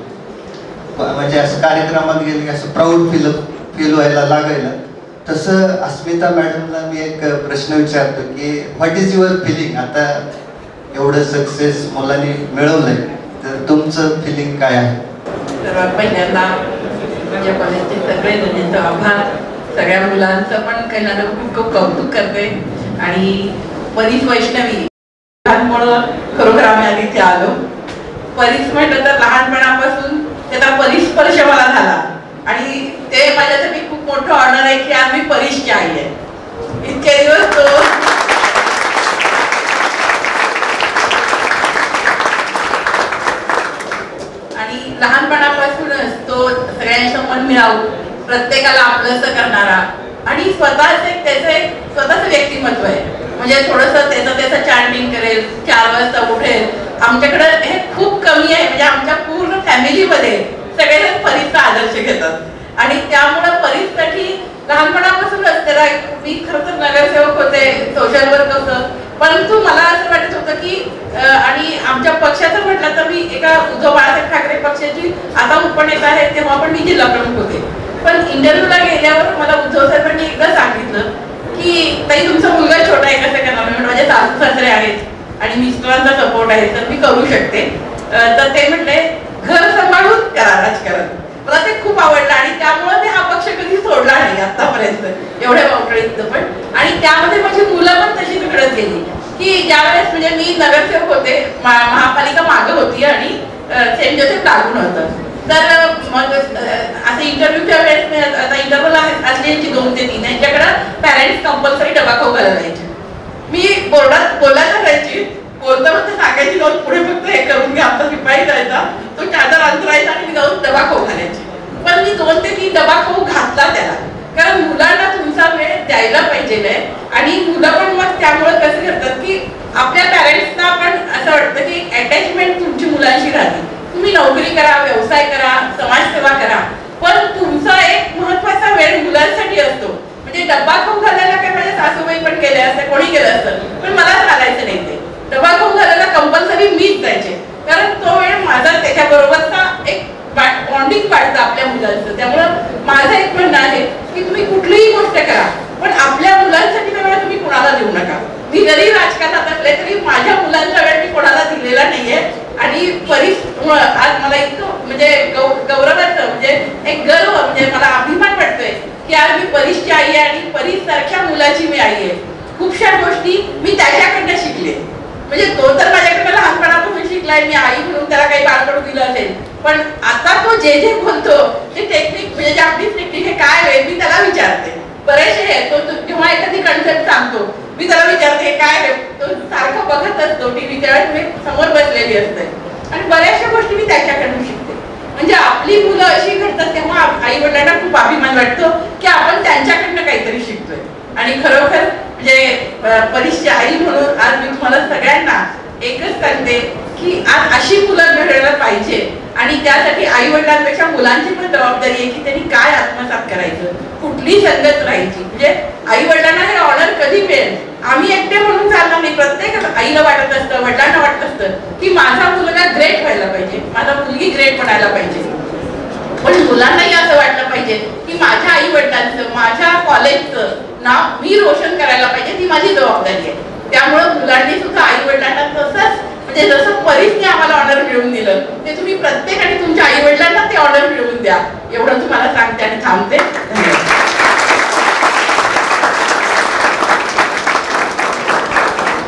म्हणजे असं कार्यक्रमात गेले की असं प्राऊड फील व्हायला लागायला. तसं अस्मिता मॅडमला मी एक प्रश्न विचारतो की व्हॉट इज युअर फिलिंग? आता एवढं सक्सेस मुलांनी मिळवलंय तर तुमचं फिलिंग काय आहे? सर्वात पहिल्यांदा माझ्या कॉलेजचे सगळे जणींचा आभार, सगळ्या मुलांचं पण काही ना खूप खूप कौतुक करते. आणि परीस वैष्णवी लहानपण खरोखर आम्ही आधी इथे आलो. परीस म्हटलं तर लहानपणापासून त्याचा परिस्पर्श मला झाला आणि ते माझ्यासाठी खूप मोठं ऑनर आहे की आज मी परीसची आई आहे. इतके दिवस तो आणि लहानपणापासूनच तो सगळ्यांचं मन मिळावून प्रत्येकाला आपलंसं करणारा आणि त्याचं एक स्वतःच व्यक्तिमत्व आहे. म्हणजे थोडंसं त्याचं चॅटिंग करेल, 4 वाजता उठेल. आमच्याकडे हे खूप कमी आहे, म्हणजे आमच्या पूर्ण फॅमिलीमध्ये सगळेजण परीसचा आदर्श घेतात आणि त्यामुळे परीससाठी लहानपणापासूनच त्याला मी खरं तर नगरसेवक होते, सोशल वर्क होतं, परंतु मला असं वाटत होतं की आणि आमच्या पक्षाचं म्हटलं तर मी एका उद्धव बाळासाहेब ठाकरे पक्षाची आता उपनेता आहे, तेव्हा पण मी जिल्हा प्रमुख होते. पण इंटरव्ह्यूला गेल्यावर मला उद्धव साहेबांनी एकदा सांगितलं की ताई तुमचा मुलगा छोटा आहे, कसं करणार? मी माझे सासू सासरे आहेत आणि मिस्टरांचा सपोर्ट आहे तर मी करू शकते. तर ते म्हटले घर सांभाळून करा राजकारण. मला ते खूप आवडलं आणि त्यामुळे मी हा पक्ष कधी सोडला नाही आतापर्यंत एवढ्या वावटळीत. पण आणि त्यामध्ये माझी मुलं पण तशी घडत गेली की ज्यावेळेस म्हणजे मी नगरसेवक होते, महापालिका मागे होती आणि सेंट जोसेफ लागून होतं. तर मग असं इंटरव्ह्यूच्या वेळेस आता इंटरव्ह्यूला असली 2 ते 3 यांच्याकडे पॅरेंट्स कंपल्सरी डबा खाऊ घालायला जायचे. मी बोर्डात बोलायला जायची, बोलता बोलता सांगायची जाऊन पुढे फक्त हे करून घ्या, आमचा शिपाई जायचा, तो चादर अंतरायचा आणि मी जाऊन डबा खाऊ घालायची. पण मी 2 ते 3 डबा खाऊ घातला त्याला, कारण मुलांना तुमचा वेळ द्यायला पाहिजे. आणि मुलं पण मग त्यामुळे कसं करतात की आपल्या पॅरेंट्सना पण असं वाटतं की अटॅचमेंट तुमची मुलांशी राहते. तुम्ही नोकरी करा, व्यवसाय करा, समाजसेवा करा, पण तुमचा एक महत्वाचा वेळ मुलांसाठी असतो. म्हणजे डब्बा खाऊ घालायला काय माझ्या सासूबाई पण केले असते, कोणी केलं असतं, पण मला चालायचं नाही. ते डबा खाऊ घालायला कंपल्सरी मीच जायचे, कारण तो वेळ माझा त्याच्याबरोबरचा एक बॉन्डिंग वाढतं आपल्या मुलांचं. त्यामुळं माझं एक म्हणणं आहे की तुम्ही कुठलीही गोष्ट करा, पण आपल्या मुलांसाठी वेळ तुम्ही कुणाला देऊ नका. मी जरी राजकारणात असले तरी माझ्या मुलांचा वेळ मी कोणाला दिलेला नाहीये. आणि आज मला इतकं म्हणजे गौरवाचं म्हणजे एक गर्व, म्हणजे मला अभिमान वाटतोय की आज मी परीसची आई आहे आणि परीस सारख्या मुलाची मी आई आहे. खूपशा गोष्टी मी त्याच्याकडनं शिकले. म्हणजे तो तर माझ्याकडे लहानपणापासून शिकलाय, मी आई म्हणून त्याला काही बाळपण दिलं असेल, पण आता तो जे जे बोलतो ते टेक्निक म्हणजे जापनीज टेक्निक हे काय आहे मी त्याला विचारते. बरेचसे तो जेव्हा एखादी कन्सेप्ट सांगतो मी त्याला विचारते काय रे, तो सारखं बघत असतो टीव्हीच्या वेळेस, मी समोर बसलेली असते आणि बऱ्याचशा गोष्टी मी त्याच्याकडून शिकते. म्हणजे आपली मुलं अशी घडतात तेव्हा आई वडिलांना खूप अभिमान वाटतो की आपण त्यांच्याकडनं काहीतरी शिकतोय. आणि खरोखर म्हणजे परीसची आई म्हणून आज मी तुम्हाला सगळ्यांना एकच सांगते की आज अशी मुलं घडायला पाहिजे आणि त्यासाठी आई वडिलांपेक्षा मुलांची पण जबाबदारी आहे की त्यांनी काय आत्मसात करायचं, कुठली संगत राहायची. म्हणजे आई वडिलांना हे ऑनर कधी मिळेल, आम्ही एकटे म्हणून चालणार नाही. प्रत्येक आईला वाटत असतं, वडिलांना वाटत असतं की माझा मुलगा ग्रेट व्हायला पाहिजे, माझा मुलगी ग्रेट बनायला पाहिजे. पण मुलांनाही असं वाटलं पाहिजे की माझ्या आई वडिलांचं, माझ्या कॉलेजचं नाव मी रोशन करायला पाहिजे, ती माझी जबाबदारी आहे. त्यामुळं मुलांनी सुद्धा आई वडिलांना तसंच म्हणजे जसं परीसने आम्हाला ऑनर मिळवून दिलं ते तुम्ही प्रत्येकाने तुमच्या आई वडिलांना ते ऑनर मिळवून द्या, एवढं तुम्हाला सांगते आणि थांबते.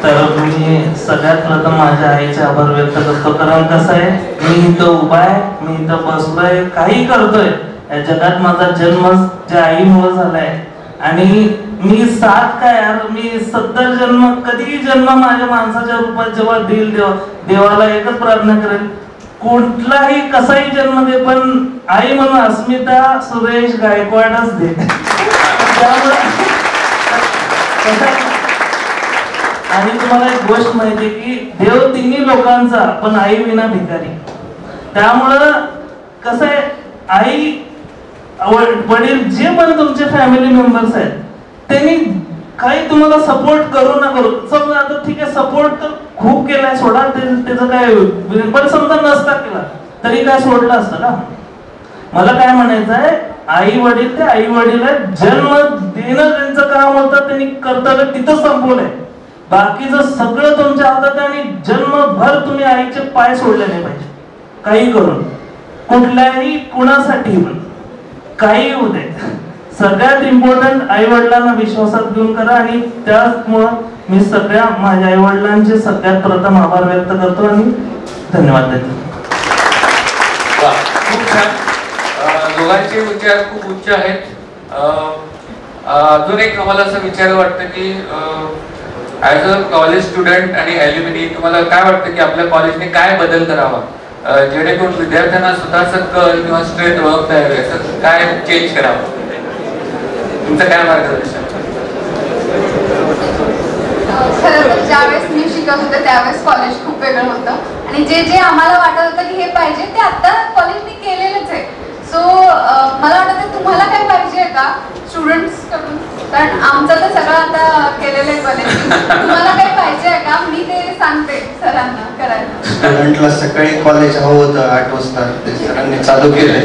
तर मी सगळ्यात प्रथम माझ्या आईचे आभार व्यक्त करतो. कारण कसं आहे, मी इथं उभा आहे, मी इथं बसलोय, काही करतोय, या जगात माझा जन्म ज्या आईमुळे झालाय. आणि मी 7 काय यार, मी 70 जन्म, कधीही जन्म माझ्या माणसाच्या रूपात जेव्हा देईल देवाला एकच प्रार्थना करेल, कुठलाही कसाही जन्म दे पण आई म्हणून अस्मिता सुरेश गायकवाडच दे. आणि तुम्हाला एक गोष्ट माहिती की देव तिन्ही लोकांचा पण आई विना भिकारी. त्यामुळं कसं आहे, आई वडील जे पण तुमचे फॅमिली मेंबर्स आहेत त्यांनी काही तुम्हाला सपोर्ट करू ना करू, समजा आता ठीक आहे सपोर्ट तर खूप केलाय सोडा, त्याचं काय, पण समजा नसता केला तरी काय सोडलं असतं का. मला काय म्हणायचं आहे, आई वडील ते आई वडील आहेत, जन्म देणं त्यांचं काम होतं, त्यांनी कर्तव्य तिथं संपवलंय. बाकीचं सगळं तुमच्या हातात आहे आणि जन्मभर तुम्ही आईचे पाय सोडले नाही पाहिजे काही करून, कुठल्याही कुणासाठी पण काही होऊ दे. सगळ्यात इम्पॉर्टंट आई वडिलांना विश्वासात घेऊन करा. आणि त्यामुळं मी सगळ्या माझ्या आई वडिलांचे सगळ्यात प्रथम आभार व्यक्त करतो आणि धन्यवाद देतो. खूप छान, दोघांचे विचार खूप उच्च आहेत. अजून एक आम्हाला असं विचार वाटतं की ऍज अ कॉलेज स्टुडंट आणि ॲल्युमिनी तुम्हाला काय वाटतं की आपल्या कॉलेजने काय बदल करावा जेणेकरून विद्यार्थ्यांना स्वतःचं कल किंवा स्ट्रेंथ ओळखता यावे, असं काय चेंज करावं, तुमचं काय मार्गदर्शन? खरं ज्यावेळेस मी शिकत होते त्यावेळेस कॉलेज खूप वेगळं होतं आणि जे जे आम्हाला वाटत होतं की हे पाहिजे ते आता कॉलेजने केलेलंच आहे. सो मला वाटतं तुम्हाला काय पाहिजे का स्टुडंट्स कडून, कारण आमचं तर सगळं आता केलेलं आहे कॉलेज, तुम्हाला काय पाहिजे का मी ते सांगते सरांना करायला. स्टुडंटला सकाळी कॉलेज हवं होतं 8 वाजता, ते सरांनी चालू केलंय.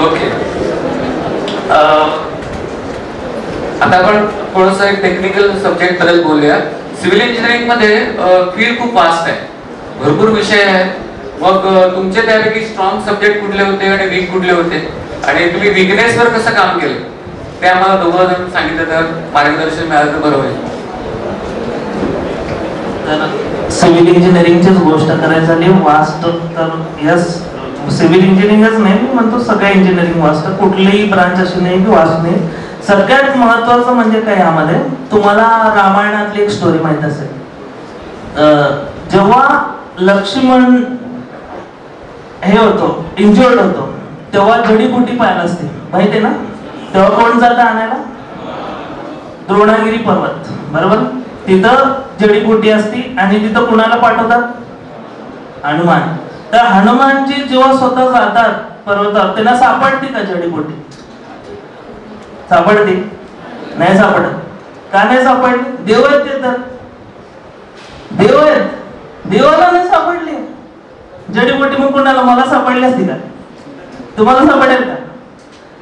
ओके, आता आपण थोडंसं एक टेक्निकल सब्जेक्ट बद्दल बोलूया. सिव्हिल इंजिनिअरिंग मध्ये फील्ड खूप वास्ट आहे, भरपूर विषय आहेत. मग तुमचे त्यापैकी स्ट्रॉंग सब्जेक्ट कुठले होते आणि वीक कुठले होते, आणि तुम्ही वीकनेस वर कसं काम केलं ते आम्हाला दोघं जण सांगितलं तर मार्गदर्शन मिळालं तर बरं होईल. तर सिव्हिल इंजिनिअरिंगचीच गोष्ट करायची झाली वास्ट, तर यस सिव्हिल इंजिनिअरिंगच नाही, मी म्हणतो सगळ्या इंजिनिअरिंग वास्ट, कुठलीही ब्रांच अशी नाही की वास्ट नाही. सगळ्यात महत्वाचं म्हणजे काय, यामध्ये तुम्हाला रामायणातली एक स्टोरी माहित असेल. जेव्हा लक्ष्मण हे होतो इंजर्ड होतो तेव्हा जडीबुटी पाहिला असते माहिती ना, तेव्हा कोण जातं आणायला, द्रोणागिरी पर्वत, बरोबर. तिथं जडीबुटी असती आणि तिथं कुणाला पाठवतात, हनुमान. तर हनुमानजी जेव्हा स्वतः जातात पर्वतावर, त्यांना सापडते का जडीबुटी, सापडते नाही सापडत. का नाही सापडली, देव आहेत ते, तर देव आहेत, देवाला नाही सापडली जडीबुटी, मग कोणाला, मला सापडली असती का, तुम्हाला सापडेल का.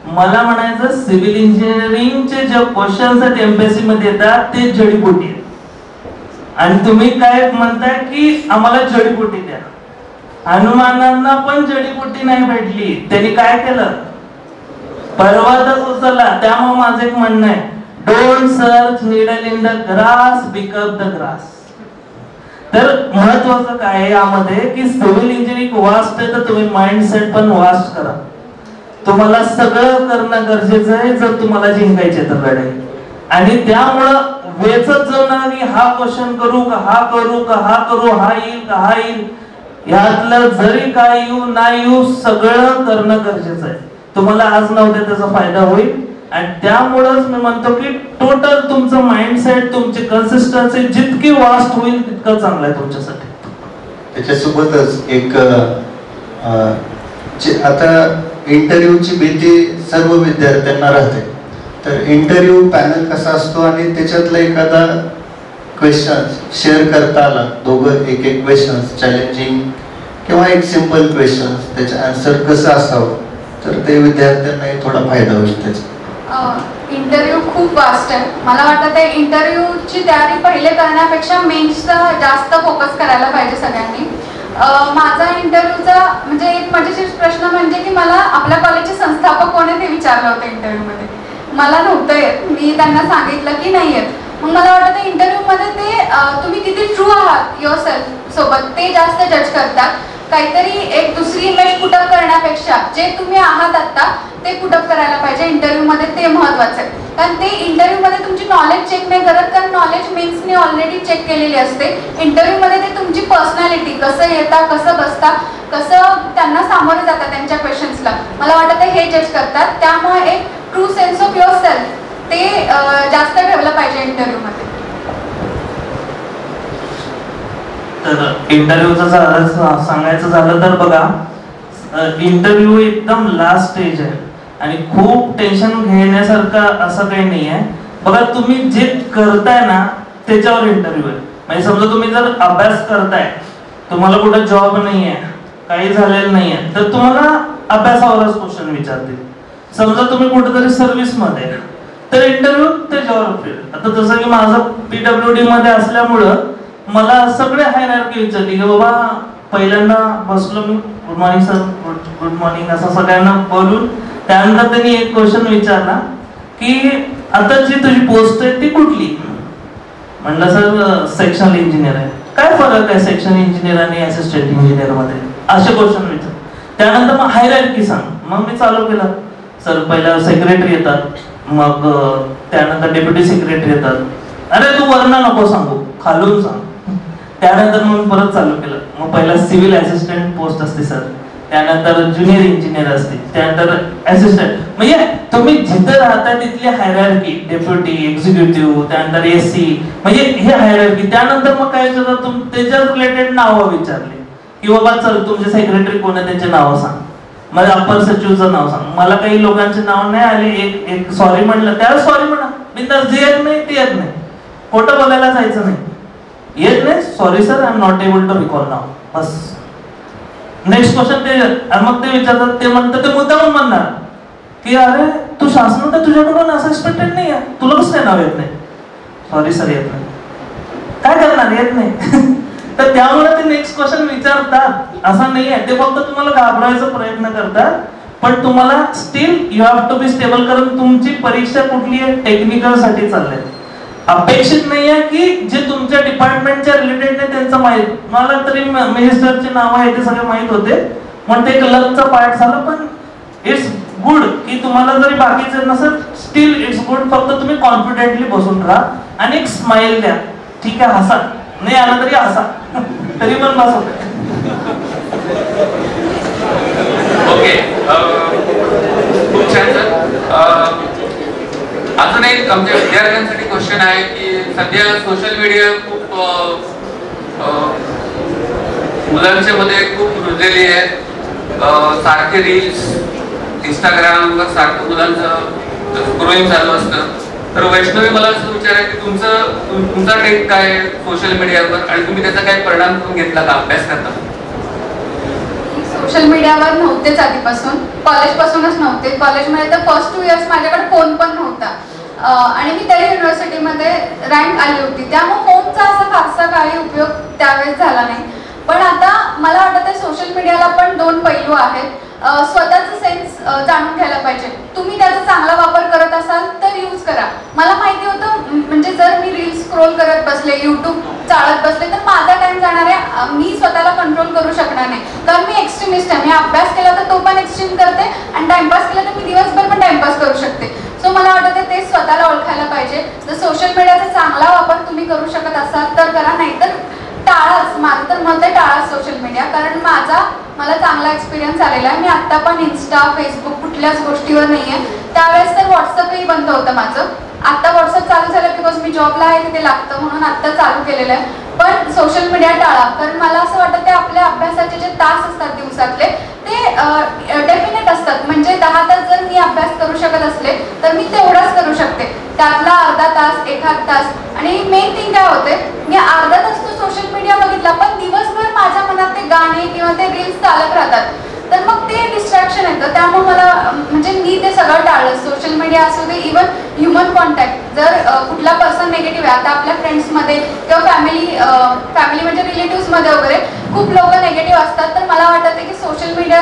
मला म्हणायचं सिव्हिल इंजिनिअरिंगचे जे क्वेश्चन्स आहेत एमपीएससी मध्ये येतात ते जडीबुटी आहेत, आणि तुम्ही काय म्हणताय की आम्हाला जडीबुटी द्या. हनुमानांना पण जडीबुटी नाही भेटली, त्यांनी काय केलं, पर्वतच उचलला. त्यामुळे माझं एक म्हणणं आहे, don't search needle in the grass, pick up the grass. तर महत्वाचं काय आहे यामध्ये की सिव्हिल इंजिनिअरिंग वास्ट आहे, तर तुम्ही माइंडसेट पण वास्ट करा. तुम्हाला सगळं करणं गरजेचं आहे जर तुम्हाला जिंकायचे तर लढाई. आणि त्यामुळं वेचत जाऊ नका की हा क्वेश्चन करू का, हा करू का, हा करू, हा येईल का, हा येईल. यातलं जरी काय येऊ नाही येऊ सगळं करणं गरजेचं आहे. तुम्हाला आज नव्हते त्याचा फायदा होईल, आणि त्यामुळेच मी म्हणतो की टोटल तुमचं माइंडसेट, तुमची कन्सिस्टन्सी जितकी वास्ट होईल तितकं चांगलं आहे तुमच्यासाठी. त्याच्यासोबतच एक आता इंटरव्ह्यूची भीती सर्व विद्यार्थ्यांना राहते. तर इंटरव्ह्यू पॅनल कसा असतो आणि त्याच्यातला एखादा क्वेश्चन शेअर करता आला, दोघं एक एक क्वेश्चन चॅलेंजिंग किंवा एक सिंपल क्वेश्चन, त्याचं आन्सर कसं असावं, तर ते विद्यार्थ्यांनाही थोडा फायदा होईल त्याचा. इंटरव्ह्यू खूप वास्ट आहे. मला वाटतं ते इंटरव्ह्यूची तयारी पहिले करण्यापेक्षा मेन्सचा जास्त फोकस करायला पाहिजे सगळ्यांनी. माझा इंटरव्ह्यूचा म्हणजे एक मजेशीर प्रश्न म्हणजे की मला आपल्या कॉलेजचे संस्थापक कोण आहे ते विचारलं होतं इंटरव्ह्यूमध्ये. मला नव्हतं येत, मी त्यांना सांगितलं की नाही येत. मग मला वाटतं इंटरव्ह्यूमध्ये ते तुम्ही किती ट्रू आहात युअर सेल्फ सोबत ते जास्त जज करतात. काहीतरी एक दुसरी इमेज पुटअप करण्यापेक्षा जे तुम्ही आहात आता ते पुटअप करायला पाहिजे इंटरव्ह्यूमध्ये, ते महत्वाचं आहे. कारण ते इंटरव्ह्यूमध्ये तुमची नॉलेज चेक नाही करत, कारण नॉलेज मेन्सने ऑलरेडी चेक केलेली असते. इंटरव्ह्यूमध्ये ते तुमची पर्सनॅलिटी, कसं येता, कसं बसता, कसं त्यांना सामोरं जातात त्यांच्या क्वेश्चन्सला, मला वाटतं ते हे जज करतात. त्यामुळे एक true sense of your self ते जास्त ठेवलं पाहिजे इंटरव्ह्यूमध्ये. तर इंटरव्ह्यूचं सांगायचं झालं तर बघा, इंटरव्ह्यू एकदम लास्ट स्टेज आहे आणि खूप टेन्शन घेण्यासारखं असं काही नाही आहे. बघा तुम्ही जे करताय ना त्याच्यावर इंटरव्ह्यू आहे. म्हणजे समजा तुम्ही जर अभ्यास करताय, तुम्हाला कुठं जॉब नाही आहे, काही झालेलं नाही आहे, तर तुम्हाला अभ्यासावरच क्वेश्चन विचारतील. समजा तुम्ही कुठेतरी सर्व्हिस मध्ये तर इंटरव्ह्यू त्याच्यावर फिरेल. आता जसं की माझं PWD मध्ये असल्यामुळं मला सगळे हायरार्की विचारली की बाबा पहिल्यांदा बसलो मी, good morning sir, good morning असं सगळ्यांना बोलून, त्यानंतर त्यांनी एक क्वेश्चन विचारला की आता जी तुझी पोस्ट आहे ती कुठली. म्हणलं सर सेक्शनल इंजिनियर आहे. काय फरक आहे सेक्शन इंजिनियर आणि असिस्टंट इंजिनियर मध्ये, असे क्वेश्चन विचार. त्यानंतर मग हायरार्की सांग. मग मी चालू केलं, सर पहिला सेक्रेटरी येतात, मग त्यानंतर डेप्युटी सेक्रेटरी येतात. अरे तू वर्ण नको सांगू, खालून सांग. त्यानंतर मग परत चालू केलं, मग पहिला सिव्हिल असिस्टंट पोस्ट असते सर, त्यानंतर ज्युनियर इंजिनियर असते, त्यानंतर असिस्टंट. म्हणजे तुम्ही जिथे राहता तिथली हायरार्की, डेप्युटी, एक्झिक्युटिव्ह, त्यानंतर SC, म्हणजे हे हायरार्की. त्यानंतर मग काय विचारतात, त्याच्या रिलेटेड नावं विचारली. की बाबा चल तुमचे सेक्रेटरी कोण आहे त्यांचे नाव सांग, मला अप्पर सचिवचं नाव सांग. मला काही लोकांचे नाव नाही आले, एक सॉरी म्हणलं त्यावेळेस सॉरी म्हणा बिंदास, जे येत नाही ते येत नाही, खोटं बोलायला जायचं नाही. येत नाही sorry sir I am not able to recall नाव, बस. नेक्स्ट क्वेश्चन ते मग ते विचारतात, ते म्हणतात ते मुद्दामून म्हणणार की अरे तू शासनात तुझ्याकडून असं एक्सपेक्टेड नाही आहे, तुला कसं काय नाव येत नाही. सॉरी सर येत नाही, काय करणार, येत नाही. तर त्यामुळे ते नेक्स्ट क्वेश्चन विचारतात, असं नाही आहे. ते फक्त तुम्हाला घाबरायचा प्रयत्न करतात, पण तुम्हाला still you have to be stable. कारण तुमची परीक्षा कुठली आहे, टेक्निकल साठी चालले. अपेक्षित नाहीये की जे तुमच्या डिपार्टमेंटच्या रिलेटेड नाही त्यांचं माहित. मला तरी मिनिस्टरचे नाव आहे ते सगळे माहित होते, पण ते एक लकचा पार्ट झाला. पण इट्स गुड की तुम्हाला जरी बाकीचे नसेल, स्टील इट्स गुड. फक्त तुम्ही कॉन्फिडेंटली बसून राहा आणि एक स्माइल द्या. ठीक आहे, हसा, नाही आला तरी हसा, तरी पण बस होते. ओके, खूप छान सर. अजून एक आमच्या विद्यार्थ्यांसाठी क्वेश्चन आहे की सध्या सोशल मीडिया खूप मुलांच्या मध्ये खूप रुजलेली आहे. सारखे रील्स इंस्टाग्रामवर सारखं मुलांचं स्क्रोलिंग चालू असतं. तर वैष्णवी, मला असं विचारायचं की तुमचा टेक काय आहे सोशल मीडियावर, आणि तुम्ही त्याचा काय परिणाम करून घेतला का अभ्यास करता? सोशल मीडियावर नव्हतेच आधीपासून, कॉलेजपासूनच नव्हते. कॉलेजमध्ये तर फर्स्ट 2 इयर्स माझ्याकडे फोन पण नव्हता, आणि मी तरी युनिव्हर्सिटीमध्ये रँक आली होती, त्यामुळे फोनचा असा फारसा काही उपयोग त्यावेळेस झाला नाही. पण आता मला वाटतं सोशल मीडियाला पण 2 पैलू आहेत. स्वतःचं सेन्स जाणून घ्यायला पाहिजे. तुम्ही त्याचा चांगला वापर करत असाल तर यूज करा. मला माहिती होतं, म्हणजे जर मी रील स्क्रोल करत बसले, युट्यूब चालत बसले, तर माझा टाइम जाणार आहे, मी स्वतःला कंट्रोल करू शकणार नाही. कारण मी एक्स्ट्रीमिस्ट आहे. मी अभ्यास केला तर तो पण एक्स्ट्रीम करते, आणि टाइमपास केला तर मी दिवसभर पण टाइमपास करू शकते. सो मला वाटतं ते स्वतःला ओळखायला पाहिजे. जर सोशल मीडियाचा चांगला वापर तुम्ही करू शकत असाल तर करा, नाहीतर टाळाच. माझं तर मत आहे टाळाच सोशल मीडिया, कारण मला चांगला एक्सपिरियन्स आलेला आहे. मी आत्ता पण इन्स्टा, फेसबुक कुठल्याच गोष्टीवर नाही आहे. त्यावेळेस तर व्हॉट्सअपही बंद होतं माझं. आत्ता व्हॉट्सअप चालू झालं बिकॉज मी जॉबला आहे, तिथे लागतं म्हणून आत्ता चालू केलेलं आहे. पण सोशल मीडिया टाळा, कारण मला असं वाटतं ते आपल्या अभ्यासाचे जे तास असतात दिवसातले ते डेफिनेट असतात. म्हणजे 10 तास जर मी अभ्यास करू शकत असले तर मी तेवढाच करू शकते. त्यातला अर्धा तास, 1 तास. आणि मेन थिंग काय होते, मी अर्धा तास तो सोशल मीडिया बघितला, पण दिवसभर माझ्या मनात ते गाणे किंवा ते रील्स चालत राहतात, तर मग ते डिस्ट्रॅक्शन येतं. त्यामुळे मला म्हणजे मी ते सगळं टाळलं. सोशल मीडिया असू दे, इव्हन ह्युमन कॉन्टॅक्ट. जर कुठला पर्सन निगेटिव्ह आहे, आता आपल्या फ्रेंड्समध्ये किंवा फॅमिली म्हणजे रिलेटिव्हमध्ये वगैरे खूप लोक निगेटिव्ह असतात, तर मला वाटतं की सोशल मीडिया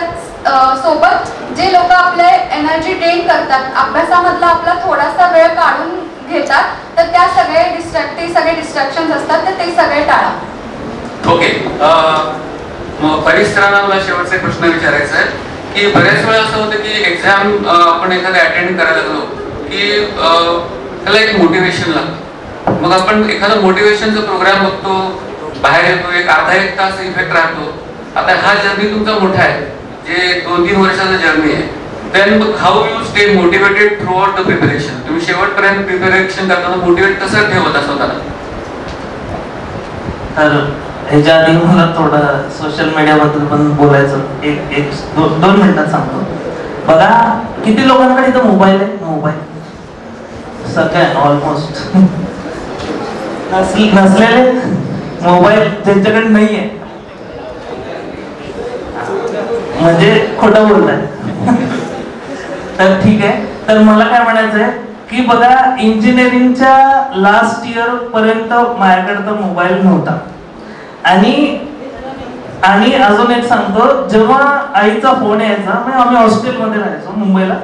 सोबत जे लोक आपले एनर्जी ड्रेन करतात, अभ्यासामधला आपला थोडासा वेळ काढून घेतात, तर ते सगळे डिस्ट्रॅक्शन्स असतात, तर ते सगळे टाळा. ओके, परिसरांना मला शेवटचा प्रश्न विचारायचा आहे की बऱ्याच वेळा असं होतं की एक्झाम आपण एखादा अटेंड करायला लागलो की त्याला एक मोटिवेशन लागतं. मग आपण एखादा मोटिवेशनचा प्रोग्राम बघतो, बाहेर येतो, एक अर्धा 1 तास इफेक्ट राहतो. आता हा जर्नी तुमचा मोठा आहे, जे 2-3 वर्षाचा जर्नी आहे. Then how you stay motivated throughout the preparation? तुम्ही शेवटपर्यंत प्रिपरेशन करताना मोटिवेट कसं ठेवता स्वतःला? तर ह्याच्या आधी मला थोडं सोशल मीडियाबद्दल पण बोलायचं. 2 मिनिटात सांगतो. बघा किती लोकांकडे इथं मोबाईल आहे, मोबाईल सगळ्या ऑलमोस्ट नसलेले मोबाईल ज्यांच्याकडे नाहीये म्हणजे खोटं बोलताय. तर ठीक आहे, तर मला काय म्हणायचंय की बघा इंजिनिअरिंगच्या लास्ट इयर पर्यंत माझ्याकडे तर मोबाईल नव्हता. आणि अजून एक सांगतो, जेव्हा आईचा फोन यायचा, आम्ही हॉस्टेलमध्ये राहायचो मुंबईला,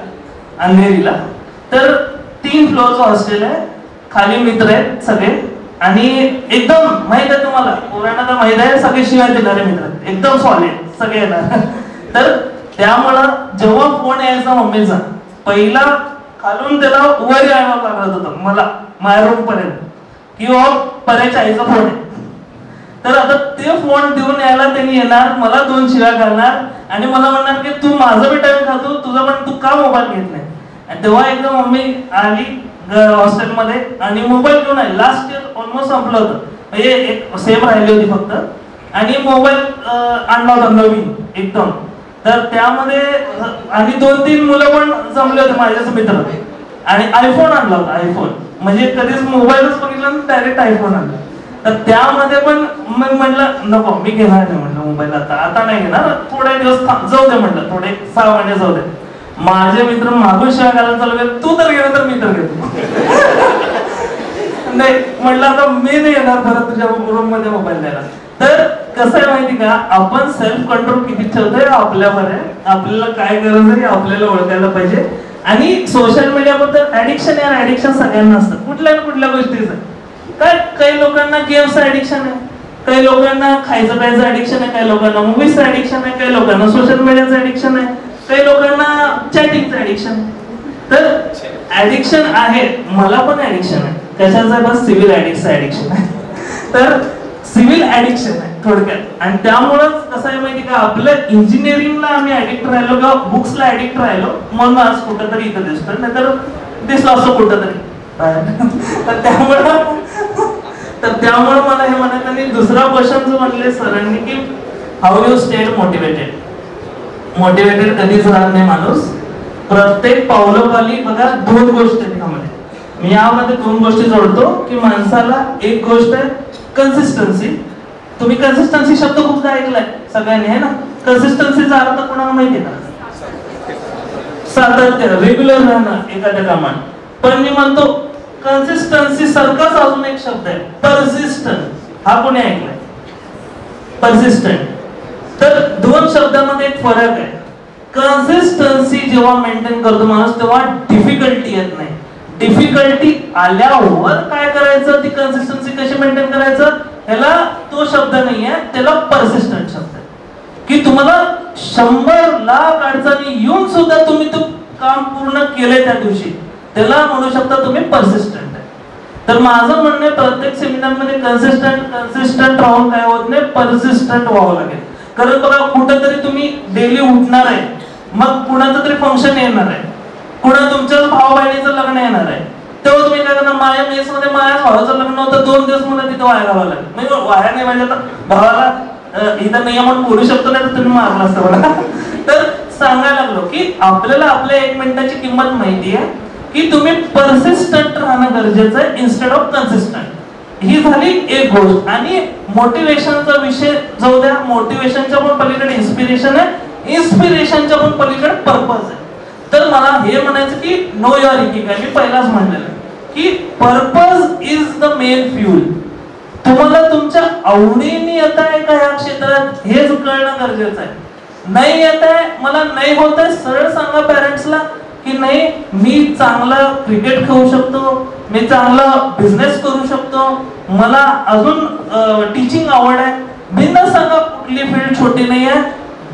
अंधेरीला. तर 3 फ्लोअरचं हॉस्टेल आहे, खाली मित्र आहेत सगळे, आणि एकदम माहित आहे तुम्हाला, पोरांना तर माहित आहे, सगळे शिवाय देणारे मित्र, एकदम सॉलिड सगळे येणार. तर त्यामुळं जेव्हा फोन यायचा मम्मीचा, पहिला खालून त्याला वर यायला लागत होतं मला माझ्या रूम पर्यंत, किंवा पर्यंत आईचा फोन आहे. तर आता ते फोन देऊन यायला त्यांनी येणार, मला 2 शिव्या घालणार आणि मला म्हणणार की तू माझं बी टाइम खातो, तुझा पण तू का मोबाईल घेत नाही. आणि तेव्हा एकदा मम्मी आली हॉस्टेलमध्ये आणि मोबाईल घेऊन आली. लास्ट इयर ऑलमोस्ट संपलं होतं, म्हणजे एक सेम राहिली होती फक्त. आणि मोबाईल आणला होता नवीन एकदम. तर त्यामध्ये आणि 2-3 मुलं पण जमले होते माझ्याच मित्र आणि आयफोन आणला होता. आयफोन म्हणजे कधीच मोबाईलच बघितला ना, डायरेक्ट आयफोन आणला. तर त्यामध्ये पण मग म्हटलं नको, मी घेणार नाही म्हटलं मोबाईल, आता नाही घेणार, थोडे दिवस जाऊ दे म्हटलं, थोडे 6 महिने जाऊ दे. माझे मित्र मागून शिवाय घालायला चालू केलं, तू तर गेला तर मी तर घेतो. नाही म्हटलं आता मी नाही येणार परत तुझ्या रूम मध्ये मोबाईल द्यायला. तर कसं आहे माहिती का, आपण सेल्फ कंट्रोल किती ठेवतोय आपल्यावर आहे. आपल्याला काय गरज आहे आपल्याला ओळखायला पाहिजे. आणि सोशल मीडियाबद्दल ऍडिक्शन, यार ऍडिक्शन सगळ्यांना असतं कुठल्या ना कुठल्या गोष्टीचं. काय काही लोकांना गेम्सचं ऍडिक्शन आहे, काही लोकांना खायचं प्यायचं ऍडिक्शन आहे, काही लोकांना मूवीजचं ऍडिक्शन आहे, काही लोकांना सोशल मीडियाचं ऍडिक्शन आहे, काही लोकांना चॅटिंगचं ऍडिक्शन आहे. तर ऍडिक्शन आहे, मला पण ऍडिक्शन आहे. कशाचं? बस सिव्हिल ऍडिक्शन आहे. तर सिव्हिल ऍडिक्शन आहे थोडक्यात. आणि त्यामुळेच कसं आहे माहिती का, आपलं इंजिनिअरिंगला आम्ही ऍडिक्ट राहिलो किंवा बुक्सला ऍडिक्ट राहिलो म्हणून आज कुठंतरी इथं दिसतोय, नाहीतर दिसलो असं कुठंतरी. तर त्यामुळे मला हे म्हणायचं. आणि दुसरा क्वेश्चन जो म्हणले सरांनी की how you stayed motivated. Motivated कधीच राहत नाही माणूस. प्रत्येक पावलोपाली बघा 2 गोष्टी आहेत यामध्ये. मी यामध्ये 2 गोष्टी जोडतो की माणसाला एक गोष्ट आहे कन्सिस्टन्सी. तुम्ही कन्सिस्टन्सी शब्द खूपदा ऐकलाय सगळ्यांनी आहे ना. कन्सिस्टन्सीचा अर्थ कोणाला माहिती आहे का? सातत्य, रेग्युलर राहणं एखाद्या कामात. पण मी म्हणतो कन्सिस्टन्सी सारखाच अजून एक शब्द आहे परसिस्टंट. हा कोणी ऐकलाय? परसिस्टंट. तर 2 शब्दांमध्ये एक फरक आहे. कन्सिस्टन्सी जेव्हा मेंटेन करतो माणूस तेव्हा डिफिकल्टी येत नाही. डिफिकल्टी आल्यावर काय करायचं, ती कन्सिस्टन्सी कशी मेंटेन करायचं, ह्याला तो शब्द नाहीये, त्याला परसिस्टंट शब्द आहे. की तुम्हाला 100 लाख अडचणी येऊन सुद्धा तुम्ही तो काम पूर्ण केले त्या दिवशी, त्याला म्हणू शकता तुम्ही परसिस्टंट आहे. तर माझं म्हणणं प्रत्येक सेमिनारमध्ये कन्सिस्टंट राहून काय होत नाही, परसिस्टंट व्हावं लागेल. कारण बघा कुठेतरी तुम्ही डेली उठणार आहे, मग कुणाचं तरी फंक्शन येणार आहे, कुणा तुमच्या भाऊ बहिणीचं लग्न येणार आहे, तेव्हा तुम्ही काय करणार, माझ्या मेसमध्ये माझ्या भावाचं लग्न होतं 2 दिवस मला तिथं वाया घालावं लागेल. म्हणजे वाया नाही म्हणजे आता भावाला इथं नाही आपण बोलू शकतो नाही तर तुम्ही मारला असतं मला. तर सांगायला लागलो की आपल्याला आपल्या 1 मिनिटाची किंमत माहिती आहे की तुम्ही परसिस्टंट राहणं गरजेचं आहे इन्स्टेड ऑफ कन्सिस्टंट. ही झाली एक गोष्ट. आणि मोटिवेशनचा विषय जाऊ द्या, मोटिवेशनच्या पण पलीकडे इन्स्पिरेशन आहे, इन्स्पिरेशनच्या पण पलीकडे पर्पज आहे. तर मला हे म्हणायचं की नो युअर इकिगाई. मी पहिलाच म्हणलेलं की purpose is the main fuel. तुम्हाला तुमच्या आवडीने येत आहे का या क्षेत्रात हेच कळणं गरजेचं आहे. नाही येत आहे, मला नाही होत आहे, सरळ सांगा पॅरेंट्सला की नाही मी चांगलं क्रिकेट खेळू शकतो, मी चांगला बिझनेस करू शकतो, मला अजून टीचिंग आवड आहे. बिंदास सांगा, कुठली फील्ड छोटी नाही आहे.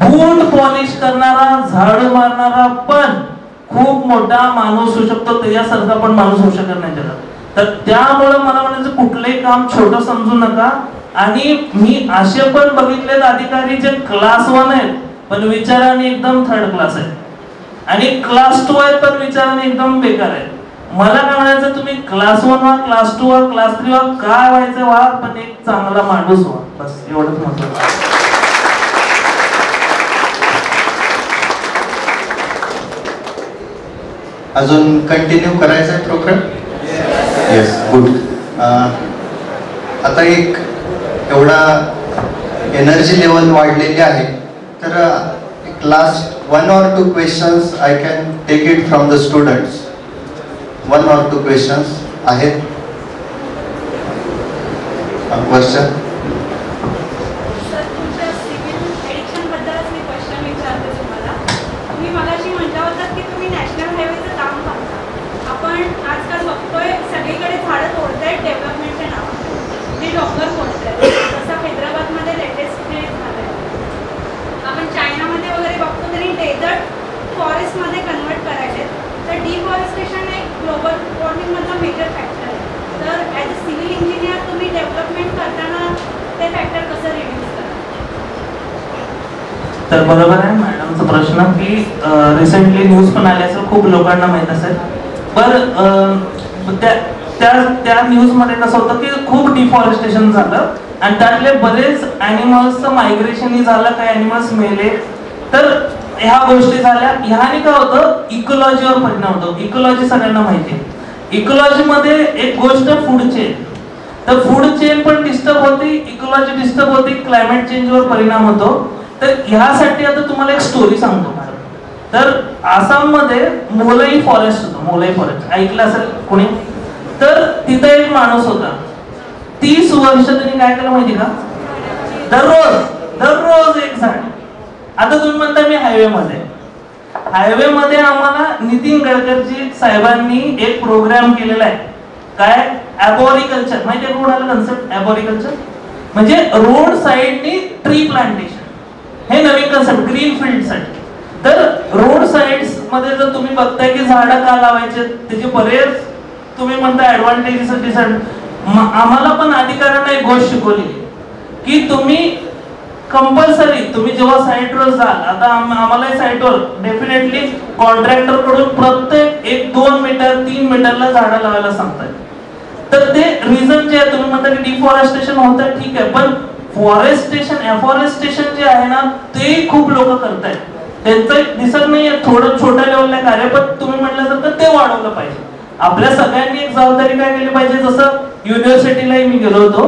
बूट पॉलिश करणारा, झाडू मारणारा पण खूप मोठा माणूस होऊ शकतो, त्याच्यासारखा पण माणूस होऊ शकत नाही जगात. तर त्यामुळे मला म्हणायचं कुठलंही काम छोटं समजू नका. आणि मी असे पण बघितलेत अधिकारी जे क्लास 1 आहेत पण विचाराने एकदम 3rd क्लास आहे, आणि क्लास 2 आहेत पण विचाराने एकदम बेकार आहे. मला काय म्हणायचं, तुम्ही क्लास 1 व्हा, क्लास 2 व्हा, क्लास 3 व्हा, काय व्हायचं व्हा, पण एक चांगला माणूस व्हा, बस एवढंच महत्त्वाचं. अजून कंटिन्यू करायचं आहे प्रोग्राम? Yes, good. आता एक एवढा एनर्जी लेवल वाढलेली आहे, तर एक last 1 or 2 questions I can take it from the students. 1 or 2 questions आहेत. क्वेश्चन? तर बरोबर आहे मॅडमचा प्रश्न की रिसेंटली न्यूज पण आल्याचं खूप लोकांना माहित असेल. पण त्या न्यूज मध्ये कसं होतं की खूप डिफॉरेस्टेशन झालं आणि त्यातले बरेच अॅनिमल्सचं मायग्रेशन झालं, काही अॅनिमल्स मेले. तर ह्या गोष्टी झाल्या. ह्याने काय होतं, इकोलॉजीवर परिणाम होतो. इकोलॉजी सगळ्यांना माहिती आहे. इकोलॉजी मध्ये एक गोष्ट फूड चेन. तर फूड चेन पण डिस्टर्ब होती, इकोलॉजी डिस्टर्ब होती, क्लायमेट चेंजवर परिणाम होतो. तर ह्यासाठी आता तुम्हाला एक स्टोरी सांगतो. तर आसाममध्ये मोलाई फॉरेस्ट होतं. मोलाई फॉरेस्ट ऐकलं असेल कोणी? तर तिथं एक माणूस होता. 30 वर्ष त्यांनी काय केलं माहिती का? दररोज एक झाड. आता तुम्ही म्हणता मी हायवे मध्ये आम्हाला नितीन गडकरी साहेबांनी एक प्रोग्राम केलेला आहे. काय? ॲबॉरिकल्चर. माहिती आहे कोणाला कन्सेप्ट ॲबॉरिकल्चर? म्हणजे रोड साइडनी ट्री प्लांटेशन. हे नवीन कन्सेप्ट ग्रीन फील्ड साठी. तर रोड साइड्स मध्ये जर तुम्ही बघताय की झाडं का लावायचे, त्याचे बरेच तुम्ही म्हणता ऍडव्हान्टेजेस आम्हाला पण अधिकाऱ्यांना एक गोष्ट शिकवली की तुम्ही कंपल्सरी तुम्ही जेव्हा साईटवर जाल, आता आम्हाला साईटवर डेफिनेटली कॉन्ट्रॅक्टर कडून प्रत्येक 1-2 मीटर 3 मीटरला झाडं लावायला सांगतात. तर ते रिझन जे आहे, तुम्ही म्हणता की डिफॉरेस्टेशन होत आहे, ठीक आहे, पण फॉरेस्टेशन एफॉरेस्टेशन जे आहे ना ते खूप लोक करतायत. त्यांचं दिसत नाहीये थोडं छोट्या लेवलला कार्य, पण तुम्ही म्हटलं तर ते वाढवलं पाहिजे. आपल्या सगळ्यांनी एक जबाबदारी काय केली पाहिजे. जसं युनिव्हर्सिटीलाही मी गेलो होतो,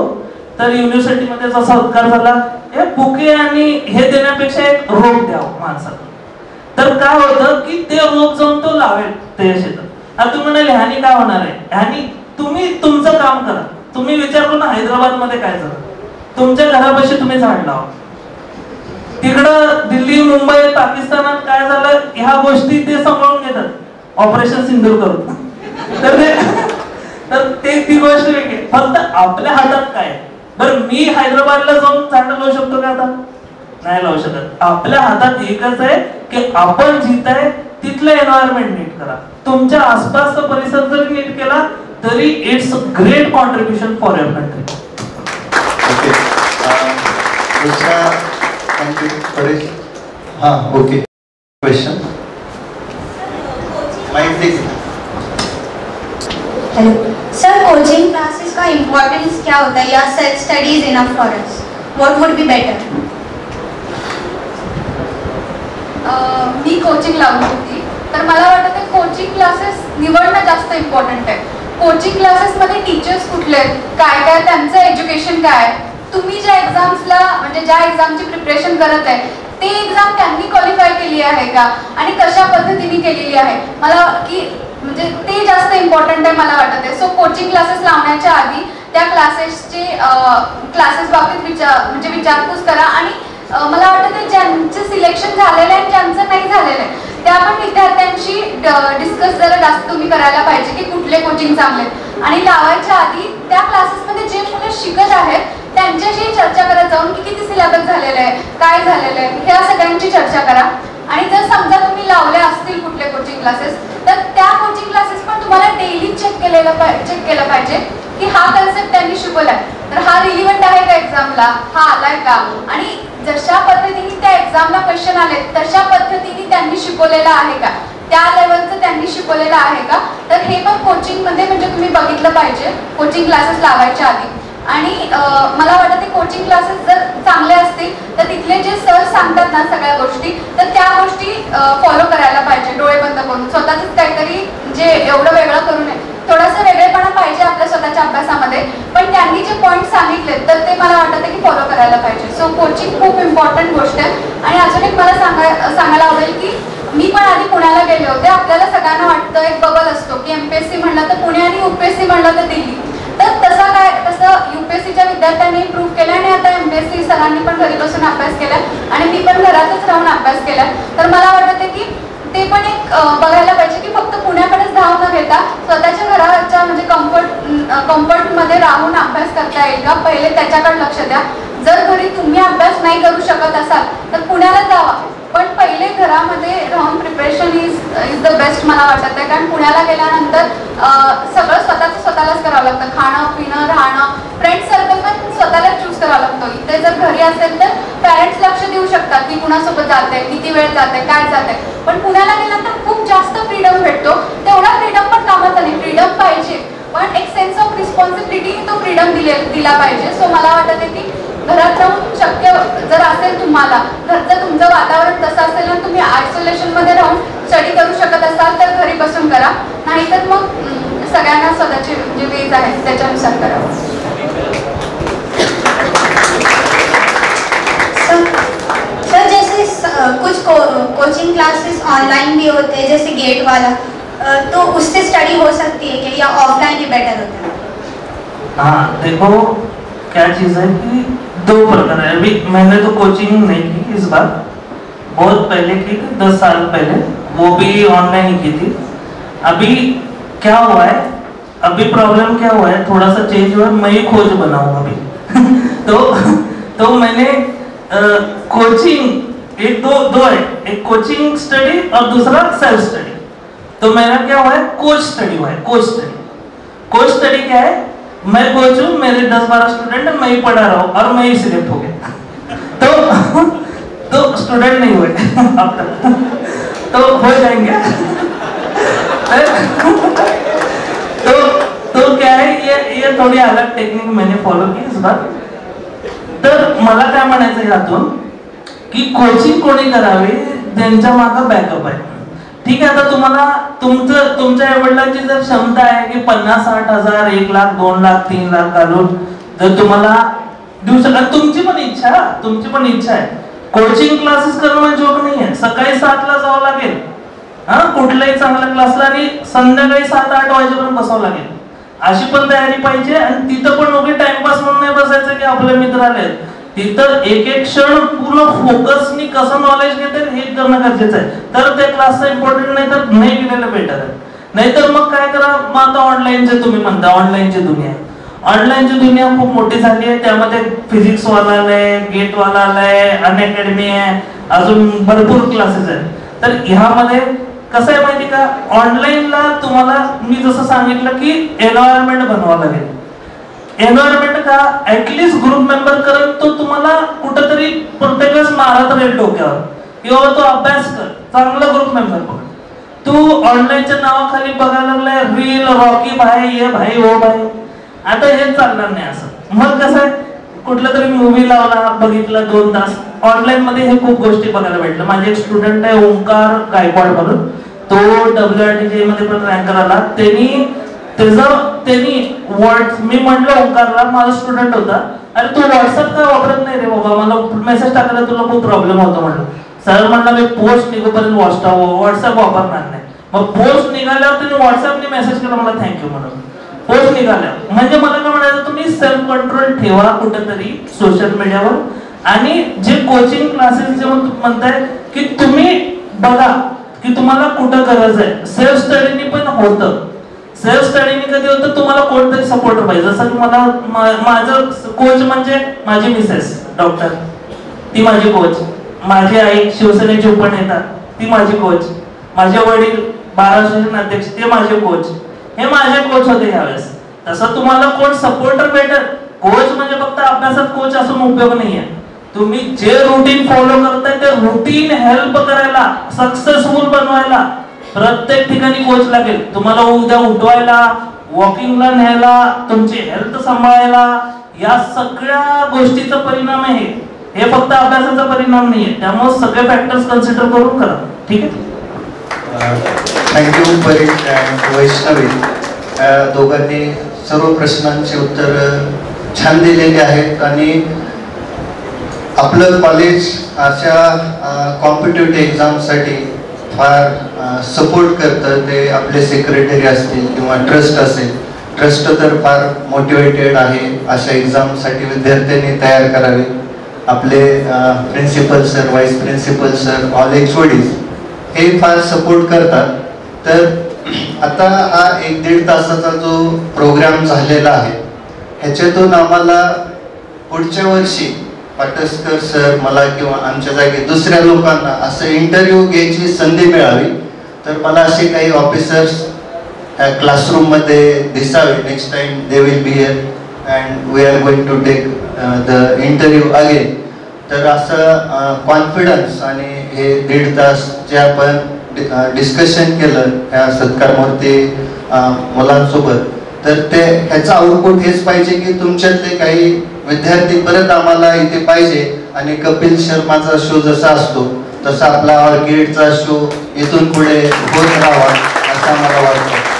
तर युनिव्हर्सिटीमध्ये जसा सत्कार झाला, हे बुके आणि हे देण्यापेक्षा एक रोप द्यावं माणसाला. तर काय होतं की ते रोप जाऊन तो लावेल ते शेतात. आता तुम्ही म्हणाले ह्यानी काय होणार आहे, ह्यानी तुम्ही तुमचं काम करा. तुम्ही विचार करू ना हैदराबाद मध्ये काय झालं. तुमच्या घरापाशी तुम्ही झाड लावा. तिकडं दिल्ली मुंबई पाकिस्तानात काय झालं, ह्या गोष्टी ते सांभाळून घेतात ऑपरेशन सिंदूर करून. तर ती गोष्ट वेगळी. फक्त आपल्या हातात काय. बरं मी हैदराबादला जाऊन झाडं लावू शकतो का? आता नाही लावू शकत. आपल्या हातात एकच आहे की आपण जिथं आहे तिथलं एन्व्हायरमेंट नीट करा. तुमच्या आसपासचा परिसर जरी नीट केला तरी it's great contribution for your country. Okay question hello sir, coaching classes का इम्पोर्टेंस क्या होता है या self study is enough for us? What would be better? Me coaching लावली होती, तर मला वाटतं ते कोचिंग क्लासेस निवडणं जास्त इम्पॉर्टंट आहे. कोचिंग क्लासेसमध्ये टीचर्स कुठले आहेत, काय त्यांचं एज्युकेशन काय आहे, तुम्ही ज्या एक्झाम्सला म्हणजे ज्या एक्झामची प्रिपरेशन करत आहे ते एक्झाम त्यांनी क्वालिफाय केली आहे का आणि कशा पद्धतीने केलेली आहे, मला की म्हणजे ते जास्त इम्पॉर्टंट आहे मला वाटत आहे. सो कोचिंग क्लासेस लावण्याच्या आधी त्या क्लासेस बाबतीत विचारपूस करा. आणि मला वाटतं ज्यांचं सिलेक्शन झालेलं आहे ज्यांचं नाही झालेलं आहे त्या पण विद्यार्थ्यांशी डिस्कस जरा जास्त तुम्ही करायला पाहिजे की कुठले कोचिंग चांगले. आणि लावायच्या आधी त्या क्लासेसमध्ये जे मुलं शिकत आहेत त्यांच्याशी चर्चा करत जाऊन की किती सिलेबस झालेलं आहे, काय झालेलं आहे, ह्या सगळ्यांची चर्चा करा. आणि जर समजा तुम्ही लावले असतील कुठले कोचिंग क्लासेस तर त्या कोचिंग क्लासेस पण तुम्हाला डेली चेक केलं पाहिजे की हा कन्सेप्ट त्यांनी शिकवलाय तर हा रिलिव्हंट आहे का एक्झामला, हा आलाय का, आणि जशा पद्धतीने त्या एक्झामला क्वेश्चन आले तशा पद्धतीने त्यांनी शिकवलेलं आहे का, त्या लेवलचं त्यांनी शिकवलेलं आहे का. तर हे पण कोचिंगमध्ये म्हणजे तुम्ही बघितलं पाहिजे कोचिंग क्लासेस लावायच्या आधी. आणि मला वाटतं ते कोचिंग क्लासेस जर चांगले असतील तर तिथले जे सर सांगतात ना सगळ्या गोष्टी तर त्या गोष्टी फॉलो करायला पाहिजे डोळे बंद करून. स्वतःच काहीतरी जे एवढं वेगळं करू नये, थोडासा वेगळेपणा पाहिजे आपल्या स्वतःच्या अभ्यासामध्ये, पण त्यांनी जे पॉईंट सांगितले तर ते मला वाटतं की फॉलो करायला पाहिजे. सो कोचिंग खूप इम्पॉर्टंट गोष्ट आहे. आणि अजून एक मला सांगायला आवडेल की मी पण आधी पुण्याला गेले होते. आपल्याला सगळ्यांना वाटतं एक बबल असतो की एमपीएससी म्हणलं तर पुणे आणि यूपीएससी म्हणलं तर दिल्ली. तर तसं यूपीएससीच्या विद्यार्थ्यांनी प्रूव्ह केलं आणि आता एमपीएससी सरांनी पण घरी बसून अभ्यास केला आणि मी पण घरातच राहून अभ्यास केला. तर मला वाटतं की ते पण एक बघायला पाहिजे की फक्त पुण्याकडेच धाव न घेता स्वतःच्या घराच्या म्हणजे कम्फर्टमध्ये राहून अभ्यास करता येईल का पहिले त्याच्याकडे लक्ष द्या. जर घरी तुम्ही अभ्यास नाही करू शकत असाल तर पुण्याला जावा, पण पहिले घरामध्ये राहून प्रिपरेशन इज द बेस्ट मला वाटत आहे. कारण पुण्याला गेल्यानंतर सगळं स्वतःलाच करावं लागतं, खाणं पिणं राहणं, फ्रेंड सर्कल पण स्वतःलाच चूज करावं लागतो. इथे जर घरी असेल तर पॅरेंट्स लक्ष देऊ शकतात की कुणासोबत जाते, किती वेळ जाते, काय जाते, पण पुण्याला गेल्यानंतर खूप जास्त फ्रीडम भेटतो. तेवढा फ्रीडम पण कामाचा नाही, फ्रीडम पाहिजे पण एक सेन्स फ्रीडम दिला पाहिजे. सो मला वाटत आहे की घरात राहून शक्य जर असेल तुम्हाला, घरचं तुमचं वातावरण तसं असेल आणि तुम्ही आयसोलेशनमध्ये राहून स्टडी करू शकत असाल तर घरी बसून करा, नाहीतर मग सगळ्यांना स्वतःचे जे वेज आहेत त्याच्यानुसार करावं. सर जैसे कुछ कोचिंग क्लासेस ऑनलाइन भी होते हैं जैसे गेट वाला, तो उससे स्टडी हो सकती है क्या, या ऑफलाइन ही बेटर होता है? हाँ देखो क्या चीज़ है कि दो प्रकार है. अभी मैंने तो कोचिंग नहीं की इस बार, बहुत पहले की थी 10 साल पहले, वो भी ऑनलाइन ही की थी. अभी क्या हुआ है, अभी प्रॉब्लम क्या हुआ है, थोड़ा सा चेंज हुआ है, मैं ही खोज बनाऊँ अभी. तो मैंने कोचिंग एक दो है, एक कोचिंग स्टडी और दूसरा सेल्फ स्टडी. तो मेरा क्या हुआ है, कोच स्टडी हुआ है. कोच स्टडी क्या है, मैं कोच हूँ, मेरे 10-12 स्टूडेंट है, मैं ही पढ़ा रहा हूँ और मैं ही सिलेक्ट हो गया. तो स्टूडेंट नहीं हुए अब तक, तो हो जाएंगे. तो क्या है, ये थोड़ी अलग टेक्निक मैंने फॉलो की इस बार. तर मला काय म्हणायचं यातून की कोचिंग कोणी करावी, त्यांच्या मागे बॅकअप आहे. ठीक आहे, आता तुम्हाला तुमच्या आईवडिलांची जर क्षमता आहे की 50-60 हजार, 1 लाख, 2 लाख, 3 लाख घालून जर तुम्हाला दिवसाला, तुमची पण इच्छा आहे. कोचिंग क्लासेस करणं म्हणजे जोक नाही आहे. सकाळी 7ला जावं लागेल कुठल्याही चांगल्या क्लासला आणि संध्याकाळी 7-8 वाजेपर्यंत बसावं लागेल. अशी पण तयारी पाहिजे. आणि तिथं पण उभी टाइमपास म्हणून नाही बसायचं की आपले मित्र आले. तिथं एक क्षण पूर्ण फोकसनी कसं नॉलेज घेतात हे करणं गरजेचं आहे. तर त्या क्लासचा इम्पॉर्टंट नाही तर नाही गेलेलं बेटर आहे. नाहीतर मग काय करा, मग आता ऑनलाईनचे तुम्ही म्हणता ऑनलाईनची दुनिया खूप मोठी झाली आहे. त्यामध्ये फिजिक्स वाला आलाय, गेट वाला आलाय, अनअकॅडमी आहे, अजून भरपूर क्लासेस आहेत. तर ह्यामध्ये कसं आहे माहिती का, ऑनलाईनला तुम्हाला मी जसं सांगितलं की एन्व्हायरमेंट बनवावं लागेल. एन्व्हायरमेंट का, ऍटलीस्ट ग्रुप मेंबर करत तो तुम्हाला कुठेतरी प्रत्येक वेळेस मारत राहील डोक्यावर किंवा तो अभ्यास कर, चांगला ग्रुप मेंबर पकड. तू ऑनलाईनच्या नावाखाली बघायला लागलाय रील, रॉकी भाई, ये भाई वो भाई, आता हे चालणार नाही असं. मग कसं आहे, कुठला तरी मूवी लावला, बघितला 2 तास. ऑनलाईन मध्ये हे खूप गोष्टी बघायला भेटलं. माझे एक स्टुडंट आहे ओंकार गायकवाड म्हणून, तो WRTJ मध्ये पण रँकर आला. त्यांनी मी म्हटलं ओंकारला, माझा स्टुडंट होता, अरे तू व्हॉट्सअप का वापरत नाही रे बाबा, मला मेसेज टाकायला तुला खूप प्रॉब्लेम होतो म्हणलं. सर म्हणला मी पोस्ट निघोपर्यंत व्हॉट्सअप वापरणार नाही. मग पोस्ट निघाल्यावर तुम्ही व्हॉट्सअपने मेसेज केला मला थँक्यू म्हणून. पोस्ट निघाल्या म्हणजे मला काय म्हणायचं, तुम्ही सेल्फ कंट्रोल ठेवा कुठेतरी सोशल मीडियावर. आणि जे कोचिंग क्लासेस जे म्हणताय की तुम्ही बघा की तुम्हाला कुठं गरज आहे. सेल्फ स्टडीनी पण होतं. सेल्फ स्टडीनी कधी होतं, तुम्हाला कोणतरी सपोर्टर पाहिजे. जसं की मला माझं कोच म्हणजे माझी मिसेस डॉक्टर, ती माझी कोच. माझी आई शिवसेनेची उपनेता, ती माझी कोच. माझे वडील 12 सेशन अध्यक्ष, ते माझे कोच. हे माझे कोच होते यावेळेस. तसं तुम्हाला कोण सपोर्टर भेटेल. कोच म्हणजे फक्त अभ्यासात कोच असून उपयोग नाहीये. तुम्ही जे रुटीन फॉलो करताय ते रुटीन हेल्प करायला, सक्सेसफुल बनवायला प्रत्येक ठिकाणी कोच लागेल. तुम्हाला उद्या उठवायला, वॉकिंगला न्यायला, तुमची हेल्थ सांभाळायला, या सगळ्या गोष्टीचा परिणाम आहे. हे फक्त अभ्यासाचा परिणाम नाहीये. त्यामुळे सगळे फॅक्टर्स कन्सिडर करून करा. ठीक आहे. Thank you Parit and Vaishnavi. दोघांनी सर्व प्रश्नांची उत्तर छान दिलेली आहेत. आणि आपलं कॉलेज अशा कॉम्पिटिटिव्ह एक्झामसाठी फार सपोर्ट करतं. ते आपले सेक्रेटरी असतील किंवा ट्रस्ट असेल, ट्रस्ट तर फार मोटिवेटेड आहे अशा एक्झामसाठी विद्यार्थ्यांनी तयार करावे. आपले principal sir, vice principal sir, all HODs हे फार सपोर्ट करतात. तर आता हा 1-1.5 तासाचा जो प्रोग्राम झालेला आहे ह्याच्यातून आम्हाला पुढच्या वर्षी पाटसकर सर, मला किंवा आमच्या जागी दुसऱ्या लोकांना असं इंटरव्ह्यू घ्यायची संधी मिळावी. तर मला असे काही ऑफिसर्स क्लासरूम मध्ये दिसावे. Next time they will be here and we are going to take the interview again. तर असं कॉन्फिडन्स आणि हे 1.5 तास जे आपण डिस्कशन केलं त्या सत्कारमूर्ती मुलांसोबत, तर ते ह्याचा आउटपुट हेच पाहिजे की तुमच्यातले काही विद्यार्थी परत आम्हाला इथे पाहिजे आणि कपिल शर्माचा शो जसा असतो तसा आपला ऑर्किडचा शो इथून पुढे होत राहावा असं मला वाटतं.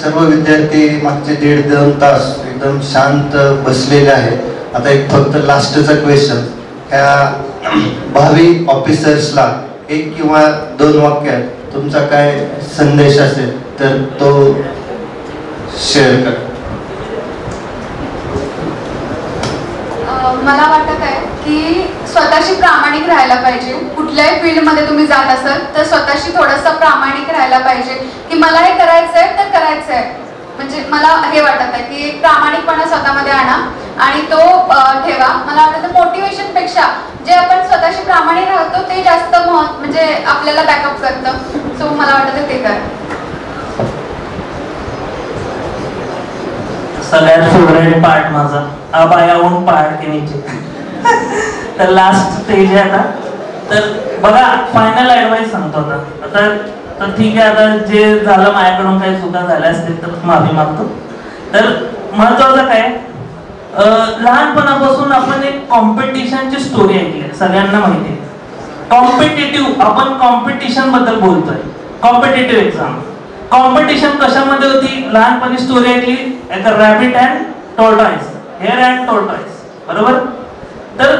सर्व विद्यार्थी मागचे 1.5-2 तास एकदम शांत बसलेले आहेत. आता एक फक्त लास्टचा क्वेश्चन, ह्या भावी ऑफिसर्सला 1 किंवा 2 वाक्यात तुमचा काय संदेश असेल तर तो शेअर करा. मला वाटत आहे की स्वतःशी प्रामाणिक राहायला पाहिजे. कुठल्याही फील्डमध्ये तुम्ही जात असाल तर स्वतःशी थोडंसं प्रामाणिक राहायला पाहिजे की मला हे करायचं आहे तर करायचं आहे. म्हणजे मला हे वाटत आहे की एक प्रामाणिकपणा स्वतःमध्ये आणा आणि तो ठेवा. मला वाटतं मोटिवेशनपेक्षा जे आपण स्वतःशी प्रामाणिक राहतो ते जास्त म्हणजे आपल्याला बॅकअप करतं. सो मला वाटतं ते करा. सगळ्यात फेवरेट पार्ट माझा अब आया हूं पहाड़ के नीचे. तर लास्ट स्टेज आहे आता. तर बघा फायनल ऍडवाइस सांगतो आता. तर ठीक आहे, आता जे झालं माझ्याकडून काही चुका झाल्या असतील तर माफी मागतो. तर महत्वाचं काय, लहानपणापासून आपण एक कॉम्पिटिशनची स्टोरी ऐकली, सगळ्यांना माहिती आहे. कॉम्पिटेटिव्ह, आपण कॉम्पिटिशन बद्दल बोलतोय. कॉम्पिटेटिव्ह एक्झाम, कॉम्पिटिशन कशामध्ये होती? लहानपणी स्टोरी ऐकली, एक rabbit and tortoise, hair and tortoise, बरोबर. तर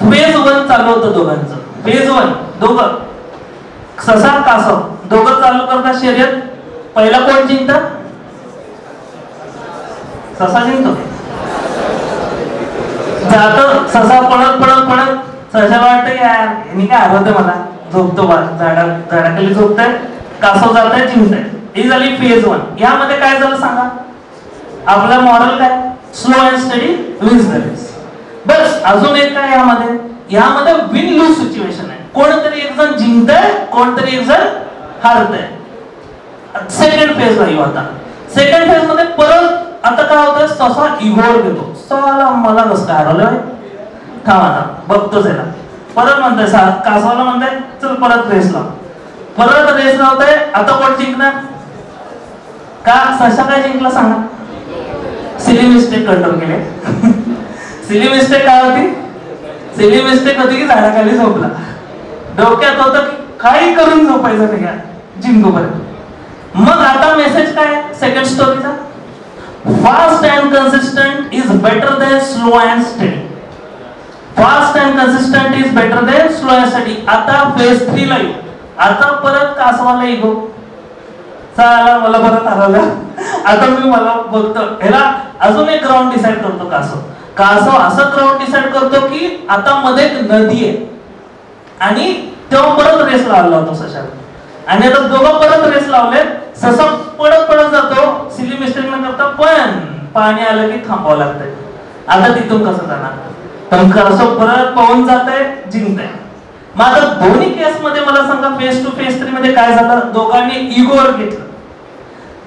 फेज 1 चालू होतं दोघांचं. फेज 1 दोघं, ससा कासव दोघं चालू करतात शर्यत. पहिला कोण जिंकतात? ससा जिंकतो. जातो ससा पळत पळत पळत, सशाला वाटतं यार यांनी काय हरवते मला, झोपतो बा, झाडाखाली झोपताय. कासव जात आहे, जिंकताय. ही झाली फेज 1. यामध्ये काय झालं सांगा? आपला मॉडेल काय? Slow and steady wins the race. बस अजून एक काय यामध्ये विन लूज सिच्युएशन आहे. कोणतरी एक जण जिंकतंय, कोणतरी एक जण हारतंय. सेकंड फेज येऊ आता. सेकंड फेज मध्ये परत आता काय होतं, तसा इगोर घेतो. साला मला कसं काय हरवलं, थांब आता बघतोच याला. परत म्हणताय कासवाला म्हणताय चल परत रेस लाव. परत रेस लावताय. आता कोण जिंकणार? का सशा काय जिंकला सांगा? सिली मिस्टेक कंट्रोल केले. सिली मिस्टेक काय होती? सिली मिस्टेक होती की झाडाखाली झोपला. डोक्यात होतं की काही करून झोपायचं नाही का जिंकूपर्यंत. मग आता मेसेज काय सेकंड स्टोरीचा? Fast and consistent is better than slow and steady. Fast and consistent is better than slow and steady. आता फेज 3 ला येऊ. आता परत कासवाला इगो, चला मला परत हरवलं, आता मी मला बघतो. ह्याला अजून एक ग्राउंड डिसाइड करतो कासव असं ग्राउंड डिसाइड करतो की आता मध्ये एक नदी आहे आणि तेव्हा परत रेस लावला होतो सशाला. आणि आता दोघं परत रेस लावले. ससा पळत पळत जातो, सिली मिस्टेक न करता, पण पाणी आलं की थांबावं लागतंय. आता तिथून कसं जाणार? पण कासव परत पाहून जात आहे, जिंकत आहे. मग आता दोन्ही केस मध्ये मला सांगा फेज 2 फेज 3 मध्ये काय झालं? दोघांनी इगोवर घेतलं,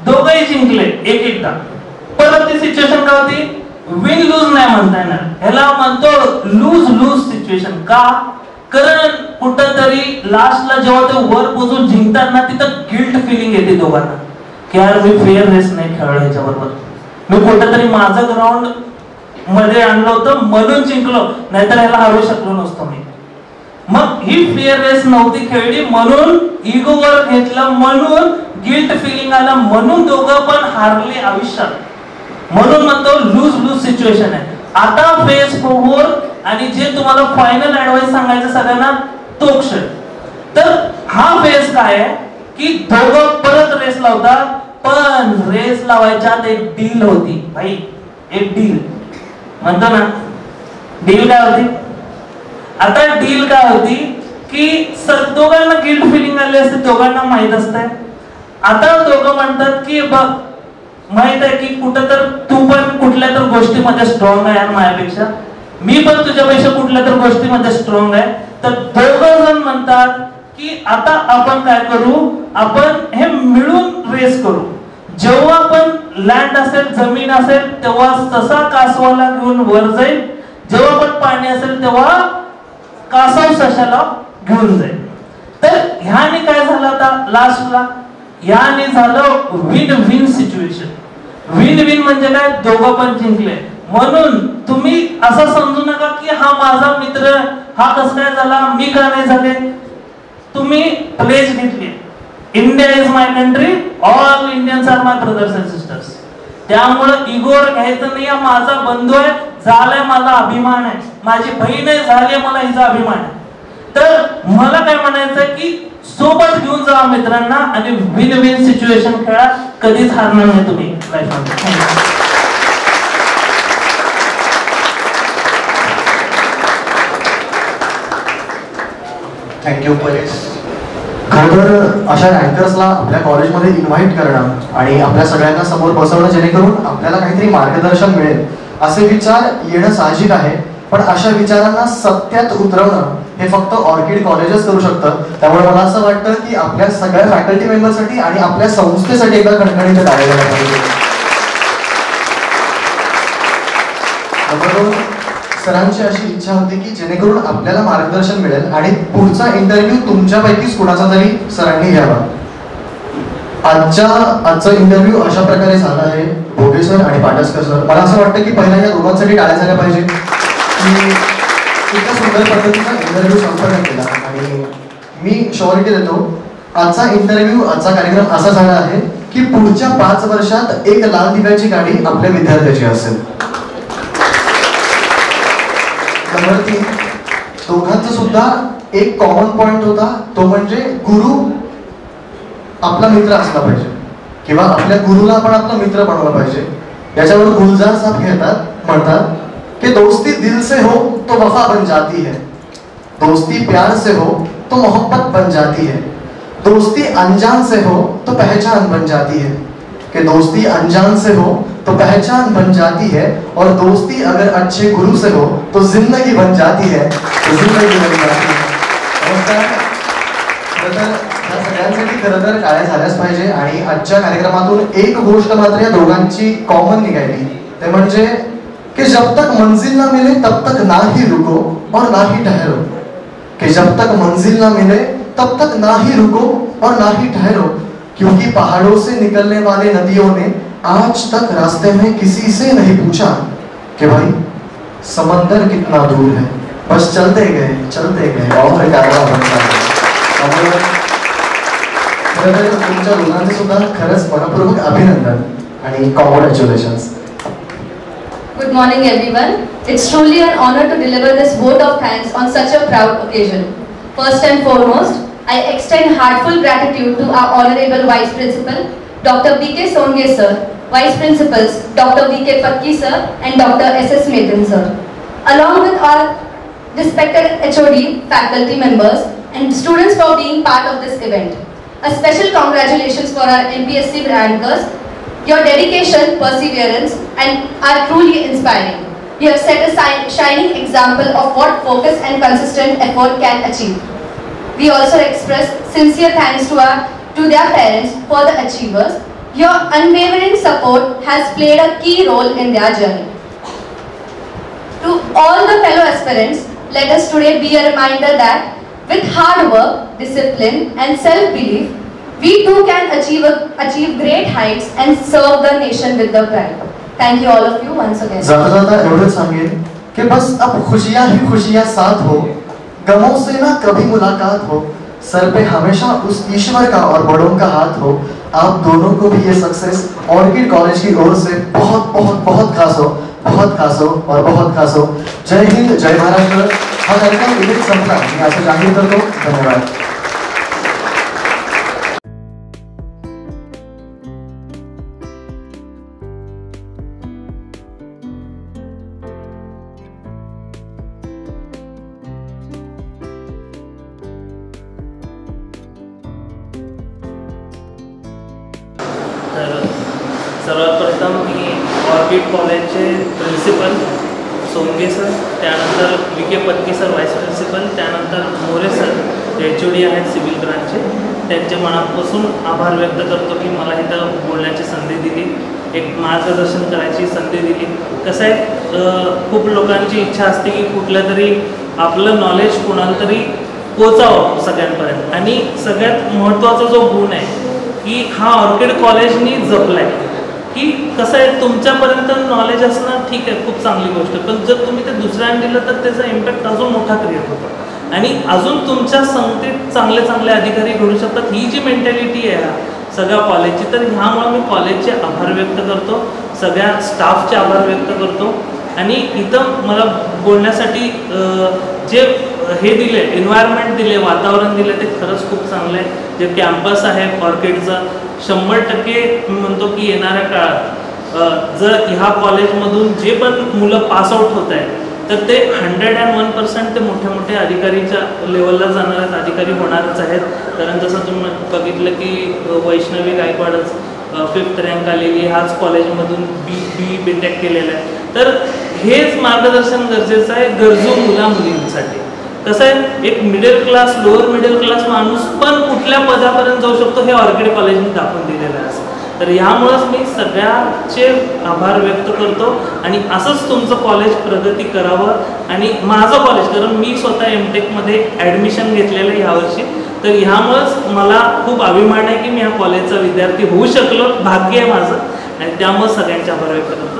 दोघंही जिंकले एक एकदा. परत ती सिच्युएशन काय होती? विन लूज नाही म्हणता येणार, ह्याला म्हणतो लूज लूज सिच्युएशन. का? कारण कुठंतरी लास्टला जेव्हा ते वर पोहोचून जिंकतात ना, तिथं गिल्ट फिलिंग येते दोघांना की यार मी फेअर रेस नाही खेळलो ह्याच्याबरोबर, मी कुठंतरी माझं ग्राउंड मध्ये आणलं होतं म्हणून जिंकलो, नाहीतर ह्याला हरवू शकलो नसतो मी. मग ही फेअर रेस नव्हती खेळली म्हणून इगोवर घेतलं, म्हणून गिल्ट फिलिंग आलं, म्हणून दोघं पण हारले आयुष्यात. म्हणून म्हणतो लूज लूज सिच्युएशन आहे. आता फेज 4 आणि जे तुम्हाला फायनल ऍडवाइस सांगायचं सगळ्यांना तो क्षण. तर हा फेज काय आहे की दोघं परत रेस लावतात, पण रेस लावायच्यात एक डील होती भाई. एक डील म्हणतो ना, डील काय होती? आता डील काय होती की दोघांना गिल्ट फिलिंग आली असते, दोघांना माहित असतंय. आता दोघं म्हणतात की बघ माहित आहे की कुठं तर तू पण कुठल्या तर गोष्टीमध्ये स्ट्रॉंग आहे यार माझ्यापेक्षा, मी पण तुझ्यापेक्षा कुठल्या तर गोष्टीमध्ये स्ट्रॉंग आहे. तर दोघं जण म्हणतात की आता आपण काय करू, आपण हे मिळून रेस करू. जेव्हा आपण लँड असेल, जमीन असेल, तेव्हा ससा कासवाला घेऊन वर जाईल, जेव्हा पण पाणी असेल तेव्हा कासव सशाला घेऊन जाईल. तर ह्याने काय झालं आता लास्टला, याने झालं win win situation. Win win म्हणजे काय, दोघं पण जिंकले. म्हणून तुम्ही असं समजू नका की हा माझा मित्र, हा कसं काय झाला, मी का नाही झाले. तुम्ही प्लेज घेतली, India is my country, all Indians are my brothers and sisters. त्यामुळं इगोर घ्यायचं नाही. माझा बंधू आहे, झालाय माझा अभिमान आहे, माझी बहीण आहे, झाली मला हिचा अभिमान आहे. तर मला काय म्हणायचं की सोबत घेऊन जा मित्रांना आणि विन विन सिच्युएशन खेळा, कधीच हारणार नाही तुम्ही लाईफमध्ये. थँक्यू परेश. खरं तर अशा रँकर्सला आपल्या कॉलेजमध्ये इन्व्हाइट करणं आणि आपल्या सगळ्यांना समोर बसवणं जेणेकरून आपल्याला काहीतरी मार्गदर्शन मिळेल असे विचार येणं साहजिक आहे. पण अशा विचारांना सत्यात उतरवणं हे फक्त ऑर्किड कॉलेजच करू शकतं. त्यामुळे मला असं वाटतं की आपल्या सगळ्या फॅकल्टी मेंबरसाठी आणि आपल्या संस्थेसाठी एकदा खणखणीत टाळ्या झाल्या पाहिजे. सरांची अशी इच्छा होती की जेणेकरून आपल्याला मार्गदर्शन मिळेल आणि पुढचा इंटरव्ह्यू तुमच्यापैकीच कुणाचा तरी सरांनी घ्यावा. आजचा इंटरव्ह्यू अशा प्रकारे झाला आहे. भोगे सर आणि पाटसकर सर, मला असं वाटतं की पहिला या दोघांसाठी टाळ्या झाल्या पाहिजे की इतक्या सुंदर पद्धतीचा इंटरव्ह्यू संपन्न केला. आणि मी शुअरिटी देतो, आजचा इंटरव्ह्यू, आजचा कार्यक्रम असा झाला आहे की पुढच्या 5 वर्षात एक लाल दिव्याची गाडी आपल्या विद्यार्थ्याची असेल. नंबर 3, दोघांचा सुद्धा एक कॉमन पॉइंट होता, तो म्हणजे गुरु आपला मित्र असला पाहिजे किंवा आपल्या गुरुला आपण आपला मित्र बनवला पाहिजे. याच्यावर गुलजार साहब म्हणतात कि दोस्ती दिल से हो तो वफा बन जाती है, दोस्ती प्यार से हो तो मोहब्बत बन जाती है, दोस्ती अनजान से हो तो पहचान बन जाती है, कि दोस्ती अनजान से हो तो पहचान बन जाती है और दोस्ती अगर अच्छे गुरु से हो तो जिंदगी बन जाती है, तो जिंदगी बन जाती है. सगळ्यांसाठी खरं तर टाळ्या झाल्याच पाहिजे. आणि आजच्या कार्यक्रमातून एक गोष्ट मात्र या दोघांची कॉमन निघाली, ते म्हणजे कि जब तक मंजिल ना मिले तब तक ना ही रुको और ना ही ठहरो, कि जब तक मंजिल ना मिले तब तक ना ही रुको और ना ही ठहरो, क्योंकि पहाड़ों से निकलने वाले नदियों ने आज तक रास्ते में किसी से नहीं पूछा कि भाई समंदर कितना दूर है, बस चलते गए और कारवा बनता है. तुमच्या दोघांचे सुद्धा खरंच मनपूर्वक अभिनंदन आणि congratulations. Good morning everyone. It's truly an honor to deliver this vote of thanks on such a proud occasion. First and foremost, I extend heartfelt gratitude to our Honorable Vice Principal, Dr. B.K. Songe Sir, Vice Principals, Dr. B.K. Patki Sir and Dr. S.S. Metan Sir, along with our respected HOD, faculty members and students for being part of this event. A special congratulations for our MPSC rankers. Your dedication, perseverance are truly inspiring. You have set a shining example of what focus and consistent effort can achieve. We also express sincere thanks to their parents for the achievers. Your unwavering support has played a key role in their journey. To all the fellow aspirants, let us today be a reminder that with hard work, discipline and self-belief, we too can achieve great heights and serve the nation with the pride. Thank you all of you once again. ज़्यादा एवढंच सांगेन कि बस अब खुशियां ही खुशियां साथ हो, गमों से ना कभी मुलाकात हो, सर पे हमेशा उस ईश्वर का और बड़ों का हाथ हो. आप दोनों को भी ये सक्सेस ऑर्किड कॉलेज की ओर से बहुत बहुत बहुत खास हो, बहुत खास हो और बहुत खास हो. जय हिंद, जय महाराष्ट्र. हा कार्यक्रम इथेच संपला. मी असं जाहीर करतो. धन्यवाद. सर्वात प्रथम मी ऑर्किड कॉलेजचे प्रिन्सिपल सोंगे सर, त्यानंतर B.K. Patki sir vice principal, त्यानंतर मोरे सर HOD आहेत सिव्हिल ब्रांचचे, त्यांचे मनापासून आभार व्यक्त करतो की मला इथं बोलण्याची संधी दिली, एक मार्गदर्शन करायची संधी दिली. कसं आहे, खूप लोकांची इच्छा असते की कुठलं तरी आपलं नॉलेज कोणाला तरी पोचावं सगळ्यांपर्यंत. आणि सगळ्यात महत्त्वाचा जो गुण आहे की हा ऑर्किड कॉलेजनी जपलाय, की कसं आहे तुमच्यापर्यंत नॉलेज असणं ठीक आहे, खूप चांगली गोष्ट, पण जर तुम्ही ते दुसऱ्यांना दिलं तर त्याचा इम्पॅक्ट अजून मोठा क्रिएट होतो आणि अजून तुमच्या संगतीत चांगले चांगले अधिकारी घडू शकतात. ही जी मेंटॅलिटी आहे सगळ्या कॉलेजची, तर ह्यामुळे मी कॉलेजचे आभार व्यक्त करतो, सगळ्या स्टाफचे आभार व्यक्त करतो. आणि इथं मला बोलण्यासाठी जे हे दिले, एन्व्हायरमेंट दिले, वातावरण दिले, ते खरंच खूप चांगलं आहे. जे कॅम्पस आहे ऑर्किडचं 100% मी म्हणतो की येणाऱ्या काळात जर ह्या कॉलेजमधून जे पण मुलं पासआउट होत आहेत तर ते 101% ते मोठ्या मोठ्या अधिकारीच्या लेवलला जाणार आहेत, अधिकारी होणारच आहेत. कारण जसं तुम्ही बघितलं की वैष्णवी गायकवाडच 5th रँक आलेली, ह्याच कॉलेजमधून बी टेक केलेलं आहे. तर हेच मार्गदर्शन गरजेचं आहे गरजू मुला मुलींसाठी. कसं आहे एक middle class, lower middle class माणूस पण कुठल्या पदापर्यंत जाऊ शकतो हे ऑर्किड कॉलेजने दाखवून दिलेलं आहे. तर ह्यामुळंच मी सगळ्याचे आभार व्यक्त करतो आणि असंच तुमचं कॉलेज प्रगती करावं. आणि माझं कॉलेज, कारण मी स्वतः MTechमध्ये ॲडमिशन घेतलेलं आहे ह्यावर्षी, तर ह्यामुळंच मला खूप अभिमान आहे की मी ह्या कॉलेजचा विद्यार्थी होऊ शकलो, भाग्य आहे माझं, आणि त्यामुळे सगळ्यांचे आभार व्यक्त करतो.